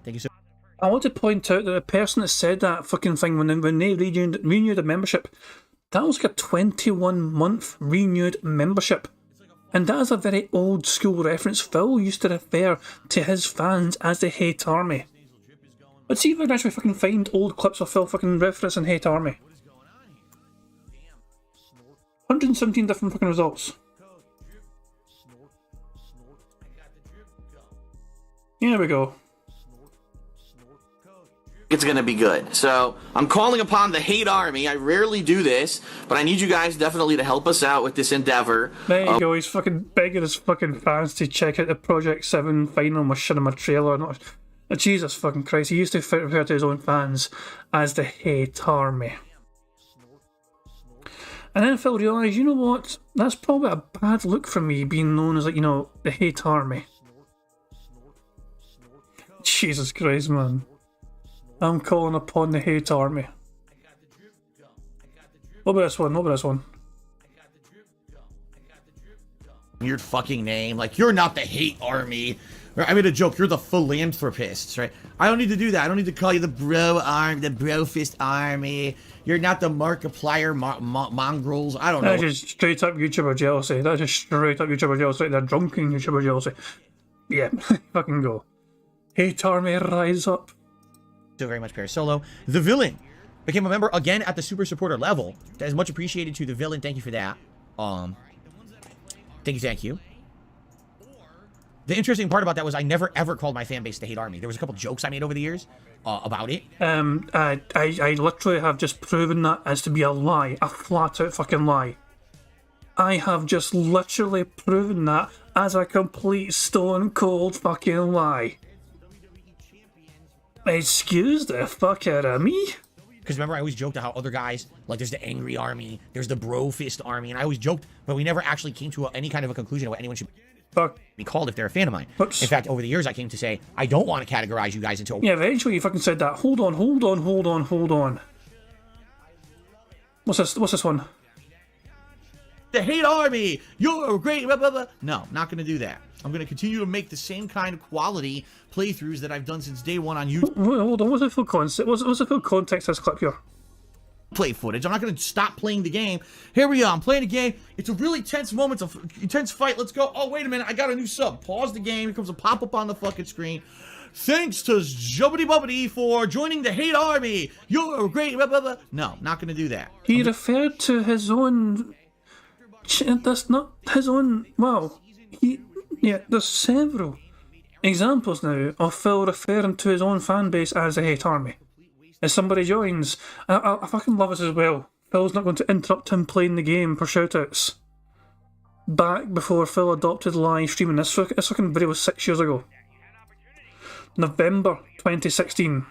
Thank you so much. I want to point out that the person that said that fucking thing when they renewed a membership, that was like a 21-month renewed membership. And that is a very old school reference. Phil used to refer to his fans as the Hate Army. Let's see if I can actually fucking find old clips of Phil fucking referencing Hate Army. 117 different fucking results. Here we go. It's gonna be good. So I'm calling upon the hate army. I rarely do this, but I need you guys definitely to help us out with this endeavor. There you go. He's fucking begging his fucking fans to check out the Project 7 final machinima trailer. Not, Jesus fucking Christ. He used to refer to his own fans as the Hate Army. And then Phil realised, you know what? That's probably a bad look for me, being known as, like, you know, the Hate Army. Jesus Christ, man. I'm calling upon the Hate Army. What about this one? What about this one? Weird fucking name. Like, you're not the hate army. I made a joke. You're the philanthropists, right? I don't need to do that. I don't need to call you the bro arm, the bro fist army. You're not the Markiplier mongrels. I don't know. That's just straight up YouTuber jealousy. That's just straight up YouTuber jealousy. They're drunken YouTuber jealousy. Yeah, fucking go. Hate Army, rise up. So very much Parasolo. The Villain became a member again at the super supporter level. That is much appreciated to the Villain. Thank you for that. Thank you. The interesting part about that was I never ever called my fan base the Hate Army. There was a couple jokes I made over the years about it. I literally have just proven that as to be a lie, a flat out fucking lie. I have just literally proven that as a complete stone cold fucking lie. Excuse the fuck out of me? Because remember, I always joked how other guys, like there's the Angry Army, there's the Bro Fist Army, and I always joked, but we never actually came to any kind of a conclusion of what anyone should be called if they're a fan of mine. Oops. In fact, over the years, I came to say, I don't want to categorize you guys into... Yeah, eventually you fucking said that. Hold on. What's this one? The Hate Army! You're great! Blah, blah, blah. No, not going to do that. I'm going to continue to make the same kind of quality playthroughs that I've done since day one on YouTube. Hold on, what's the full concept? What's the full context of this clip here? Play footage. I'm not going to stop playing the game. Here we are. I'm playing the game. It's a really tense moment. It's a tense fight. Let's go. Oh, wait a minute. I got a new sub. Pause the game. Here comes a pop-up on the fucking screen. Thanks to Jubbity Bubbity for joining the Hate Army. You're great. Blah, blah, blah. No, not going to do that. He referred to his own... That's not his own... Wow. Yeah, there's several examples now of Phil referring to his own fan base as the Hate Army. As somebody joins, I fucking love this as well. Phil's not going to interrupt him playing the game for shoutouts. Back before Phil adopted live streaming, this fucking video was 6 years ago. November 2016.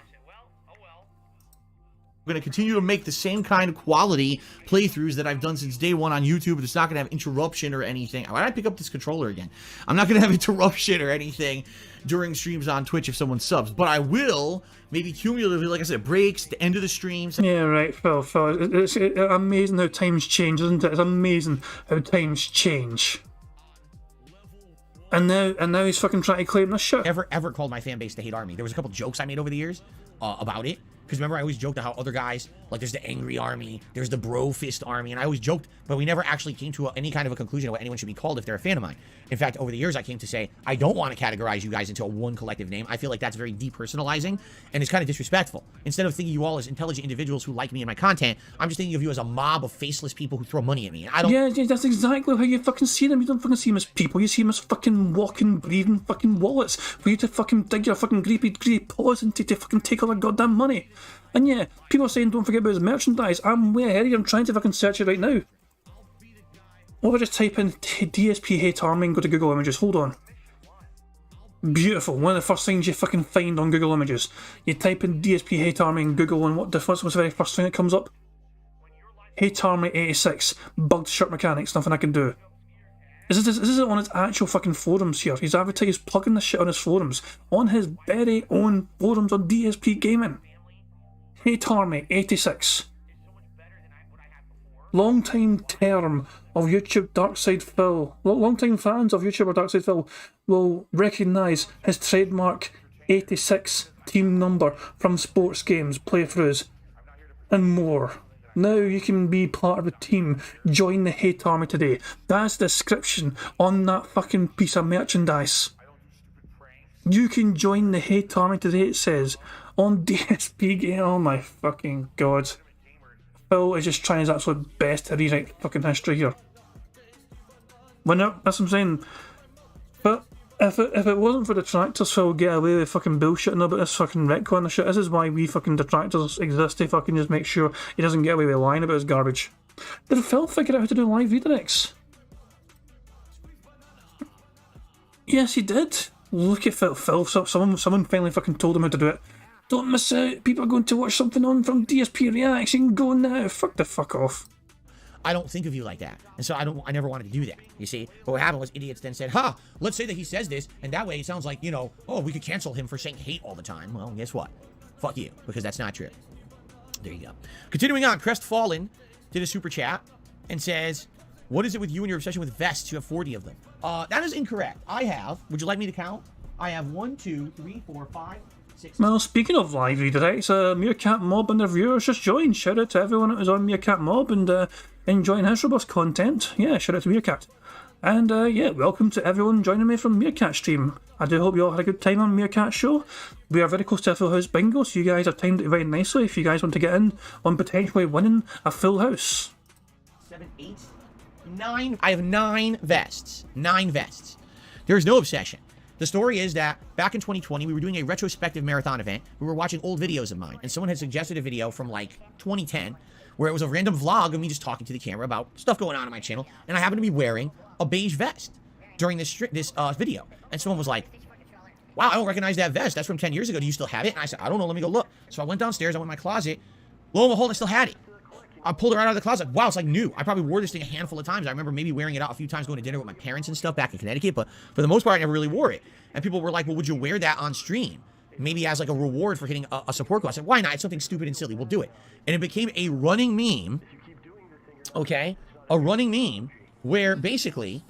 I'm going to continue to make the same kind of quality playthroughs that I've done since day one on YouTube. It's not going to have interruption or anything. Why did I pick up this controller again? I'm not going to have interruption or anything during streams on Twitch if someone subs, but I will maybe cumulatively, like I said, breaks, the end of the streams. Yeah, right, Phil. It's amazing how times change, isn't it? It's amazing how times change. And now he's fucking trying to claim this shit. Ever called my fan base the hate army. There was a couple jokes I made over the years about it. Because remember, I always joked about how other guys, like there's the angry army, there's the bro fist army, and I always joked, but we never actually came to any kind of a conclusion of what anyone should be called if they're a fan of mine. In fact, over the years, I came to say, I don't want to categorize you guys into a one collective name. I feel like that's very depersonalizing, and it's kind of disrespectful. Instead of thinking you all as intelligent individuals who like me and my content, I'm just thinking of you as a mob of faceless people who throw money at me. I don't. Yeah, that's exactly how you fucking see them. You don't fucking see them as people. You see them as fucking walking, breathing fucking wallets for you to fucking dig your fucking greedy paws into to fucking take all their goddamn money. And yeah, people are saying don't forget about his merchandise. I'm way ahead of you. I'm trying to fucking search it right now. What if I just type in DSP Hate Army and go to Google Images? Hold on. Beautiful. One of the first things you fucking find on Google Images. You type in DSP Hate Army in Google, and what's the very first thing that comes up? Hate Army 86. Bugged shirt mechanics. Nothing I can do. This is on his actual fucking forums here. He's advertised plugging this shit on his forums. On his very own forums on DSP Gaming. Hate Army 86. Long-time term of YouTube Darkside Phil. Long-time fans of YouTuber Darkside Phil will recognise his trademark 86 team number from sports games, playthroughs, and more. Now you can be part of the team. Join the Hate Army today. That's the description on that fucking piece of merchandise. You can join the Hate Army today, it says. On DSP Game. Oh my fucking god. Phil is just trying his absolute best to rewrite fucking history here. That's what I'm saying. But if it wasn't for detractors, Phil would get away with fucking bullshitting about this fucking retcon and shit. This is why we fucking detractors exist, to fucking just make sure he doesn't get away with lying about his garbage. Did Phil figure out how to do live redirects? Yes, he did. Look at Phil. Someone finally fucking told him how to do it. Don't miss out. People are going to watch something on from DSP Reacts. You can go now. Fuck off. I don't think of you like that. And so I never wanted to do that, you see? But what happened was idiots then said, let's say that he says this, and that way it sounds like, we could cancel him for saying hate all the time. Well, guess what? Fuck you, because that's not true. There you go. Continuing on, Crestfallen did a super chat and says, what is it with you and your obsession with vests? You have 40 of them. That is incorrect. I have, would you like me to count? I have 1, 2, 3, 4, 5, 6. Well, speaking of live redirects, Meerkat Mob and their viewers just joined. Shout out to everyone that was on Meerkat Mob and enjoying his robust content. Yeah, shout out to Meerkat. And yeah, welcome to everyone joining me from Meerkat stream. I do hope you all had a good time on Meerkat show. We are very close to a full house bingo, so you guys have timed it very nicely if you guys want to get in on potentially winning a full house. 7, 8, 9. I have 9 vests. 9 vests. There's no obsession. The story is that back in 2020, we were doing a retrospective marathon event. We were watching old videos of mine, and someone had suggested a video from like 2010 where it was a random vlog of me just talking to the camera about stuff going on my channel, and I happened to be wearing a beige vest during this video. And someone was like, wow, I don't recognize that vest. That's from 10 years ago. Do you still have it? And I said, I don't know. Let me go look. So I went downstairs. I went in my closet. Lo and behold, I still had it. I pulled it right out of the closet. Wow, it's like new. I probably wore this thing a handful of times. I remember maybe wearing it out a few times going to dinner with my parents and stuff back in Connecticut, but for the most part, I never really wore it. And people were like, well, would you wear that on stream? Maybe as like a reward for hitting a support goal. I said, why not? It's something stupid and silly. We'll do it. And it became a running meme, okay? A running meme where basically,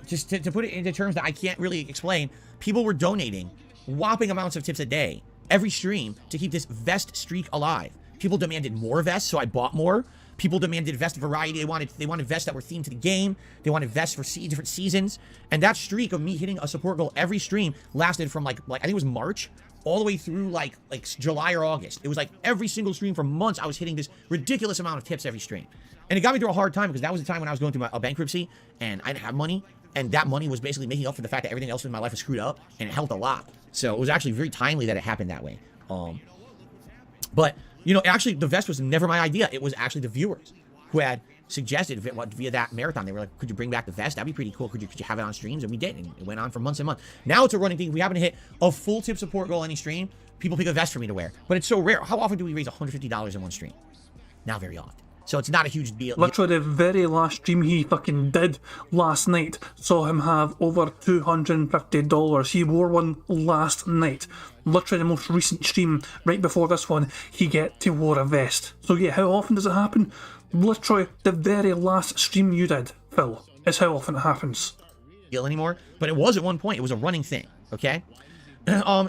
just to put it into terms that I can't really explain, people were donating whopping amounts of tips a day, every stream, to keep this vest streak alive. People demanded more vests, so I bought more. People demanded vest variety. They wanted vests that were themed to the game. They wanted vests for different seasons. And that streak of me hitting a support goal every stream lasted from like I think it was March all the way through like July or August. It was like every single stream for months I was hitting this ridiculous amount of tips every stream. And it got me through a hard time because that was the time when I was going through a bankruptcy and I didn't have money. And that money was basically making up for the fact that everything else in my life was screwed up, and it helped a lot. So it was actually very timely that it happened that way. But actually, the vest was never my idea. It was actually the viewers who had suggested via that marathon. They were like, could you bring back the vest? That'd be pretty cool. Could you have it on streams? And we did. And it went on for months and months. Now it's a running thing. If we happen to hit a full tip support goal any stream, people pick a vest for me to wear. But it's so rare. How often do we raise $150 in one stream? Not very often. So it's not a huge deal. Literally the very last stream he fucking did last night saw him have over $250. He wore one last night. Literally the most recent stream, right before this one, he wore a vest. So yeah, how often does it happen? Literally the very last stream you did, Phil, is how often it happens. Deal anymore, but it was at one point. It was a running thing, okay?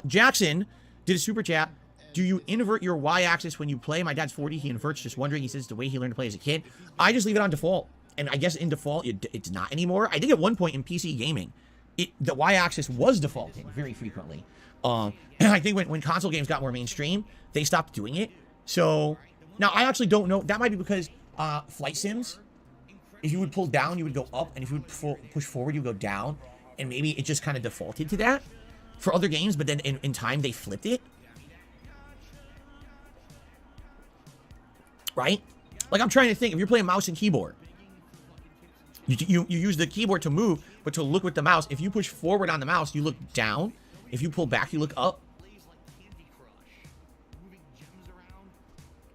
Jackson did a super chat. Do you invert your y-axis when you play? My dad's 40. He inverts. Just wondering. He says it's the way he learned to play as a kid. I just leave it on default. And I guess in default, it's not anymore. I think at one point in PC gaming, the y-axis was defaulting very frequently. And I think when console games got more mainstream, they stopped doing it. So now I actually don't know. That might be because flight sims, if you would pull down, you would go up. And if you would push forward, you would go down. And maybe it just kind of defaulted to that for other games. But then in time, they flipped it. Right? Like, I'm trying to think, if you're playing mouse and keyboard, you use the keyboard to move, but to look with the mouse, if you push forward on the mouse, you look down. If you pull back, you look up.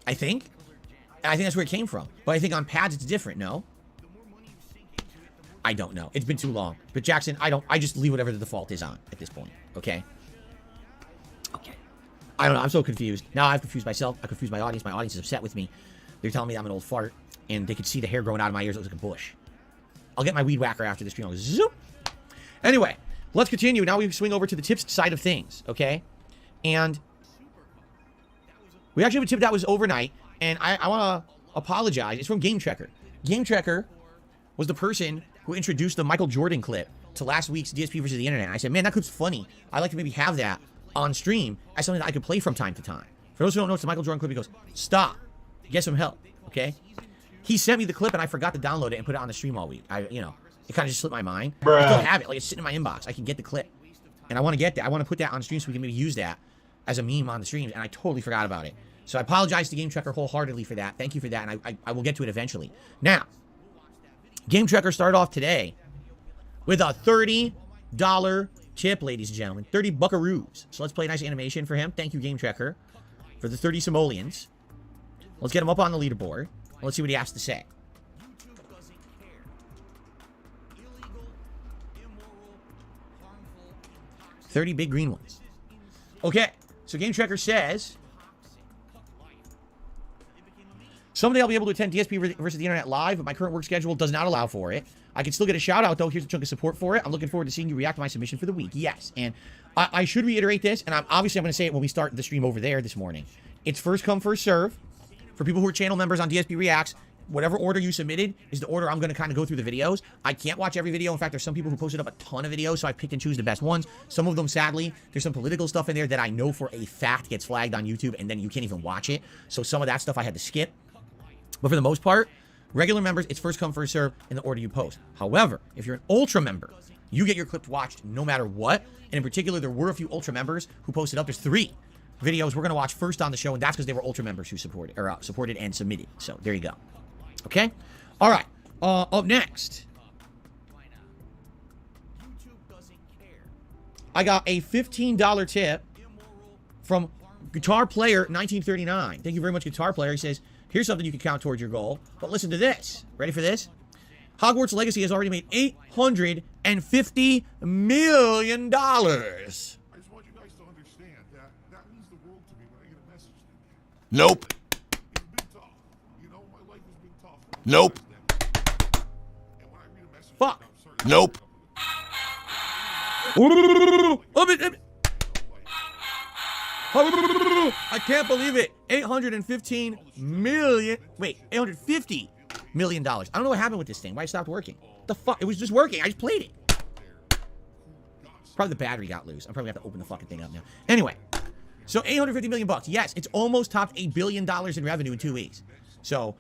I think that's where it came from. But I think on pads, it's different, no? I don't know. It's been too long. But Jackson, I just leave whatever the default is on at this point, okay? Okay. I don't know. I'm so confused. Now I've confused myself. I confused my audience. My audience is upset with me. They're telling me I'm an old fart, and they could see the hair growing out of my ears. It looks like a bush. I'll get my weed whacker after this stream. I'll go zoop. Anyway, let's continue. Now we swing over to the tips side of things, okay? And we actually have a tip that was overnight, and I want to apologize. It's from Game Checker. Game Checker was the person who introduced the Michael Jordan clip to last week's DSP versus the Internet. I said, man, that clip's funny. I'd like to maybe have that on stream as something that I could play from time to time. For those who don't know, it's the Michael Jordan clip. He goes, stop. Get some help, okay? He sent me the clip, and I forgot to download it and put it on the stream all week. It kind of just slipped my mind. I still have it. Like, it's sitting in my inbox. I can get the clip. And I want to get that. I want to put that on stream so we can maybe use that as a meme on the streams, and I totally forgot about it. So I apologize to Game Checker wholeheartedly for that. Thank you for that, and I will get to it eventually. Now, Game Checker started off today with a $30 tip, ladies and gentlemen. 30 buckaroos. So let's play a nice animation for him. Thank you, Game Checker, for the 30 simoleons. Let's get him up on the leaderboard. Let's see what he has to say. 30 big green ones. Okay, so Game Checker says, someday I'll be able to attend DSP versus the Internet live, but my current work schedule does not allow for it. I can still get a shout out, though. Here's a chunk of support for it. I'm looking forward to seeing you react to my submission for the week. Yes, and I should reiterate this, and I'm going to say it when we start the stream over there this morning. It's first come, first serve. For people who are channel members on DSP Reacts, whatever order you submitted is the order I'm going to kind of go through the videos. I can't watch every video. In fact, there's some people who posted up a ton of videos, so I picked and choose the best ones. Some of them, sadly, there's some political stuff in there that I know for a fact gets flagged on YouTube, and then you can't even watch it. So some of that stuff I had to skip. But for the most part, regular members, it's first come, first serve in the order you post. However, if you're an Ultra member, you get your clip watched no matter what. And in particular, there were a few Ultra members who posted up. There's 3 videos we're going to watch first on the show, and that's because they were Ultra members who supported and submitted. So there you go. Okay? All right. Up next, I got a $15 tip from Guitar Player 1939. Thank you very much, Guitar Player. He says, here's something you can count towards your goal. But listen to this. Ready for this? Hogwarts Legacy has already made $850 million. Nope. Nope. Fuck. Nope. I can't believe it. $815 million. Wait, $850 million. I don't know what happened with this thing. Why it stopped working. The fuck? It was just working. I just played it. Probably the battery got loose. I'm probably gonna have to open the fucking thing up now. Anyway, so $850 million bucks. Yes, it's almost topped $1 billion in revenue in 2 weeks. So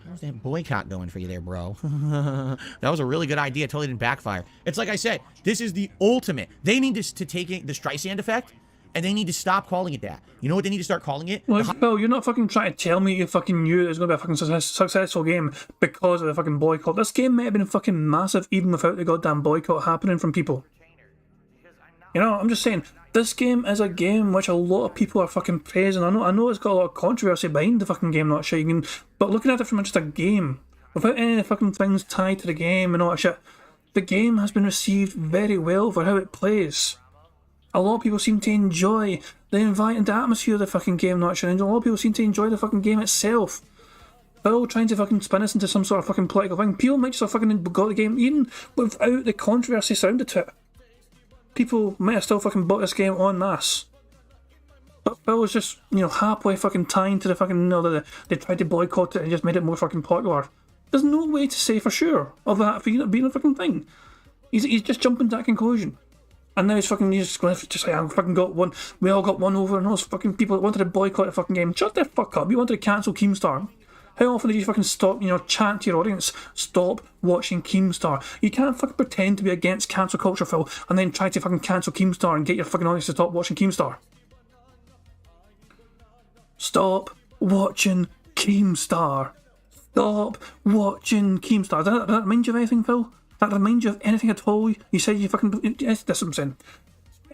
how's that boycott going for you there, bro? That was a really good idea. Totally didn't backfire. It's like I said, this is the ultimate. They need to take the Streisand effect, and they need to stop calling it that. You know what they need to start calling it? Well, Bill, you're not fucking trying to tell me you fucking knew it was going to be a fucking successful game because of the fucking boycott. This game might have been fucking massive even without the goddamn boycott happening from people. You know, I'm just saying, this game is a game which a lot of people are fucking praising. I know it's got a lot of controversy behind the fucking game, not shit. But looking at it from just a game, without any fucking things tied to the game and all that shit, the game has been received very well for how it plays. A lot of people seem to enjoy the environment, the atmosphere of the fucking game, not shit. And a lot of people seem to enjoy the fucking game itself. Bill trying to fucking spin us into some sort of fucking political thing. People might just have fucking got the game even without the controversy surrounded to it. People might have still fucking bought this game en masse. But Bill was just, halfway fucking tying to the fucking, they tried to boycott it and just made it more fucking popular. There's no way to say for sure of that being a fucking thing. He's just jumping to that conclusion. And now he's just like, I fucking got one, we all got one over, and those fucking people that wanted to boycott the fucking game. Shut the fuck up, you wanted to cancel Keemstar. How often did you fucking stop, chant to your audience, stop watching Keemstar? You can't fucking pretend to be against cancel culture, Phil, and then try to fucking cancel Keemstar and get your fucking audience to stop watching Keemstar. Stop watching Keemstar. Stop watching Keemstar. Does that remind you of anything, Phil? That remind you of anything at all? You said you fucking... Yes, that's what I'm saying.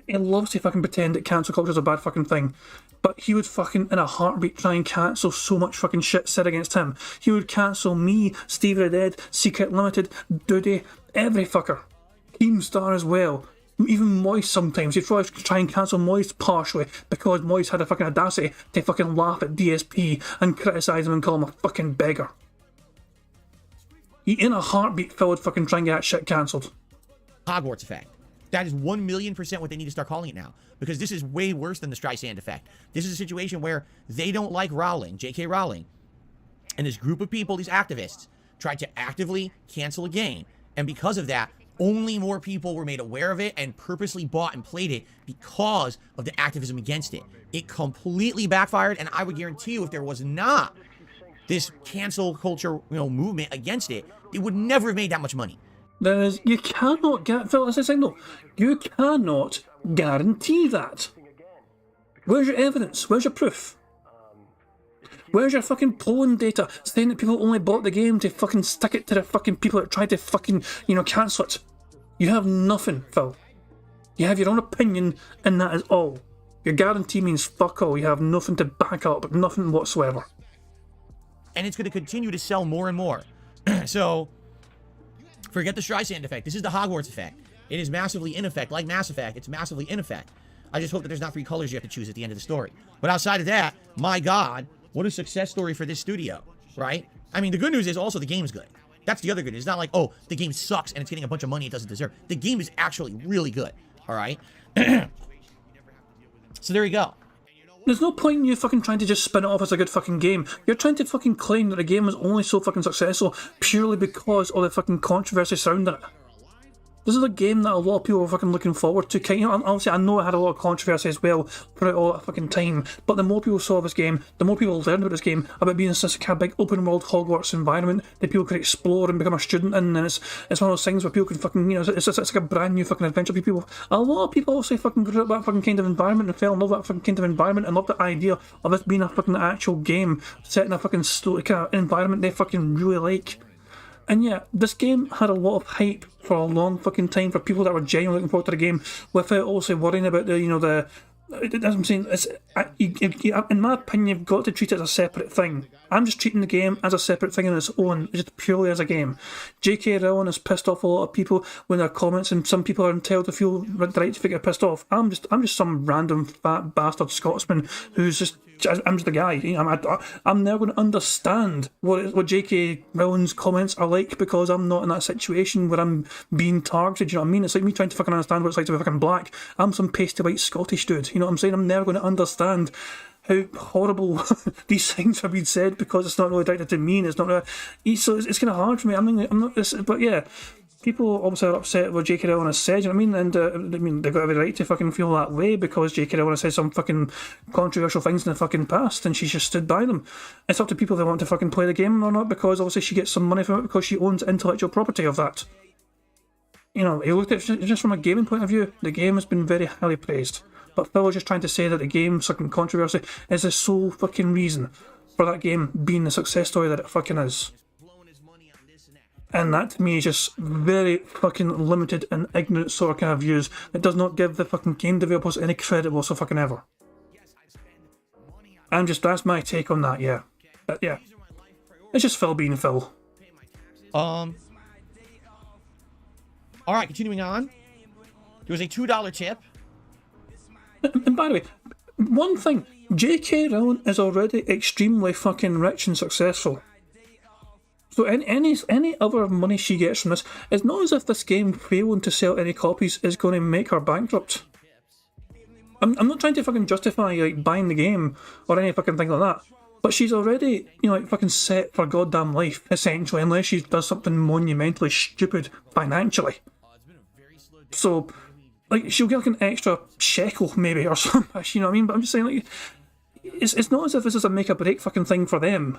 He loves to fucking pretend that cancel culture is a bad fucking thing. But he would fucking, in a heartbeat, try and cancel so much fucking shit said against him. He would cancel me, Steve the Dead, Secret Limited, Duty, every fucker. Keemstar as well. Even Moist sometimes. He'd probably try and cancel Moist partially because Moist had a fucking audacity to fucking laugh at DSP and criticise him and call him a fucking beggar. He, in a heartbeat, Phil would fucking try and get that shit cancelled. Hogwarts effect. That is 1,000,000% what they need to start calling it now. Because this is way worse than the Streisand effect. This is a situation where they don't like Rowling, J.K. Rowling. And this group of people, these activists, tried to actively cancel a game. And because of that, only more people were made aware of it and purposely bought and played it because of the activism against it. It completely backfired, and I would guarantee you if there was not this cancel culture, movement against it, it would never have made that much money. You cannot get, Phil, as I say, no, you cannot guarantee that. Where's your evidence? Where's your proof? Where's your fucking polling data saying that people only bought the game to fucking stick it to the fucking people that tried to fucking, cancel it? You have nothing, Phil. You have your own opinion, and that is all. Your guarantee means fuck all. You have nothing to back up, nothing whatsoever. And it's going to continue to sell more and more. So, forget the Streisand effect. This is the Hogwarts effect. It is massively in effect. Like Mass Effect, it's massively in effect. I just hope that there's not 3 colors you have to choose at the end of the story. But outside of that, my God, what a success story for this studio, right? I mean, the good news is also the game's good. That's the other good news. It's not like, oh, the game sucks and it's getting a bunch of money it doesn't deserve. The game is actually really good, all right? So there you go. There's no point in you fucking trying to just spin it off as a good fucking game. You're trying to fucking claim that the game was only so fucking successful purely because of the fucking controversy surrounding it. This is a game that a lot of people were fucking looking forward to. Obviously, I know it had a lot of controversy as well throughout all that fucking time, but the more people saw this game, the more people learned about this game, about being such a kind of big open world Hogwarts environment that people could explore and become a student in, and it's one of those things where people can fucking, it's like a brand new fucking adventure. A lot of people also fucking grew up that fucking kind of environment and fell in love with that fucking kind of environment and loved the idea of this being a fucking actual game set in a fucking kind of environment they fucking really like. And yeah, this game had a lot of hype for a long fucking time for people that were genuinely looking forward to the game without also worrying about the, as I'm saying, in my opinion, you've got to treat it as a separate thing. I'm just treating the game as a separate thing on its own, just purely as a game. J.K. Rowling has pissed off a lot of people with their comments, and some people are entitled to feel the right to get pissed off. I'm just some random fat bastard Scotsman who's just. I'm just a guy. I'm never going to understand what J.K. Rowling's comments are like because I'm not in that situation where I'm being targeted. You know what I mean? It's like me trying to fucking understand what it's like to be fucking black. I'm some pasty white Scottish dude. You know what I'm saying? I'm never going to understand how horrible these things have been said because it's not really directed to me and it's not really, so it's kind of hard for me. I'm not this, but yeah. People obviously are upset with what J.K. Rowling has said, you know what I mean? And they've got every right to fucking feel that way because J.K. Rowling has said some fucking controversial things in the fucking past and she's just stood by them. It's up to people if they want to fucking play the game or not because obviously she gets some money from it because she owns intellectual property of that. You look at it just from a gaming point of view, the game has been very highly praised. But Phil was just trying to say that the game's fucking controversy is the sole fucking reason for that game being the success story that it fucking is. And that to me is just very fucking limited and ignorant sort of kind of views. It does not give the fucking game developers any credit whatsoever. That's my take on that, yeah. But yeah. It's just Phil being Phil. Alright, continuing on. There was a $2 tip. And by the way, one thing, J.K. Rowling is already extremely fucking rich and successful. So any other money she gets from this, it's not as if this game failing to sell any copies is going to make her bankrupt. I'm not trying to fucking justify like buying the game or any fucking thing like that, but she's already, you know, like fucking set for goddamn life, essentially, unless she does something monumentally stupid financially. So, like, she'll get like an extra shekel maybe or something, you know what I mean? But I'm just saying, like, it's not as if this is a make or break fucking thing for them.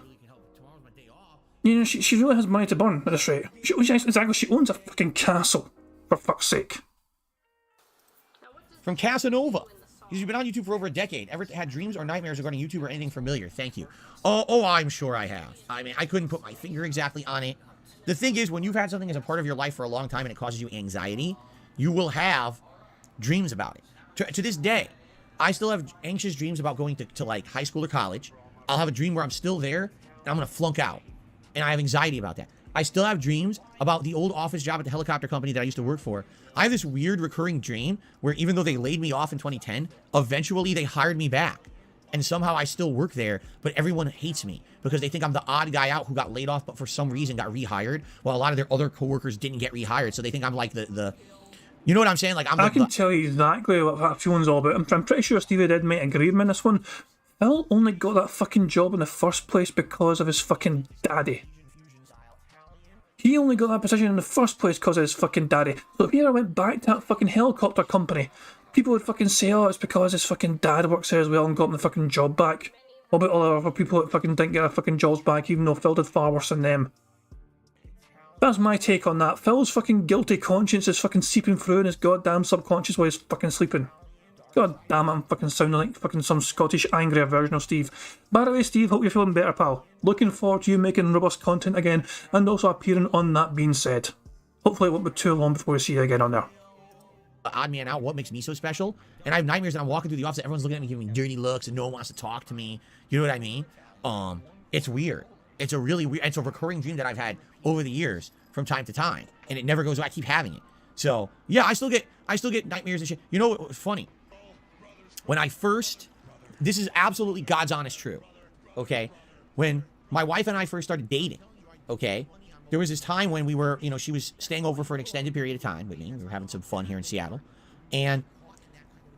You know, she really has money to burn at this rate. She owns a fucking castle, for fuck's sake. From Casanova. You've been on YouTube for over a decade. Ever had dreams or nightmares regarding YouTube or anything familiar? Thank you. Oh, I'm sure I have. I mean, I couldn't put my finger exactly on it. The thing is, when you've had something as a part of your life for a long time and it causes you anxiety, you will have dreams about it. To this day, I still have anxious dreams about going to like high school or college. I'll have a dream where I'm still there and I'm going to flunk out. And I have anxiety about that. I still have dreams about the old office job at the helicopter company that I used to work for. I have this weird recurring dream where even though they laid me off in 2010, eventually they hired me back. And somehow I still work there, but everyone hates me because they think I'm the odd guy out who got laid off, but for some reason got rehired, while a lot of their other coworkers didn't get rehired. So they think I'm like the you know what I'm saying? Like I can tell you exactly what that feeling's all about. I'm pretty sure Stevie Dead might agree with me on this one. Phil only got that fucking job in the first place because of his fucking daddy. He only got that position in the first place because of his fucking daddy. So if he ever went back to that fucking helicopter company, people would fucking say, oh, it's because his fucking dad works there as well and got him the fucking job back. What about all the other people that fucking didn't get their fucking jobs back, even though Phil did far worse than them? That's my take on that. Phil's fucking guilty conscience is fucking seeping through in his goddamn subconscious while he's fucking sleeping. God damn it, I'm fucking sounding like fucking some Scottish angrier version of Steve. By the way, Steve, hope you're feeling better, pal. Looking forward to you making robust content again and also appearing on That Being Said. Hopefully it won't be too long before we see you again on there. Odd man out, what makes me so special? And I have nightmares and I'm walking through the office, everyone's looking at me, giving me dirty looks, and no one wants to talk to me. You know what I mean? It's weird. It's a really weird, it's a recurring dream that I've had over the years from time to time. And it never goes away. I keep having it. So yeah, I still get nightmares and shit. You know what was funny? When I first, this is absolutely God's honest truth, okay? When my wife and I first started dating, okay, there was this time when we were, you know, she was staying over for an extended period of time with me. We were having some fun here in Seattle. And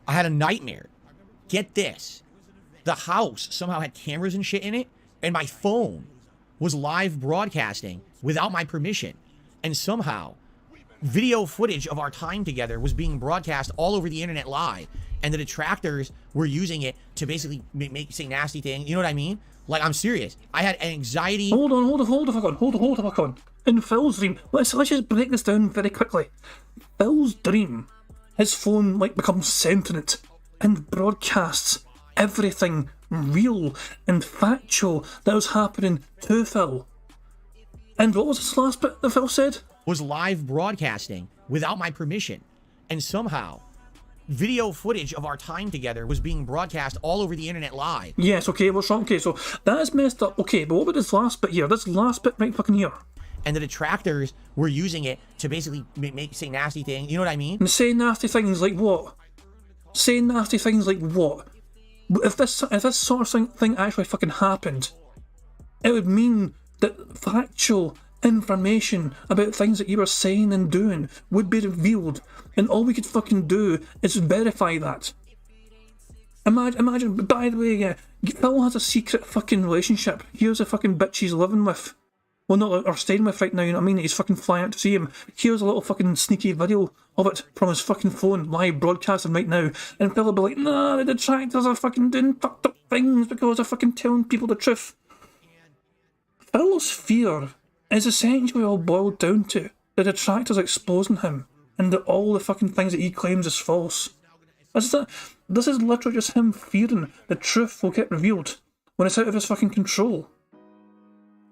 I had a nightmare. Get this. The house somehow had cameras and shit in it, and my phone was live broadcasting without my permission. And somehow, video footage of our time together was being broadcast all over the internet live. And the detractors were using it to basically say nasty things. You know what I mean? Like, I'm serious. I had anxiety. Hold the fuck on. In Phil's dream, let's just break this down very quickly. Phil's dream, his phone like becomes sentient and broadcasts everything real and factual that was happening to Phil. And what was this last bit that Phil said? Was live broadcasting without my permission. And somehow, video footage of our time together was being broadcast all over the internet live. Yes, okay, what's wrong? Okay, so that is messed up. Okay, but what about this last bit here? This last bit right fucking here. And the detractors were using it to basically say nasty things. You know what I mean? And say nasty things like what? Say nasty things like what? If this sort of thing actually fucking happened, it would mean that factual information about things that you were saying and doing would be revealed, and all we could fucking do is verify that. Imagine, by the way, yeah, Phil has a secret fucking relationship. Here's a fucking bitch he's living with. Well, not or staying with right now, you know what I mean? He's fucking flying out to see him. Here's a little fucking sneaky video of it from his fucking phone, live broadcasting right now. And Phil will be like, nah, the detractors are fucking doing fucked up things because they're fucking telling people the truth. Phil's fear is essentially all boiled down to the detractors exposing him and all the fucking things that he claims is false. This is literally just him fearing the truth will get revealed when it's out of his fucking control.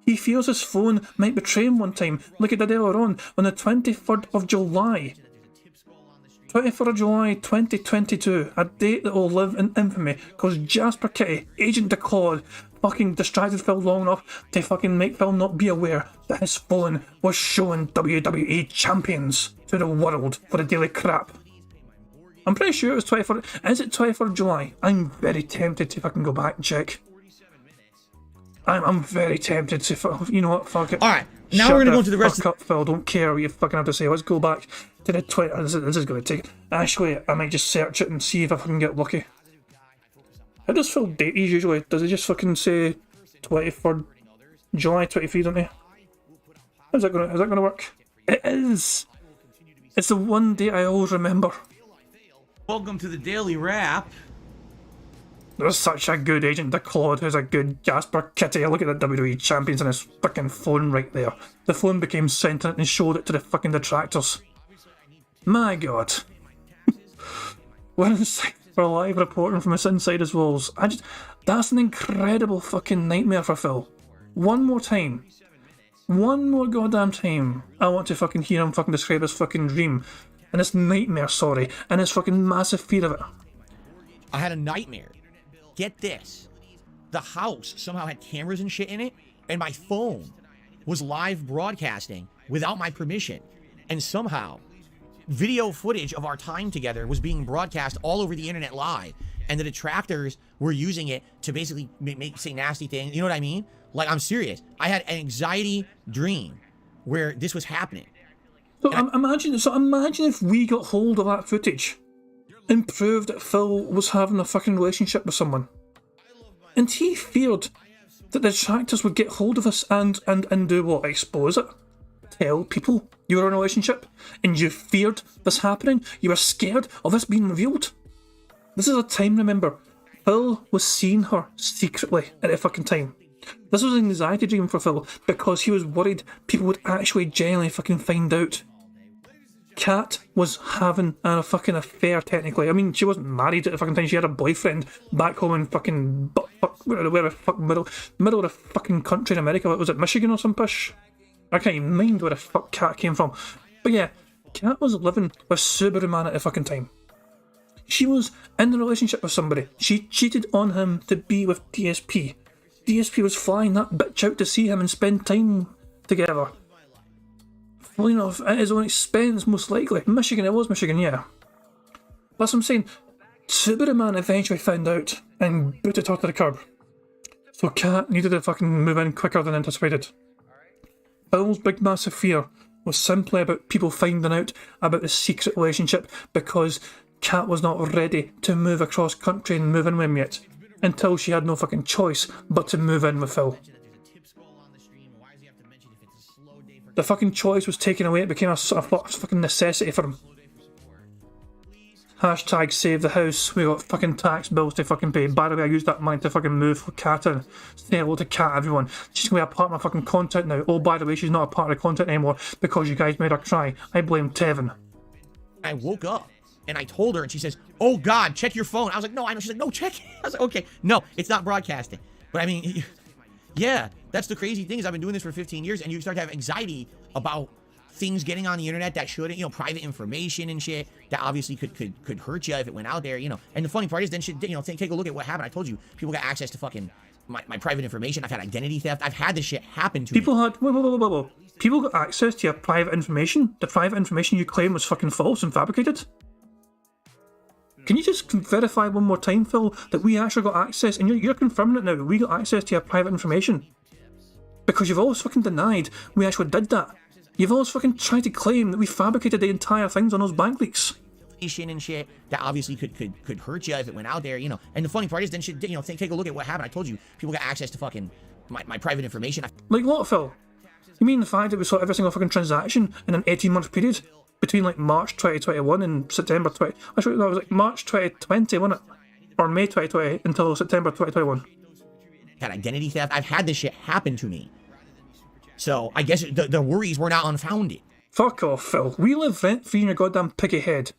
He fears his phone might betray him one time, like it did earlier on the 23rd of July. 23rd of July 2022, a date that will live in infamy because Jasper Kitty, Agent DeClaude, fucking distracted Phil long enough to fucking make Phil not be aware that his phone was showing WWE champions to the world for the daily crap. I'm pretty sure it was 23rd. Is it 23rd of July? I'm very tempted to fucking go back and check. I'm very tempted to, you know what, fuck it. Alright, now we're going to go into the rest of... Fuck up, Phil, don't care what you fucking have to say. Let's go back to the 20... This is going to take... Actually, I might just search it and see if I can get lucky. How does Phil date these usually? Does he just fucking say 23rd July 23, don't he? Is that gonna work? It is! It's the one date I always remember. Welcome to the Daily Wrap. There's such a good Agent DeClaude, who's a good Jasper Kitty. Look at the WWE champions on his fucking phone right there. The phone became sentient and showed it to the fucking detractors. My god. We're inside for live reporting from his inside his walls. That's an incredible fucking nightmare for Phil. One more time. One more goddamn time. I want to fucking hear him fucking describe his fucking dream. And his nightmare, sorry. And his fucking massive fear of it. I had a nightmare. Get this. The house somehow had cameras and shit in it, and my phone was live broadcasting without my permission. And somehow, video footage of our time together was being broadcast all over the internet live, and the detractors were using it to basically say nasty things. You know what I mean? Like, I'm serious. I had an anxiety dream where this was happening. So imagine if we got hold of that footage and proved that Phil was having a fucking relationship with someone. And he feared that the detractors would get hold of us and do what? Expose it? Tell people you were in a relationship? And you feared this happening? You were scared of this being revealed? This is a time, remember. Phil was seeing her secretly at the fucking time. This was an anxiety dream for Phil because he was worried people would actually genuinely fucking find out. Kat was having a fucking affair, technically. I mean, she wasn't married at the fucking time. She had a boyfriend back home in fucking where the fuck middle of the fucking country in America. Was it Michigan or some pish? I can't even mind where the fuck Kat came from. But yeah, Kat was living with Subaru Man at the fucking time. She was in a relationship with somebody. She cheated on him to be with DSP. DSP was flying that bitch out to see him and spend time together. Flying off at his own expense, most likely. Michigan, it was Michigan, yeah. That's what I'm saying. Subaru Man eventually found out and booted her to the curb. So Kat needed to fucking move in quicker than anticipated. Phil's big massive fear was simply about people finding out about the secret relationship because Kat was not ready to move across country and move in with him yet. Until she had no fucking choice but to move in with Phil. The fucking choice was taken away, it became a fucking necessity for him. Hashtag save the house, we got fucking tax bills to fucking pay. By the way, I used that money to fucking move for Kat in. Say hello to Kat, everyone. She's gonna be a part of my fucking content now. Oh, by the way, she's not a part of the content anymore because you guys made her cry. I blame Tevin. I woke up and I told her and she says, "Oh God, check your phone." I was like, "No, I know." She's like, "No, check it." I was like, "Okay, no, it's not broadcasting." But I mean, yeah, that's the crazy thing is I've been doing this for 15 years and you start to have anxiety about things getting on the internet that shouldn't, private information and shit that obviously could hurt you if it went out there, And the funny part is then shit, take a look at what happened. I told you, people got access to fucking my private information. I've had identity theft. I've had this shit happen to me. Whoa. People got access to your private information? The private information you claim was fucking false and fabricated? Can you just verify one more time, Phil, that we actually got access, and you're confirming it now, we got access to your private information? Because you've always fucking denied we actually did that. You've always fucking tried to claim that we fabricated the entire things on those bank leaks. And shit that obviously could hurt you if it went out there, And the funny part is then shit, take a look at what happened. I told you, people got access to fucking my private information. Like what, Phil? You mean the fact that we saw every single fucking transaction in an 18-month period? Between like March 2021 and September 20... Actually, no, it was like March 2020, wasn't it? Or May 2020 until September 2021. Had identity theft. I've had this shit happen to me. So I guess the worries were not unfounded. Fuck off, Phil. We live rent-free in your goddamn piggy head.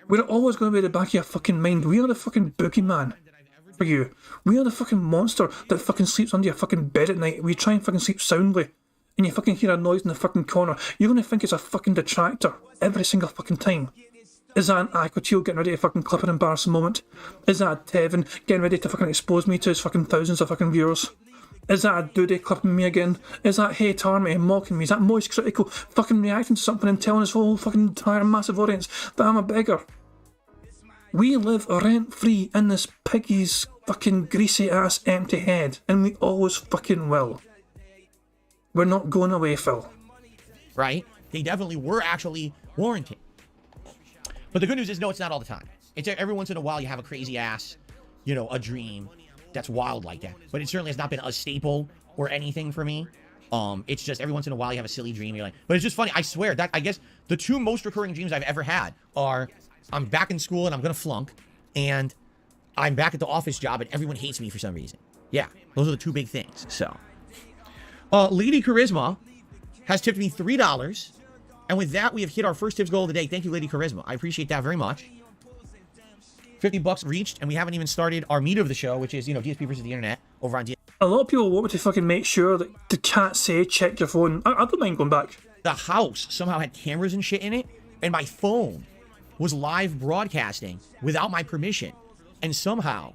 We're always going to be at the back of your fucking mind. We are the fucking boogeyman. for you. We are the fucking monster that fucking sleeps under your fucking bed at night. We try and fucking sleep soundly, and you fucking hear a noise in the fucking corner. You're gonna think it's a fucking detractor every single fucking time. Is that an Aquatil getting ready to fucking clip an embarrassing moment? Is that a Tevin getting ready to fucking expose me to his fucking thousands of fucking viewers? Is that a Duty clipping me again? Is that Hate Army mocking me? Is that Moist Critical fucking reacting to something and telling his whole fucking entire massive audience that I'm a beggar? We live rent-free in this piggy's fucking greasy-ass empty head, and we always fucking will. We're not going away, Phil. Right? They definitely were actually warranted. But the good news is, no, it's not all the time. It's every once in a while you have a crazy ass, you know, a dream that's wild like that. But it certainly has not been a staple or anything for me. It's just every once in a while you have a silly dream. You're like, but it's just funny. I swear that I guess the two most recurring dreams I've ever had are I'm back in school and I'm gonna flunk, and I'm back at the office job and everyone hates me for some reason. Yeah, those are the two big things. So, Lady Charisma has tipped me $3. And with that, we have hit our first tips goal of the day. Thank you, Lady Charisma. I appreciate that very much. 50 bucks reached, and we haven't even started our meat of the show, which is, you know, DSP versus the internet over on DSP. A lot of people want me to fucking make sure that the chat say check your phone. I don't mind going back. The house somehow had cameras and shit in it, and my phone was live broadcasting without my permission. And somehow,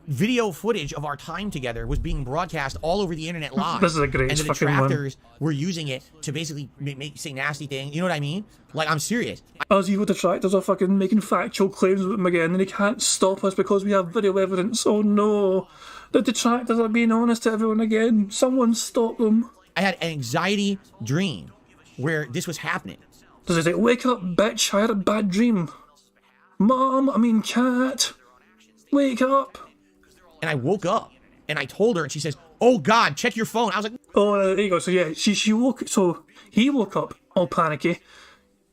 video footage of our time together was being broadcast all over the internet live. This is a great and the fucking detractors were using it to basically say nasty things. You know what I mean? Like, I'm serious. Us evil detractors are fucking making factual claims with them again, and they can't stop us because we have video evidence. Oh no. The detractors are being honest to everyone again. Someone stop them. I had an anxiety dream where this was happening. Does it say, wake up, bitch, I had a bad dream. Cat, wake up. And I woke up, and I told her, and she says, oh God, check your phone. I was like, oh, there you go. So yeah, he woke up, all panicky,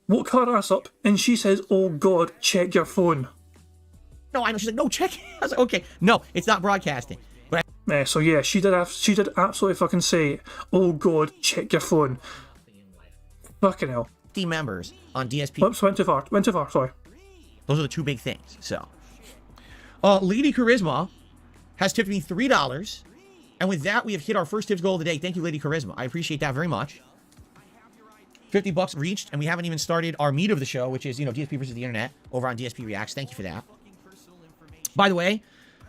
woke her ass up, and she says, oh God, check your phone. no, I know. She's like, no, check it. I was like, okay. No, it's not broadcasting. But so yeah, she did absolutely fucking say, oh God, check your phone. Fucking hell. 50 members on DSP. Whoops, went too far, sorry. Those are the two big things. So, Lady Charisma has tipped me $3. And with that, we have hit our first tips goal of the day. Thank you, Lady Charisma. I appreciate that very much. 50 bucks reached, and we haven't even started our meat of the show, which is, you know, DSP versus the internet over on DSP Reacts. Thank you for that. By the way,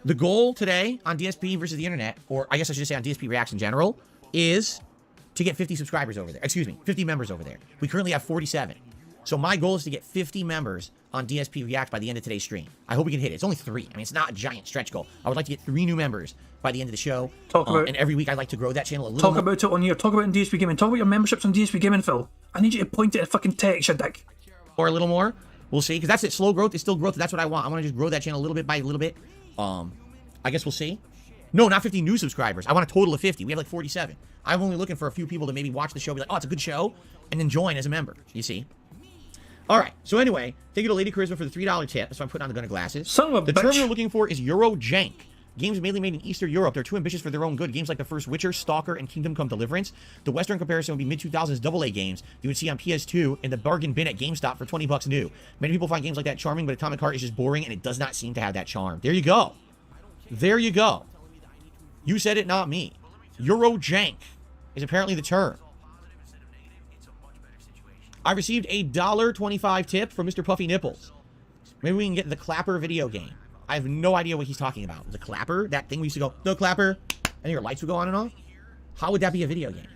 the goal today on DSP versus the internet, or I guess I should say on DSP Reacts in general, is to get 50 subscribers over there. Excuse me, 50 members over there. We currently have 47. So my goal is to get 50 members on DSP React by the end of today's stream. I hope we can hit it. It's only 3. I mean, it's not a giant stretch goal. I would like to get 3 new members by the end of the show. And every week I'd like to grow that channel a little more. Talk about it on here. Talk about it in DSP Gaming. Talk about your memberships on DSP Gaming, Phil. I need you to point it at fucking text, you dick. Or a little more. We'll see. Because that's it. Slow growth is still growth. That's what I want. I want to just grow that channel a little bit by a little bit. I guess we'll see. No, not 50 new subscribers. I want a total of 50. We have like 47. I'm only looking for a few people to maybe watch the show, be like, oh, it's a good show, and then join as a member. You see? All right. So anyway, thank you to Lady Charisma for the $3 tip. That's why I'm putting on the gunner glasses. Son of a The term bitch. you're looking for is Eurojank. Games mainly made in Eastern Europe. They're too ambitious for their own good. Games like The First Witcher, Stalker, and Kingdom Come Deliverance. The Western comparison would be mid-2000s AA games you would see on PS2 in the bargain bin at GameStop for $20 new. Many people find games like that charming, but Atomic Heart is just boring, and it does not seem to have that charm. There you go. There you go. You said it, not me. Eurojank is apparently the term. I received a $1.25 tip from Mr. Puffy Nipples. Maybe we can get the Clapper video game. I have no idea what he's talking about. The Clapper? That thing we used to go, the Clapper, and your lights would go on and off? How would that be a video game?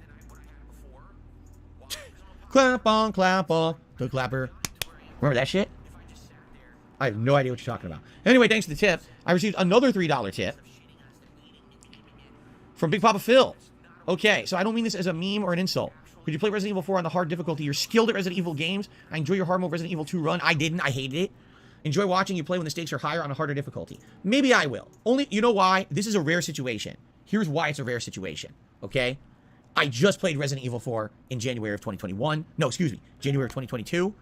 Clap on, clap off, the Clapper. Remember that shit? I have no idea what you're talking about. Anyway, thanks for the tip. I received another $3 tip from Big Papa Phil. Okay, so I don't mean this as a meme or an insult. Could you play Resident Evil 4 on the hard difficulty? You're skilled at Resident Evil games. I enjoy your hard mode Resident Evil 2 run. I didn't. I hated it. Enjoy watching you play when the stakes are higher on a harder difficulty. Maybe I will. Only, you know why? This is a rare situation. Here's why it's a rare situation, okay? I just played Resident Evil 4 in January of 2021. No, excuse me, January of 2022.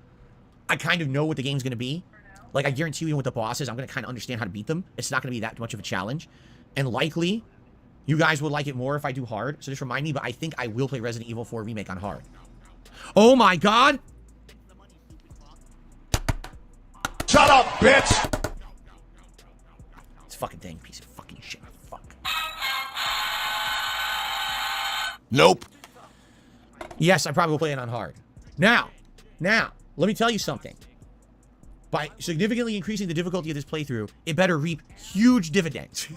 I kind of know what the game's going to be. Like, I guarantee you, even with the bosses, I'm going to kind of understand how to beat them. It's not going to be that much of a challenge. And likely, you guys would like it more if I do hard. So just remind me, but I think I will play Resident Evil 4 Remake on hard. Oh my god! Shut up, bitch! This fucking thing, piece of fucking Nope. Yes, I probably will play it on hard. Now, let me tell you something. By significantly increasing the difficulty of this playthrough, it better reap huge dividends.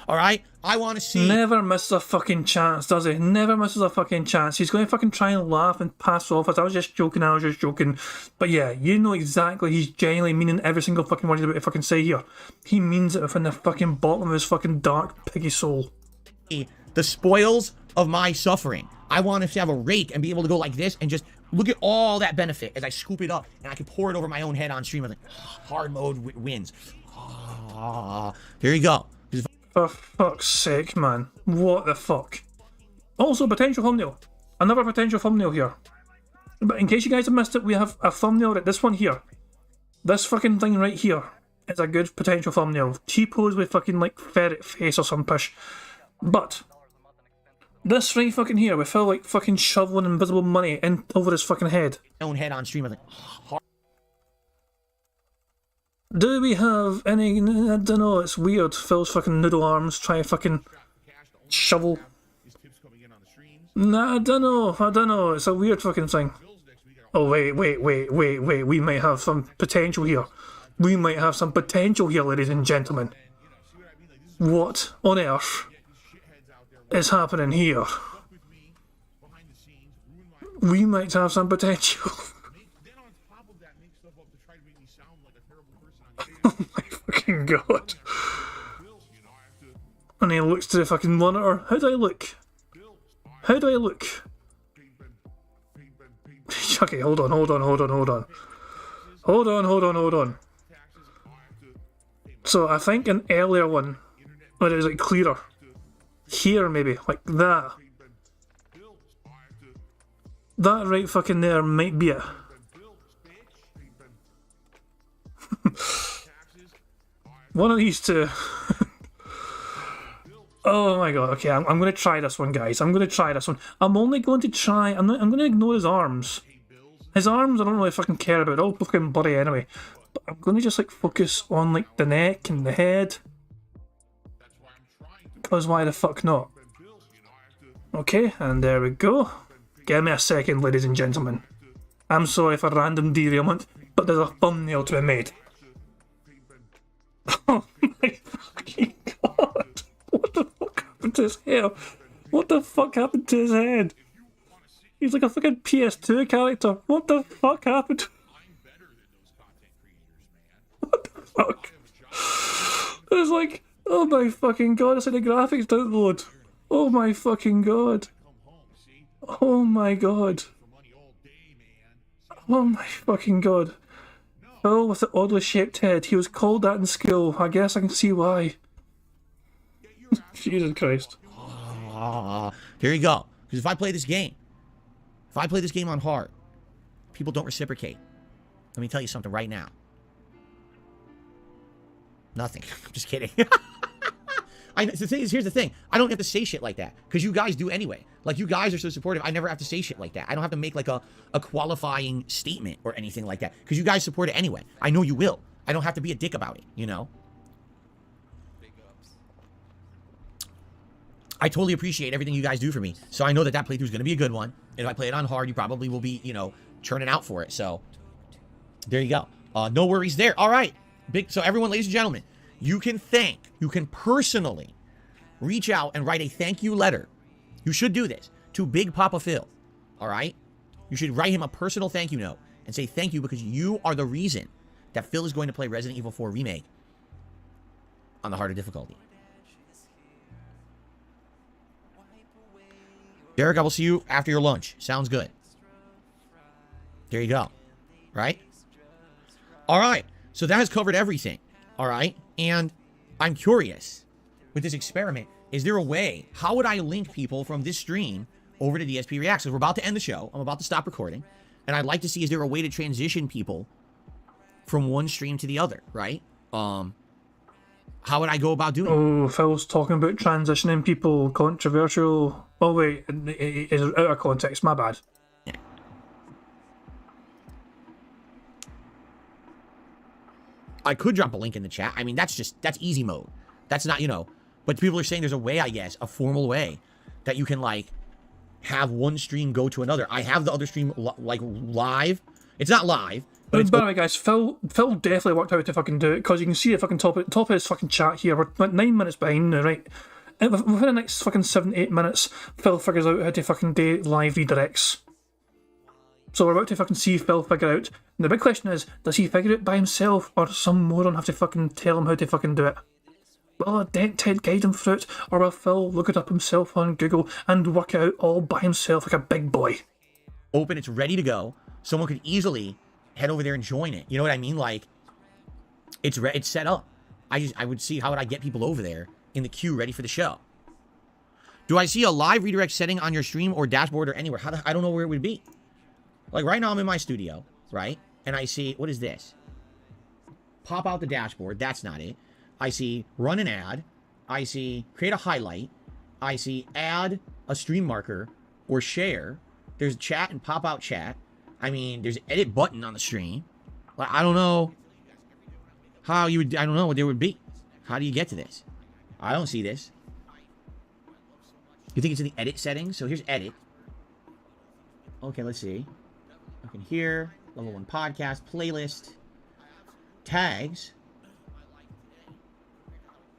All right? I want to see... Never misses a fucking chance, does he? Never misses a fucking chance. He's going to fucking try and laugh and pass off as I was just joking. But yeah, you know exactly he's genuinely meaning every single fucking word he's about to fucking say here. He means it within the fucking bottom of his fucking dark, piggy soul. The spoils of my suffering. I want to have a rake and be able to go like this and just look at all that benefit as I scoop it up and I can pour it over my own head on stream. I'm like, hard mode wins. Here you go. For fuck's sake, man. What the fuck? Also, potential thumbnail. Another potential thumbnail here. But in case you guys have missed it, we have a thumbnail at this one here. This fucking thing right here is a good potential thumbnail. T-pose with fucking like ferret face or some pish. But this right fucking here with Phil like fucking shoveling invisible money in over his fucking head. Own head on stream. I'm like, Do we have any... I don't know, it's weird. Phil's fucking noodle arms try to fucking shovel. Nah, I don't know. It's a weird fucking thing. Oh, wait. We might have some potential here. Ladies and gentlemen. What on earth is happening here? We might have some potential. Oh my fucking god. And he looks to the fucking monitor. How do I look? Okay, hold on. So I think an earlier one, when it was like clearer. Here maybe, like that. That right fucking there might be it. One of these two. Oh my god, okay, I'm going to try this one, guys. I'm only going to try... I'm going to ignore his arms. His arms, I don't really fucking care about. They're all fucking bloody anyway. But I'm going to just, like, focus on, like, the neck and the head. Because why the fuck not? Okay, and there we go. Give me a second, ladies and gentlemen. I'm sorry for random derailment, but there's a thumbnail to be made. Oh my fucking god! What the fuck happened to his hair? What the fuck happened to his head? He's like a fucking PS2 character. What the fuck happened? What the fuck? It's like, oh my fucking god, it's in the graphics download. Oh my fucking god. Oh my god. Oh my fucking god. Phil with the oddly shaped head. He was called that in school. I guess I can see why. Jesus Christ. Here you go. Because if I play this game on hard, people don't reciprocate. Let me tell you something right now. Nothing. I'm just kidding. The thing is, here's the thing. I don't have to say shit like that. Because you guys do anyway. Like, you guys are so supportive. I never have to say shit like that. I don't have to make, like, a qualifying statement or anything like that. Because you guys support it anyway. I know you will. I don't have to be a dick about it, you know? I totally appreciate everything you guys do for me. So I know that playthrough is going to be a good one. And if I play it on hard, you probably will be, you know, churning out for it. So, there you go. No worries there. All right. So everyone, ladies and gentlemen, you can personally reach out and write a thank you letter. You should do this to Big Papa Phil. All right? You should write him a personal thank you note and say thank you because you are the reason that Phil is going to play Resident Evil 4 Remake on the harder difficulty. Derek, I will see you after your lunch. Sounds good. There you go. Right? All right. So that has covered everything. All right? And I'm curious, with this experiment, is there a way, how would I link people from this stream over to DSP Reacts? Because we're about to end the show. I'm about to stop recording. And I'd like to see, is there a way to transition people from one stream to the other, right? How would I go about doing it? Oh, Phil's talking about transitioning people, controversial. Oh wait, it's out of context, my bad. I could drop a link in the chat. I mean, that's easy mode. That's not, you know, but people are saying there's a way, I guess, a formal way that you can like have one stream go to another. I have the other stream like live. It's not live, but it's by the way, guys, Phil definitely worked out how to fucking do it, because you can see the fucking top of his fucking chat here. We're like 9 minutes behind now, right? And within the next fucking 7-8 minutes, Phil figures out how to fucking do live redirects. So we're about to fucking see Phil figure out. And the big question is, does he figure it by himself, or does some moron have to fucking tell him how to fucking do it? Will a dent Ted guide him through it, or will Phil look it up himself on Google and work it out all by himself like a big boy? Open, it's ready to go. Someone could easily head over there and join it. You know what I mean? Like, it's set up. I would see, how would I get people over there in the queue ready for the show? Do I see a live redirect setting on your stream or dashboard or anywhere? I don't know where it would be. Like right now I'm in my studio, right? And I see, what is this? Pop out the dashboard. That's not it. I see run an ad. I see create a highlight. I see add a stream marker or share. There's chat and pop out chat. I mean, there's an edit button on the stream. Like, I don't know how you would, I don't know what there would be. How do you get to this? I don't see this. You think it's in the edit settings? So here's edit. Okay, let's see. Okay, here, level 1 podcast, playlist, tags,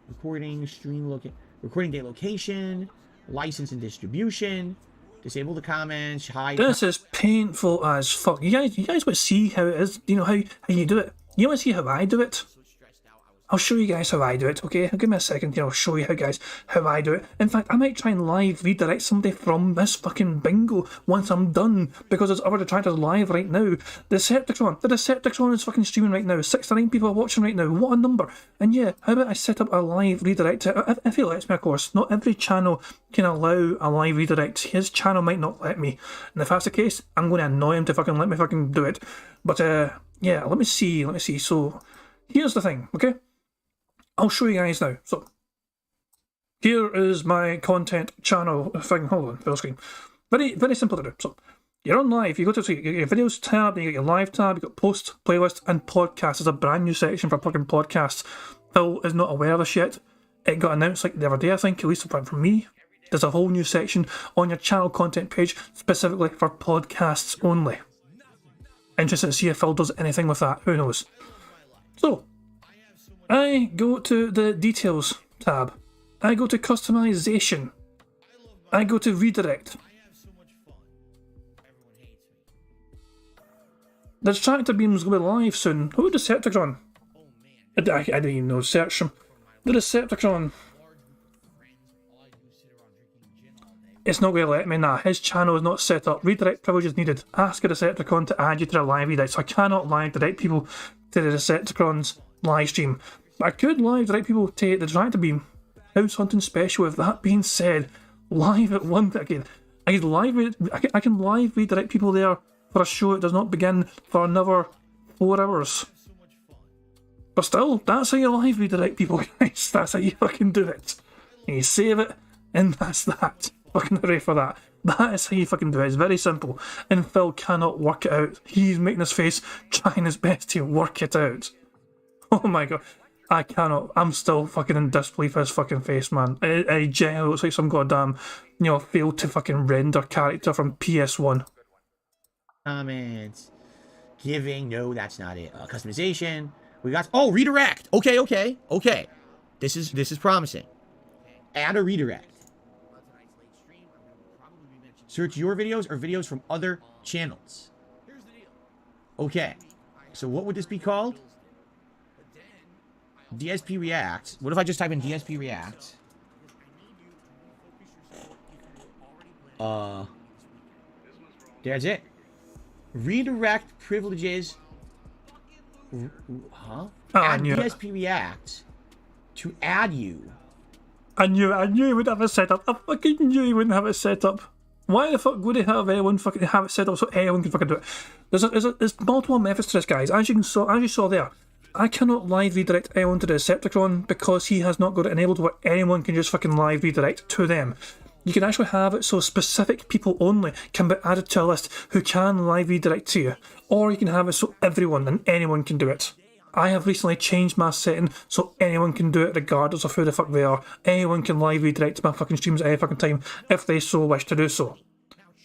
recording, recording date location, license and distribution, disable the comments, hide. This is painful as fuck. You guys want to see how it is? You know how you do it? You want to see how I do it? I'll show you guys how I do it, okay? Give me a second here, I'll show you how I do it. In fact, I might try and live redirect somebody from this fucking bingo once I'm done, because there's other detractors live right now. The Decepticon is fucking streaming right now. 69 people are watching right now. What a number. And yeah, how about I set up a live redirect? If he lets me, of course. Not every channel can allow a live redirect. His channel might not let me. And if that's the case, I'm going to annoy him to fucking let me fucking do it. But yeah, let me see. So, here's the thing, okay? I'll show you guys now. So, here is my content channel thing. Hold on, full screen. Very, very simple to do. So, you're on live. You go to your videos tab, then you got your live tab, you got post, playlist, and podcast. There's a brand new section for fucking podcasts. Phil is not aware of this yet. It got announced like the other day, I think, at least from me. There's a whole new section on your channel content page specifically for podcasts only. Interested to see if Phil does anything with that. Who knows? So, I go to the details tab. I go to customization. I go to redirect. The Detractor Beam's going to be live soon. Who Decepticon? I didn't even know. Search him. The Decepticon. It's not going to let me. Nah, his channel is not set up. Redirect privileges needed. Ask a Decepticon to add you to their live redirect. So I cannot live direct people to the Decepticon's live stream. But I could live direct people to the Detractor Beam House Hunting Special. With that being said, live at 1 again. I can live redirect people there for a show that does not begin for another 4 hours. But still, that's how you live redirect people, guys. That's how you fucking do it. And you save it, and that's that. Fucking hooray for that. That is how you fucking do it. It's very simple. And Phil cannot work it out. He's making his face, trying his best to work it out. Oh my god. I cannot. I'm still fucking in disbelief of his fucking face, man. It genuinely looks like some goddamn, failed to fucking render character from PS1. Comments. Giving. No, that's not it. Customization. We got... Oh, redirect. Okay. This is promising. Add a redirect. Search your videos or videos from other channels. Okay. So what would this be called? DSP React. What if I just type in DSP React? That's it. Redirect privileges. Huh? Add DSP React to add you. I knew he would have it set up. I fucking knew he wouldn't have it set up. Why the fuck would he have anyone fucking have it set up so anyone can fucking do it? There's multiple methods to this, guys. As you saw there, I cannot live redirect anyone to the Decepticon because he has not got it enabled where anyone can just fucking live redirect to them. You can actually have it so specific people only can be added to a list who can live redirect to you. Or you can have it so everyone and anyone can do it. I have recently changed my setting so anyone can do it regardless of who the fuck they are. Anyone can live redirect to my fucking streams at any fucking time if they so wish to do so.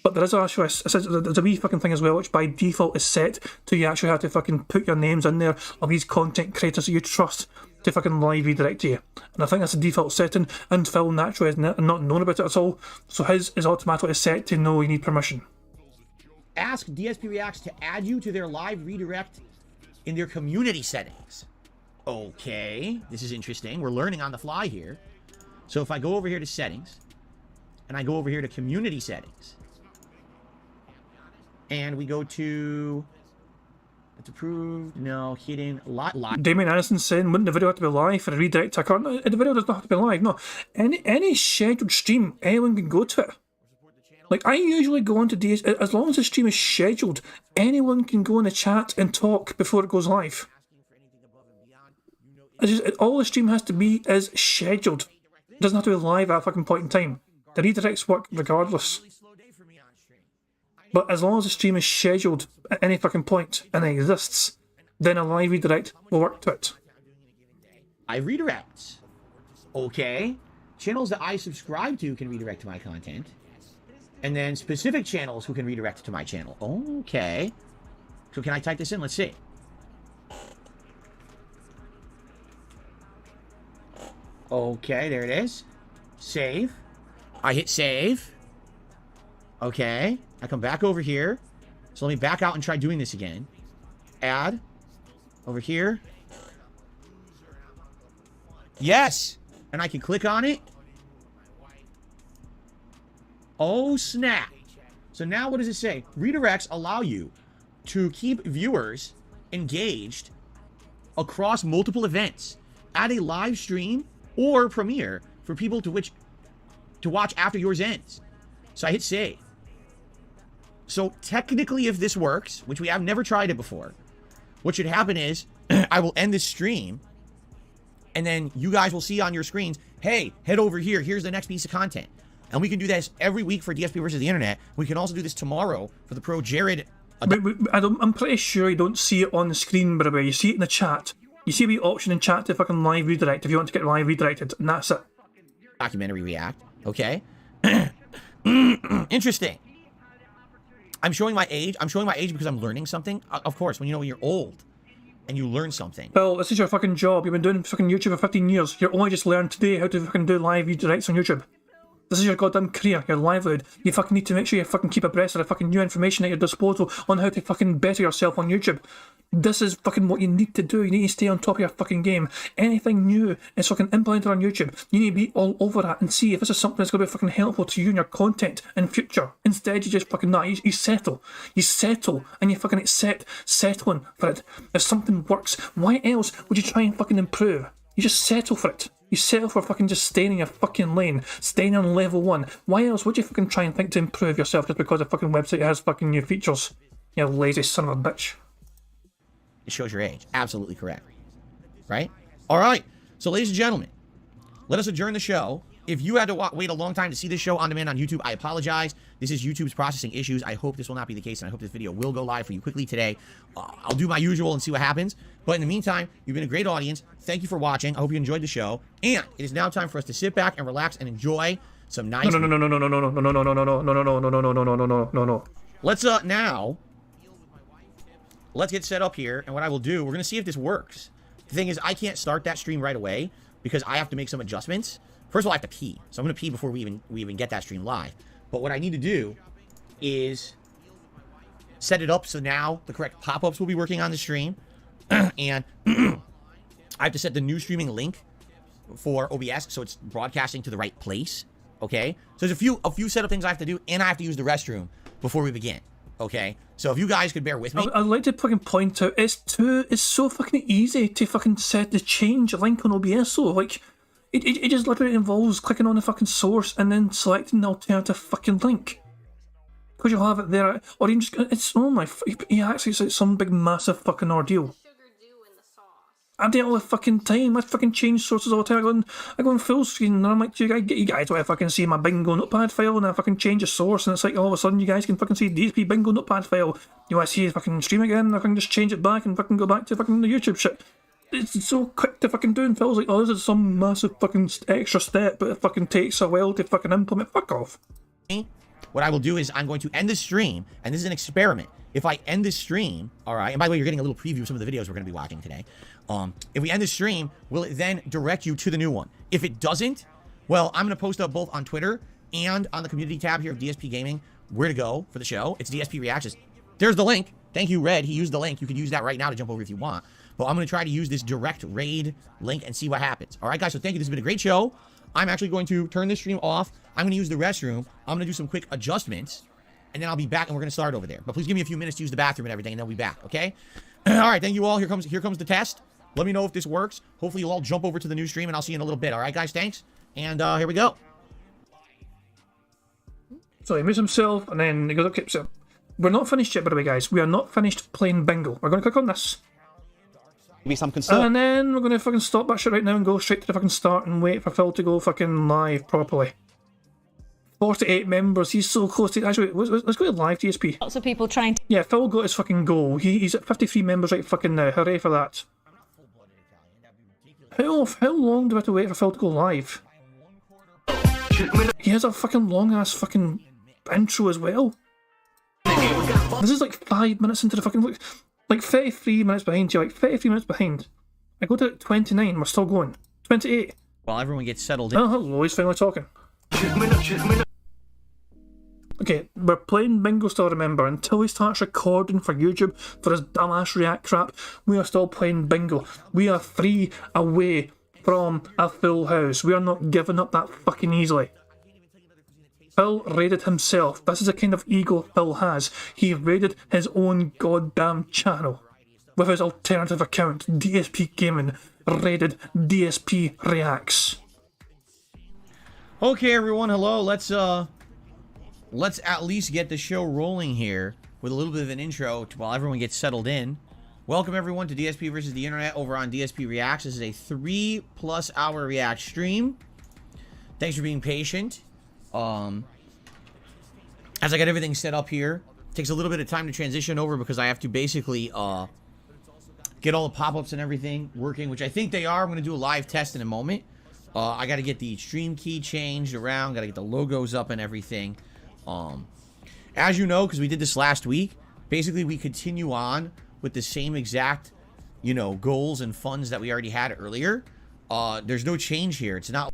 But there is actually there's a wee fucking thing as well, which by default is set to you actually have to fucking put your names in there of these content creators that you trust to fucking live redirect to you. And I think that's the default setting, and Phil naturally is not known about it at all, so his is automatically set to no, you need permission. Ask DSP Reacts to add you to their live redirect in their community settings. Okay, this is interesting. We're learning on the fly here. So if I go over here to settings, and I go over here to community settings, and we go to... It's approved. No, hidden. Lot. Damien Aniston saying, wouldn't the video have to be live for a redirect to a current? The video does not have to be live, no. Any scheduled stream, anyone can go to it. Like, I usually go onto DS, as long as the stream is scheduled, anyone can go in the chat and talk before it goes live. All the stream has to be is scheduled. It doesn't have to be live at a fucking point in time. The redirects work regardless. But as long as the stream is scheduled at any fucking point and it exists, then a live redirect will work to it. Live redirects. Okay. Channels that I subscribe to can redirect to my content. And then specific channels who can redirect to my channel. Okay. So can I type this in? Let's see. Okay, there it is. Save. I hit save. Okay. I come back over here. So let me back out and try doing this again. Add. Over here. Yes! And I can click on it. Oh, snap. So now what does it say? Redirects allow you to keep viewers engaged across multiple events. Add a live stream or premiere for people to watch after yours ends. So I hit save. So technically, if this works, which we have never tried it before, what should happen is I will end this stream, and then you guys will see on your screens, hey, head over here. Here's the next piece of content. And we can do this every week for DSP versus the internet. We can also do this tomorrow for the pro Jared. I'm pretty sure you don't see it on the screen, by the way. You see it in the chat. You see a wee option in chat to fucking live redirect if you want to get live redirected, and that's it. Documentary react. Okay. Interesting. I'm showing my age. I'm showing my age because I'm learning something. Of course, when you're old and you learn something. Well, this is your fucking job. You've been doing fucking YouTube for 15 years. You're only just learned today how to fucking do live redirects on YouTube. This is your goddamn career, your livelihood. You fucking need to make sure you fucking keep abreast of the fucking new information at your disposal on how to fucking better yourself on YouTube. This is fucking what you need to do. You need to stay on top of your fucking game. Anything new is fucking implemented on YouTube. You need to be all over that and see if this is something that's going to be fucking helpful to you and your content in future. Instead, you just fucking not. You settle. You settle and you fucking accept settling for it. If something works, why else would you try and fucking improve? You just settle for it. You settle for fucking just staying in your fucking lane, staying on level 1. Why else would you fucking try and think to improve yourself just because the fucking website has fucking new features? You lazy son of a bitch. It shows your age. Absolutely correct. Right? All right. So, ladies and gentlemen, let us adjourn the show. If you had to wait a long time to see this show on demand on YouTube, I apologize. This is YouTube's processing issues. I hope this will not be the case, and I hope this video will go live for you quickly today. I'll do my usual and see what happens. But in the meantime, you've been a great audience. Thank you for watching. I hope you enjoyed the show. And it is now time for us to sit back and relax and enjoy some nice... No. Let's let's get set up here, and what I will do, we're going to see if this works. The thing is, I can't start that stream right away because I have to make some adjustments. First of all, I have to pee. So I'm going to pee before we even get that stream live. But what I need to do is set it up so now the correct pop-ups will be working on the stream. And I have to set the new streaming link for OBS so it's broadcasting to the right place. Okay? So there's a few setup things I have to do, and I have to use the restroom before we begin. Okay? So if you guys could bear with me. I'd like to fucking point out, it's so fucking easy to fucking set the change link on OBS, so like... It just literally involves clicking on the fucking source and then selecting the alternative fucking link. Because you'll have it there, or you just, it's, oh my, actually it's like some big massive fucking ordeal. I do it all the fucking time. I fucking change sources all the time. I go on full screen and I'm like, you guys want to fucking see my bingo notepad file, and I fucking change the source, and it's like all of a sudden you guys can fucking see DSP bingo notepad file. You want to see the fucking stream again? I can just change it back and fucking go back to fucking the YouTube shit. it's so quick to fucking do, and Phil's like, oh, this is some massive fucking extra step, but it fucking takes a while to fucking implement. Fuck off. What I will do is I'm going to end the stream, and this is an experiment. If I end the stream, all right, and by the way, you're getting a little preview of some of the videos we're going to be watching today. If we end the stream, will it then direct you to the new one? If it doesn't, well, I'm going to post up both on Twitter and on the community tab here of DSP Gaming where to go for the show. It's DSP Reactions. There's the link. Thank you, Red. He used the link. You can use that right now to jump over if you want. But I'm going to try to use this direct raid link and see what happens. All right, guys, so thank you. This has been a great show. I'm actually going to turn this stream off. I'm going to use the restroom. I'm going to do some quick adjustments, and then I'll be back, and we're going to start over there. But please give me a few minutes to use the bathroom and everything, and then we'll be back, okay? All right, thank you all. Here comes the test. Let me know if this works. Hopefully, you'll all jump over to the new stream, and I'll see you in a little bit. All right, guys, thanks. And here we go. So he moves himself, and then he goes, okay, so we're not finished yet, by the way, guys. We are not finished playing bingo. We're going to click on this. Maybe some concern. And then we're going to fucking stop that shit right now and go straight to the fucking start and wait for Phil to go fucking live properly. 48 members. He's so close to... Actually, let's go to live, DSP. Lots of people trying to... Yeah, Phil got his fucking goal. He's at 53 members right fucking now. Hooray for that. How long do we have to wait for Phil to go live? He has a fucking long-ass fucking intro as well. This is like 5 minutes into the fucking... Like 33 minutes behind you, like 33 minutes behind. I go to 29, we're still going. 28. While everyone gets settled in. Oh, hello, he's finally talking. Okay, we're playing bingo still, remember. Until he starts recording for YouTube for his dumbass react crap, we are still playing bingo. We are 3 away from a full house. We are not giving up that fucking easily. Phil raided himself. This is the kind of ego Phil has. He raided his own goddamn channel with his alternative account, DSP Gaming, raided DSP Reacts. Okay, everyone, hello. Let's at least get the show rolling here with a little bit of an intro while everyone gets settled in. Welcome, everyone, to DSP versus the Internet over on DSP Reacts. This is a 3+ hour React stream. Thanks for being patient. As I get everything set up here, it takes a little bit of time to transition over because I have to basically get all the pop-ups and everything working, which I think they are. I'm going to do a live test in a moment. I got to get the stream key changed around, got to get the logos up and everything. As you know, because we did this last week, basically we continue on with the same exact, goals and funds that we already had earlier. There's no change here. It's not...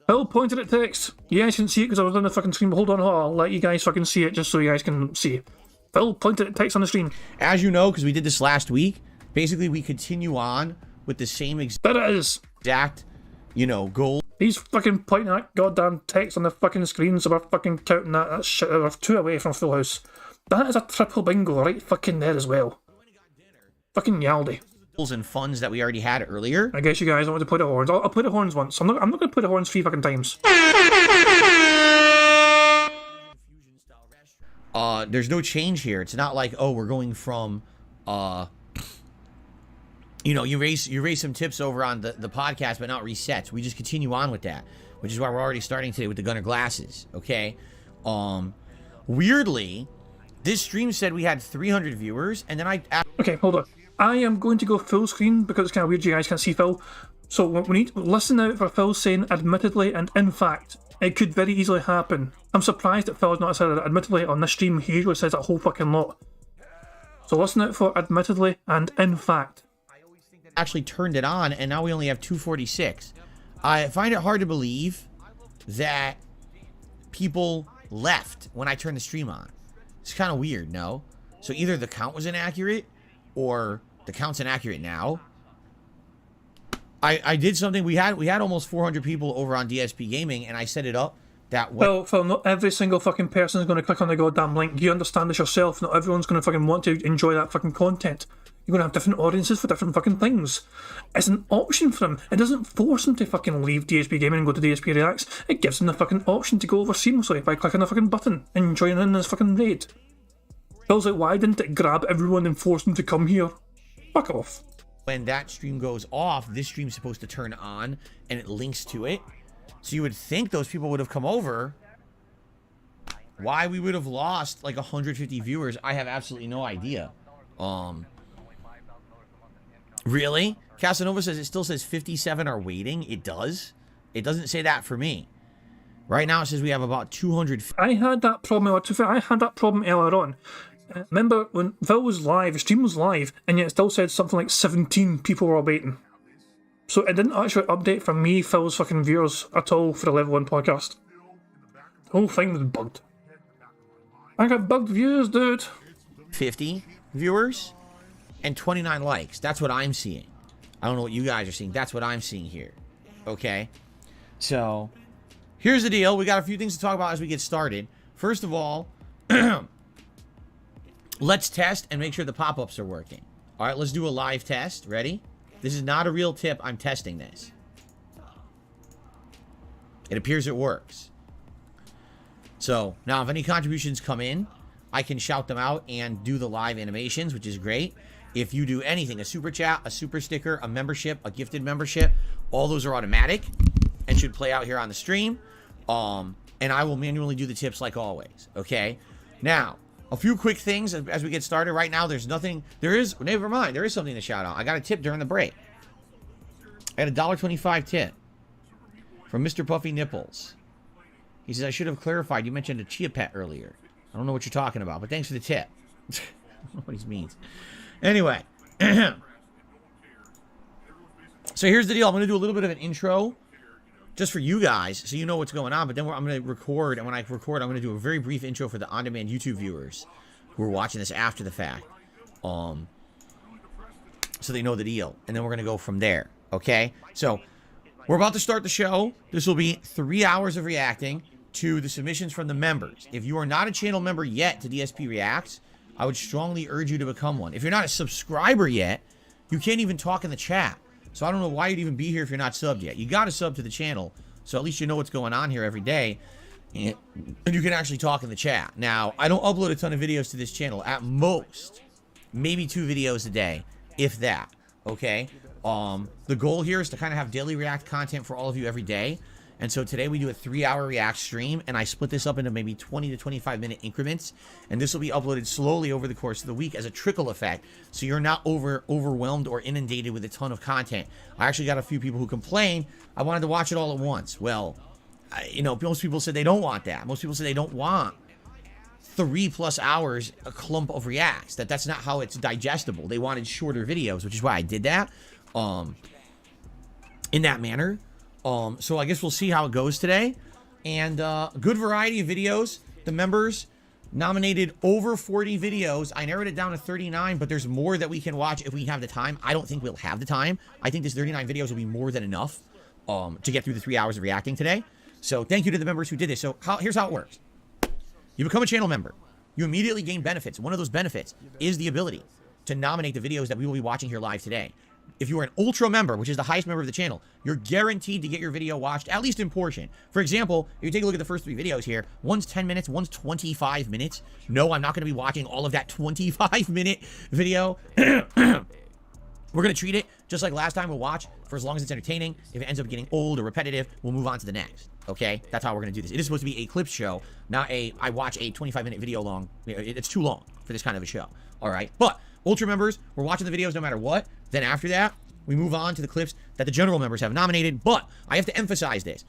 Phil pointed at text. You guys can see it because I was on the fucking screen, but hold on, I'll let you guys fucking see it just so you guys can see. Phil pointed at text on the screen. As you know, because we did this last week, basically we continue on with the same There it is. exact, goal. He's fucking pointing at goddamn text on the fucking screen, so we're fucking counting that. That's shit. We're 2 away from full house. That is a triple bingo right fucking there as well. Fucking Yaldi. And funds that we already had earlier. I guess you guys don't want to play the horns. I'll play the horns once. I'm not going to play the horns 3 fucking times. There's no change here. It's not like, oh, we're going from, you raise some tips over on the podcast, but not resets. We just continue on with that, which is why we're already starting today with the Gunner glasses. Okay. Weirdly, this stream said we had 300 viewers, and then Okay, hold on. I am going to go full screen because it's kind of weird you guys can't see Phil. So we need to listen out for Phil saying admittedly and in fact. It could very easily happen. I'm surprised that Phil has not said it admittedly on this stream. He usually says a whole fucking lot. So listen out for admittedly and in fact. actually turned it on, and now we only have 246. I find it hard to believe that people left when I turned the stream on. It's kind of weird, no? So either the count was inaccurate, or the count's inaccurate now. I did something. We had almost 400 people over on DSP Gaming, and I set it up that way. Well, Phil, not every single fucking person is going to click on the goddamn link. You understand this yourself. Not everyone's going to fucking want to enjoy that fucking content. You're going to have different audiences for different fucking things. It's an option for them. It doesn't force them to fucking leave DSP Gaming and go to DSP Reacts. It gives them the fucking option to go over seamlessly by clicking the fucking button and joining in this fucking raid. Phil's like, why didn't it grab everyone and force them to come here? Fuck off. When that stream goes off, this stream's supposed to turn on, and it links to it. So you would think those people would have come over. Why we would have lost like 150 viewers, I have absolutely no idea. Really? Casanova says it still says 57 are waiting. It does. It doesn't say that for me. Right now it says we have about 200. I had that problem. To be fair, I had that problem earlier on. Remember when Phil was live, the stream was live, and yet it still said something like 17 people were waiting. So it didn't actually update for me, Phil's fucking viewers, at all for the Level 1 podcast. The whole thing was bugged. I got bugged views, dude. 50 viewers and 29 likes. That's what I'm seeing. I don't know what you guys are seeing. That's what I'm seeing here. Okay? So, here's the deal. We got a few things to talk about as we get started. First of all, let's test and make sure the pop-ups are working. All right, let's do a live test. Ready? This is not a real tip. I'm testing this. It appears it works. So, now if any contributions come in, I can shout them out and do the live animations, which is great. If you do anything, a super chat, a super sticker, a membership, a gifted membership, all those are automatic and should play out here on the stream. And I will manually do the tips like always. Okay? Now, a few quick things as we get started. Right now, there's nothing. Never mind. There is something to shout out. I got a tip during the break. I had a $1.25 tip from Mr. Puffy Nipples. He says, I should have clarified. You mentioned a chia pet earlier. I don't know what you're talking about, but thanks for the tip. I don't know what he means. Anyway. So here's the deal. I'm going to do a little bit of an intro just for you guys so you know what's going on. But then I'm going to record. And when I record, I'm going to do a very brief intro for the on-demand YouTube viewers who are watching this after the fact. So they know the deal. And then we're going to go from there. Okay? So we're about to start the show. This will be 3 hours of reacting to the submissions from the members. If you are not a channel member yet to DSP Reacts, I would strongly urge you to become one. If you're not a subscriber yet, you can't even talk in the chat. So I don't know why you'd even be here if you're not subbed yet. You got to sub to the channel, so at least you know what's going on here every day, and you can actually talk in the chat. Now, I don't upload a ton of videos to this channel. At most, maybe 2 videos a day, if that, okay? The goal here is to kind of have daily React content for all of you every day. And so today we do a 3-hour React stream, and I split this up into maybe 20 to 25 minute increments, and this will be uploaded slowly over the course of the week as a trickle effect, so you're not overwhelmed or inundated with a ton of content. I actually got a few people who complained I wanted to watch it all at once. Well, most people said they don't want that. Most people say they don't want 3+ hours, a clump of Reacts. That's not how it's digestible. They wanted shorter videos, which is why I did that in that manner. So I guess we'll see how it goes today. And good variety of videos. The members nominated over 40 videos. I narrowed it down to 39, but there's more that we can watch if we have the time. I don't think we'll have the time. I think this 39 videos will be more than enough to get through the 3 hours of reacting today. So thank you to the members who did this. So here's how it works. You become a channel member. You immediately gain benefits. One of those benefits is the ability to nominate the videos that we will be watching here live today. If you are an ultra member, which is the highest member of the channel, you're guaranteed to get your video watched, at least in portion. For example, if you take a look at the first 3 videos here, one's 10 minutes, one's 25 minutes. No, I'm not going to be watching all of that 25-minute video. We're going to treat it just like last time. We'll watch for as long as it's entertaining. If it ends up getting old or repetitive, we'll move on to the next. Okay? That's how we're going to do this. It is supposed to be a clip show, not I watch a 25-minute video long. It's too long for this kind of a show. All right? But ultra members, we're watching the videos no matter what. Then after that, we move on to the clips that the general members have nominated. But I have to emphasize this.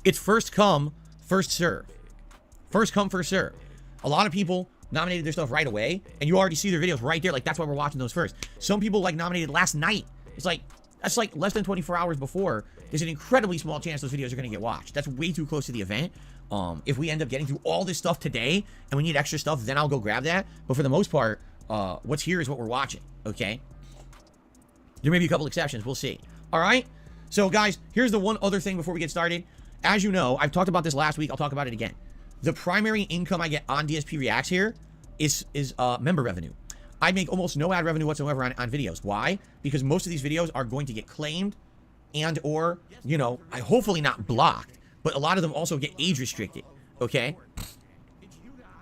It's first come, first serve. First come, first serve. A lot of people nominated their stuff right away, and you already see their videos right there. Like, that's why we're watching those first. Some people, nominated last night. It's like, that's less than 24 hours before. There's an incredibly small chance those videos are going to get watched. That's way too close to the event. If we end up getting through all this stuff today, and we need extra stuff, then I'll go grab that. But for the most part, what's here is what we're watching, okay? There may be a couple exceptions. We'll see. All right? So, guys, here's the one other thing before we get started. As you know, I've talked about this last week. I'll talk about it again. The primary income I get on DSP Reacts here is member revenue. I make almost no ad revenue whatsoever on videos. Why? Because most of these videos are going to get claimed and or, I hopefully not blocked, but a lot of them also get age restricted, okay?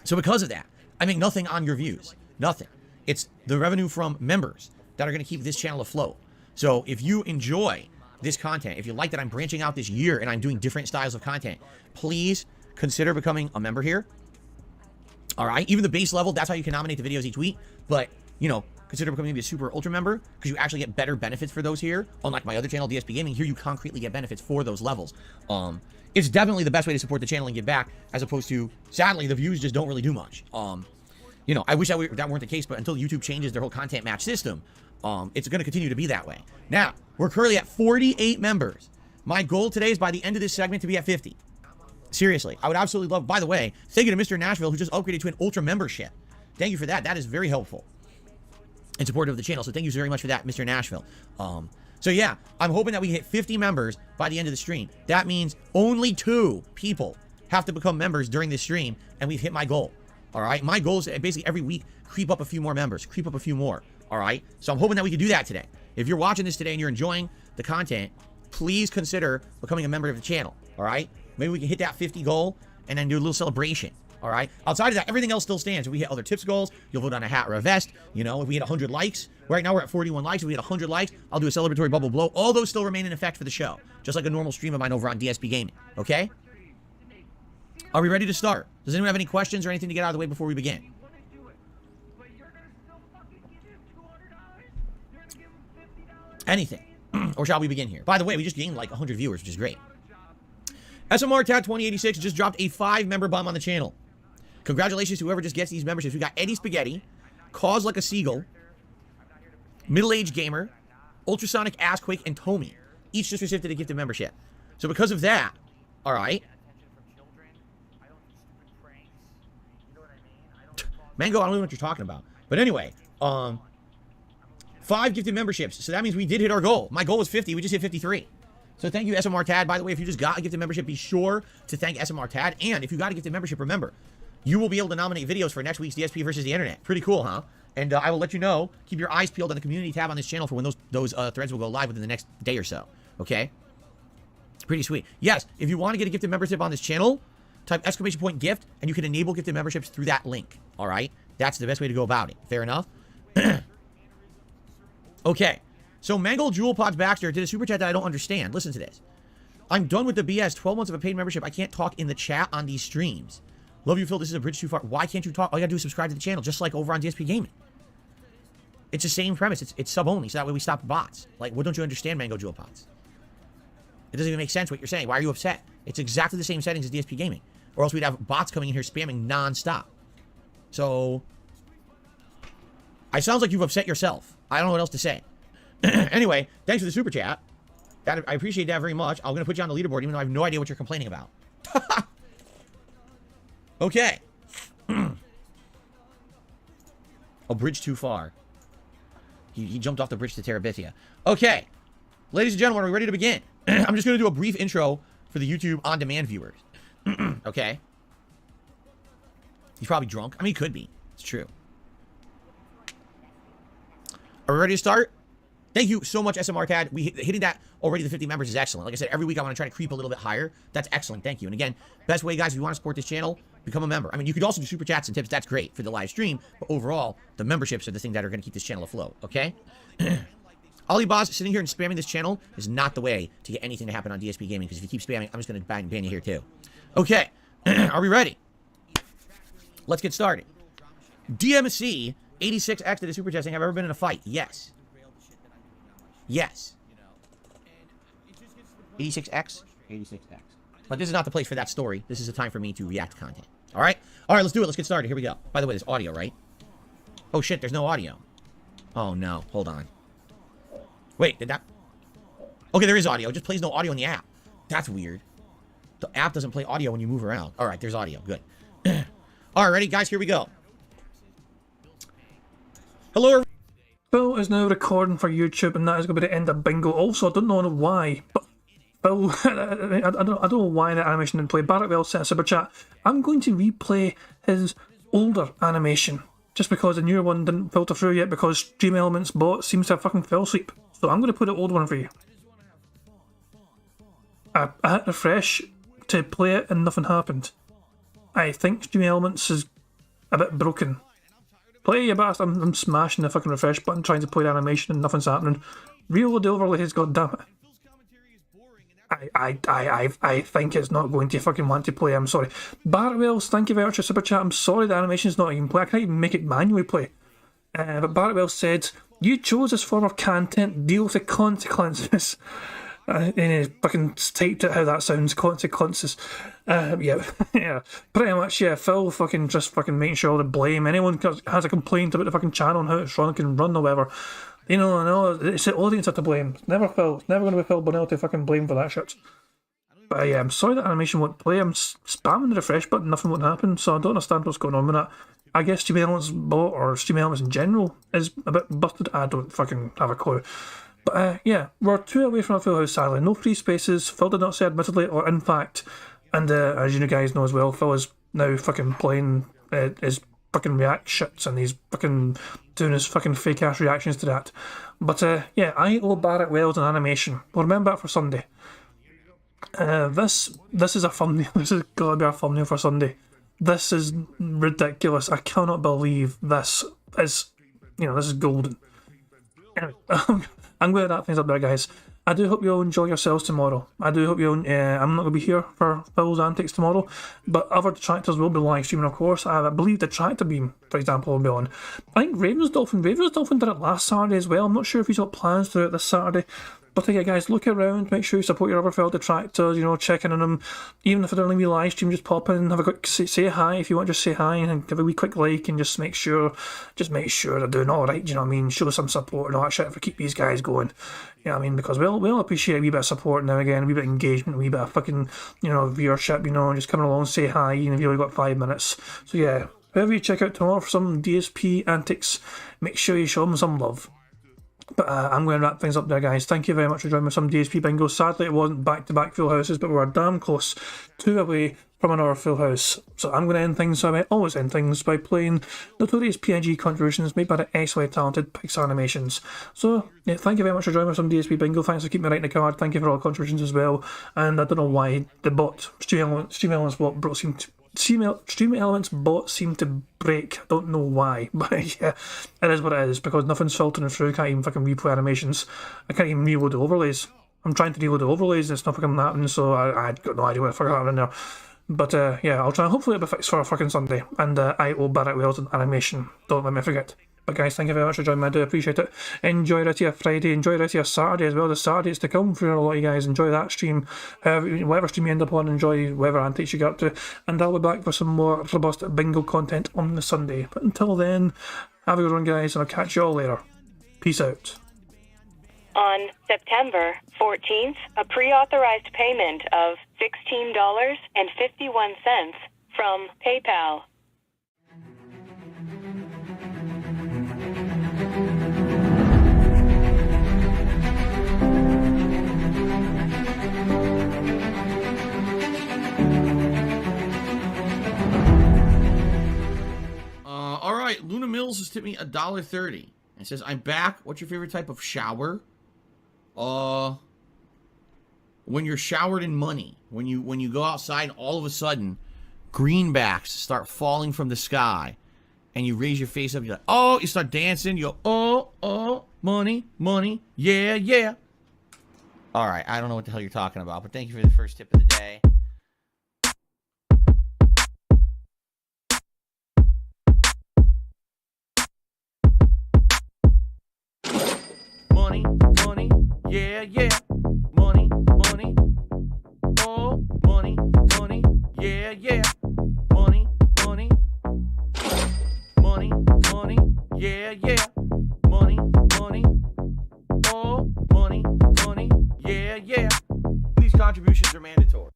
So because of that, I make nothing on your views. Nothing. It's the revenue from members that are going to keep this channel afloat. So if you enjoy this content, if you like that I'm branching out this year and I'm doing different styles of content, please consider becoming a member here. All right? Even the base level, that's how you can nominate the videos each week. But, consider becoming maybe a super ultra member, because you actually get better benefits for those here. Unlike my other channel, DSP Gaming, here you concretely get benefits for those levels. It's definitely the best way to support the channel and give back, as opposed to, sadly, the views just don't really do much. You know, I wish that weren't the case, but until YouTube changes their whole content match system, it's going to continue to be that way. Now, we're currently at 48 members. My goal today is by the end of this segment to be at 50. Seriously, I would absolutely love, by the way, thank you to Mr. Nashville, who just upgraded to an ultra membership. Thank you for that. That is very helpful and supportive of the channel. So thank you very much for that, Mr. Nashville. So yeah, I'm hoping that we hit 50 members by the end of the stream. That means only 2 people have to become members during this stream, and we've hit my goal. All right, my goal is to basically every week creep up a few more members, creep up a few more. All right, so I'm hoping that we can do that today. If you're watching this today and you're enjoying the content, please consider becoming a member of the channel. All right, maybe we can hit that 50 goal and then do a little celebration. All right. Outside of that, everything else still stands. If we hit other tips goals, you'll vote on a hat or a vest. You know, if we hit 100 likes, right now we're at 41 likes. If we hit 100 likes, I'll do a celebratory bubble blow. All those still remain in effect for the show, just like a normal stream of mine over on DSP Gaming. Okay. Are we ready to start? Does anyone have any questions or anything to get out of the way before we begin? Anything. Or shall we begin here? By the way, we just gained like 100 viewers, which is great. SMR Tat 2086 just dropped a 5-member bomb on the channel. Congratulations to whoever just gets these memberships. We got Eddie Spaghetti, Cause Like a Seagull, Middle-Aged Gamer, Ultrasonic Assquake, and Tommy. Each just received a gifted membership. So because of that, all right. Mango, I don't know what you're talking about. But anyway, 5 gifted memberships. So that means we did hit our goal. My goal was 50. We just hit 53. So thank you, SMR Tad. By the way, if you just got a gifted membership, be sure to thank SMR Tad. And if you got a gifted membership, remember, you will be able to nominate videos for next week's DSP versus the Internet. Pretty cool, huh? And I will let you know. Keep your eyes peeled on the community tab on this channel for when those threads will go live within the next day or so. Okay? Pretty sweet. Yes, if you want to get a gifted membership on this channel, type !gift, and you can enable gifted memberships through that link. All right? That's the best way to go about it. Fair enough? Okay. So Mangle Jewel Pods Baxter did a super chat that I don't understand. Listen to this. I'm done with the BS. 12 months of a paid membership. I can't talk in the chat on these streams. Love you, Phil. This is a bridge too far. Why can't you talk? All you gotta do is subscribe to the channel, just like over on DSP Gaming. It's the same premise. It's sub only, so that way we stop bots. Like, what don't you understand, Mango Jewel Pods? It doesn't even make sense what you're saying. Why are you upset? It's exactly the same settings as DSP Gaming. Or else we'd have bots coming in here spamming non-stop. So, it sounds like you've upset yourself. I don't know what else to say. Anyway, thanks for the super chat. I appreciate that very much. I'm going to put you on the leaderboard, even though I have no idea what you're complaining about. Okay. A bridge too far. He jumped off the bridge to Terabithia. Okay. Ladies and gentlemen, are we ready to begin? I'm just going to do a brief intro for the YouTube on-demand viewers. Okay. He's probably drunk. I mean, he could be. It's true. Are we ready to start? Thank you so much, SMR Tad. Hitting that already, the 50 members is excellent. Like I said, every week I want to try to creep a little bit higher. That's excellent. Thank you. And again, best way, guys, if you want to support this channel, become a member. I mean, you could also do super chats and tips. That's great for the live stream. But overall, the memberships are the thing that are going to keep this channel afloat. Okay? Aliboz sitting here and spamming this channel is not the way to get anything to happen on DSP Gaming, because if you keep spamming, I'm just going to ban you here too. Okay. Are we ready? Let's get started. DMC 86X did a super chat saying, have I ever been in a fight? Yes. Yes. 86X? 86X. But this is not the place for that story. This is the time for me to react to content. All right? All right, let's do it. Let's get started. Here we go. By the way, there's audio, right? Oh, shit, there's no audio. Oh, no. Hold on. Wait, did that... Okay, there is audio. It just plays no audio in the app. That's weird. The app doesn't play audio when you move around. All right, there's audio. Good. All right, ready, guys? Here we go. Hello, Phil is now recording for YouTube, and that is going to be the end of Bingo. Also, I don't know why, but Phil, I don't know why that animation didn't play. Barrettville sent a super chat. I'm going to replay his older animation, just because the newer one didn't filter through yet, because Stream Elements bot seems to have fucking fell asleep. So I'm going to put the old one for you. I hit refresh to play it, and nothing happened. I think Stream Elements is a bit broken. Play, you bastard. I'm smashing the fucking refresh button trying to play the animation and nothing's happening. Reload the overlays, goddammit. I think it's not going to fucking want to play, I'm sorry. Barwells, thank you very much for super chat. I'm sorry the animation's not even play. I can't even make it manually play. But Bartwell said, "You chose this form of content. Deal with the consequences." And he fucking typed it how that sounds. Consequences. Yeah, yeah. Pretty much. Yeah. Phil fucking just fucking making sure to blame anyone has a complaint about the fucking channel and how it's run can run or whatever. You know, I know it's the audience that to blame. It's never Phil. It's never going to be Phil Bonnell to fucking blame for that shit. But yeah, I'm sorry that animation won't play. I'm spamming the refresh button, nothing won't happen, so I don't understand what's going on with that. I guess Stream Elements bot or Stream Elements in general is a bit busted. I don't fucking have a clue. But yeah, we're 2 away from a full house, sadly. No free spaces. Phil did not say admittedly, or in fact, and as you guys know as well, Phil is now fucking playing his fucking react shits and he's fucking doing his fucking fake ass reactions to that. But yeah, I owe Barrett Wells an animation. We'll remember that for Sunday. This is a thumbnail. This has got to be a thumbnail for Sunday. This is ridiculous. I cannot believe this is, this is golden. Anyway, I'm glad that things up there, guys. I do hope you all enjoy yourselves tomorrow. I do hope you all, I'm not going to be here for Phil's antics tomorrow, but other detractors will be live streaming, of course. I believe the Detractor Beam, for example, will be on. I think Ravens Dolphin did it last Saturday as well. I'm not sure if he's got plans to do it this Saturday. But yeah, guys, look around, make sure you support your other fellow detractors, check in on them. Even if they're only a live stream, just pop in and have a quick say hi if you want, just say hi and give a wee quick like and just make sure they're doing alright, you know what I mean? Show some support and all that shit for keep these guys going. You know what I mean? Because we'll appreciate a wee bit of support now again, a wee bit of engagement, a wee bit of fucking, viewership, just coming along, say hi, even if you only got 5 minutes. So yeah, whoever you check out tomorrow for some DSP antics, make sure you show them some love. But I'm going to wrap things up there, guys. Thank you very much for joining me some DSP Bingo. Sadly, it wasn't back-to-back full houses, but we were damn close, 2 away from another full house. So I'm going to end things, so I always end things by playing notorious PNG contributions made by the excellently talented Pixar Animations. So, yeah, thank you very much for joining me some DSP Bingo. Thanks for keeping me right in the card. Thank you for all the contributions as well. And I don't know why the bot, Stream Elements bot, Stream Elements bot seemed to break. I don't know why, but yeah, it is what it is because nothing's filtering through. I can't even fucking replay animations. I can't even reload the overlays. I'm trying to reload the overlays and it's not fucking happening, so I got no idea what the fuck happened there. But yeah, I'll try. Hopefully it'll be fixed for a fucking Sunday. And I owe Barrett Wells an animation. Don't let me forget. But guys, thank you very much for joining me. I do appreciate it. Enjoy the rest of your Friday. Enjoy the rest of your Saturday as well. The Saturdays to come for a lot of you guys. Enjoy that stream. Whatever stream you end up on, enjoy whatever antics you get up to. And I'll be back for some more robust bingo content on the Sunday. But until then, have a good one, guys, and I'll catch you all later. Peace out. On September 14th, a pre-authorized payment of $16.51 from PayPal. All right, Luna Mills has tipped me $1.30. It says, "I'm back. What's your favorite type of shower?" When you're showered in money. When you go outside and all of a sudden greenbacks start falling from the sky and you raise your face up, you're like, oh, you start dancing, you go, oh, money, money, yeah, yeah. All right, I don't know what the hell you're talking about, but thank you for the first tip of the day. Money, money, yeah, yeah. Money, money, oh, money, money, yeah, yeah. Money, money, money, money, yeah, yeah. Money, money, oh, money, money, yeah, yeah. These contributions are mandatory.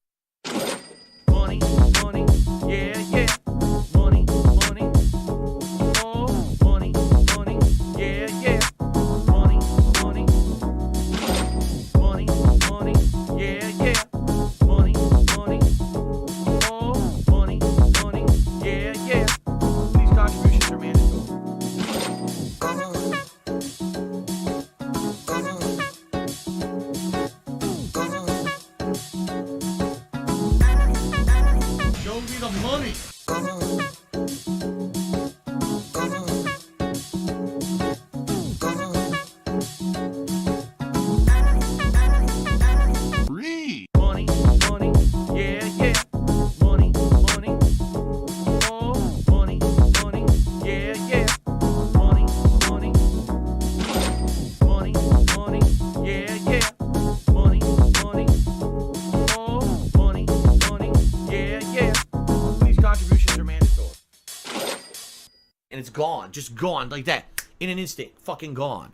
Money, money, yeah, yeah. Money, money, oh, money, money, yeah, yeah. Money, money, money, money, yeah, yeah. Money, money, oh, money, money, yeah, yeah. These contributions are mandatory. and it's gone, just gone like that in an instant, fucking gone.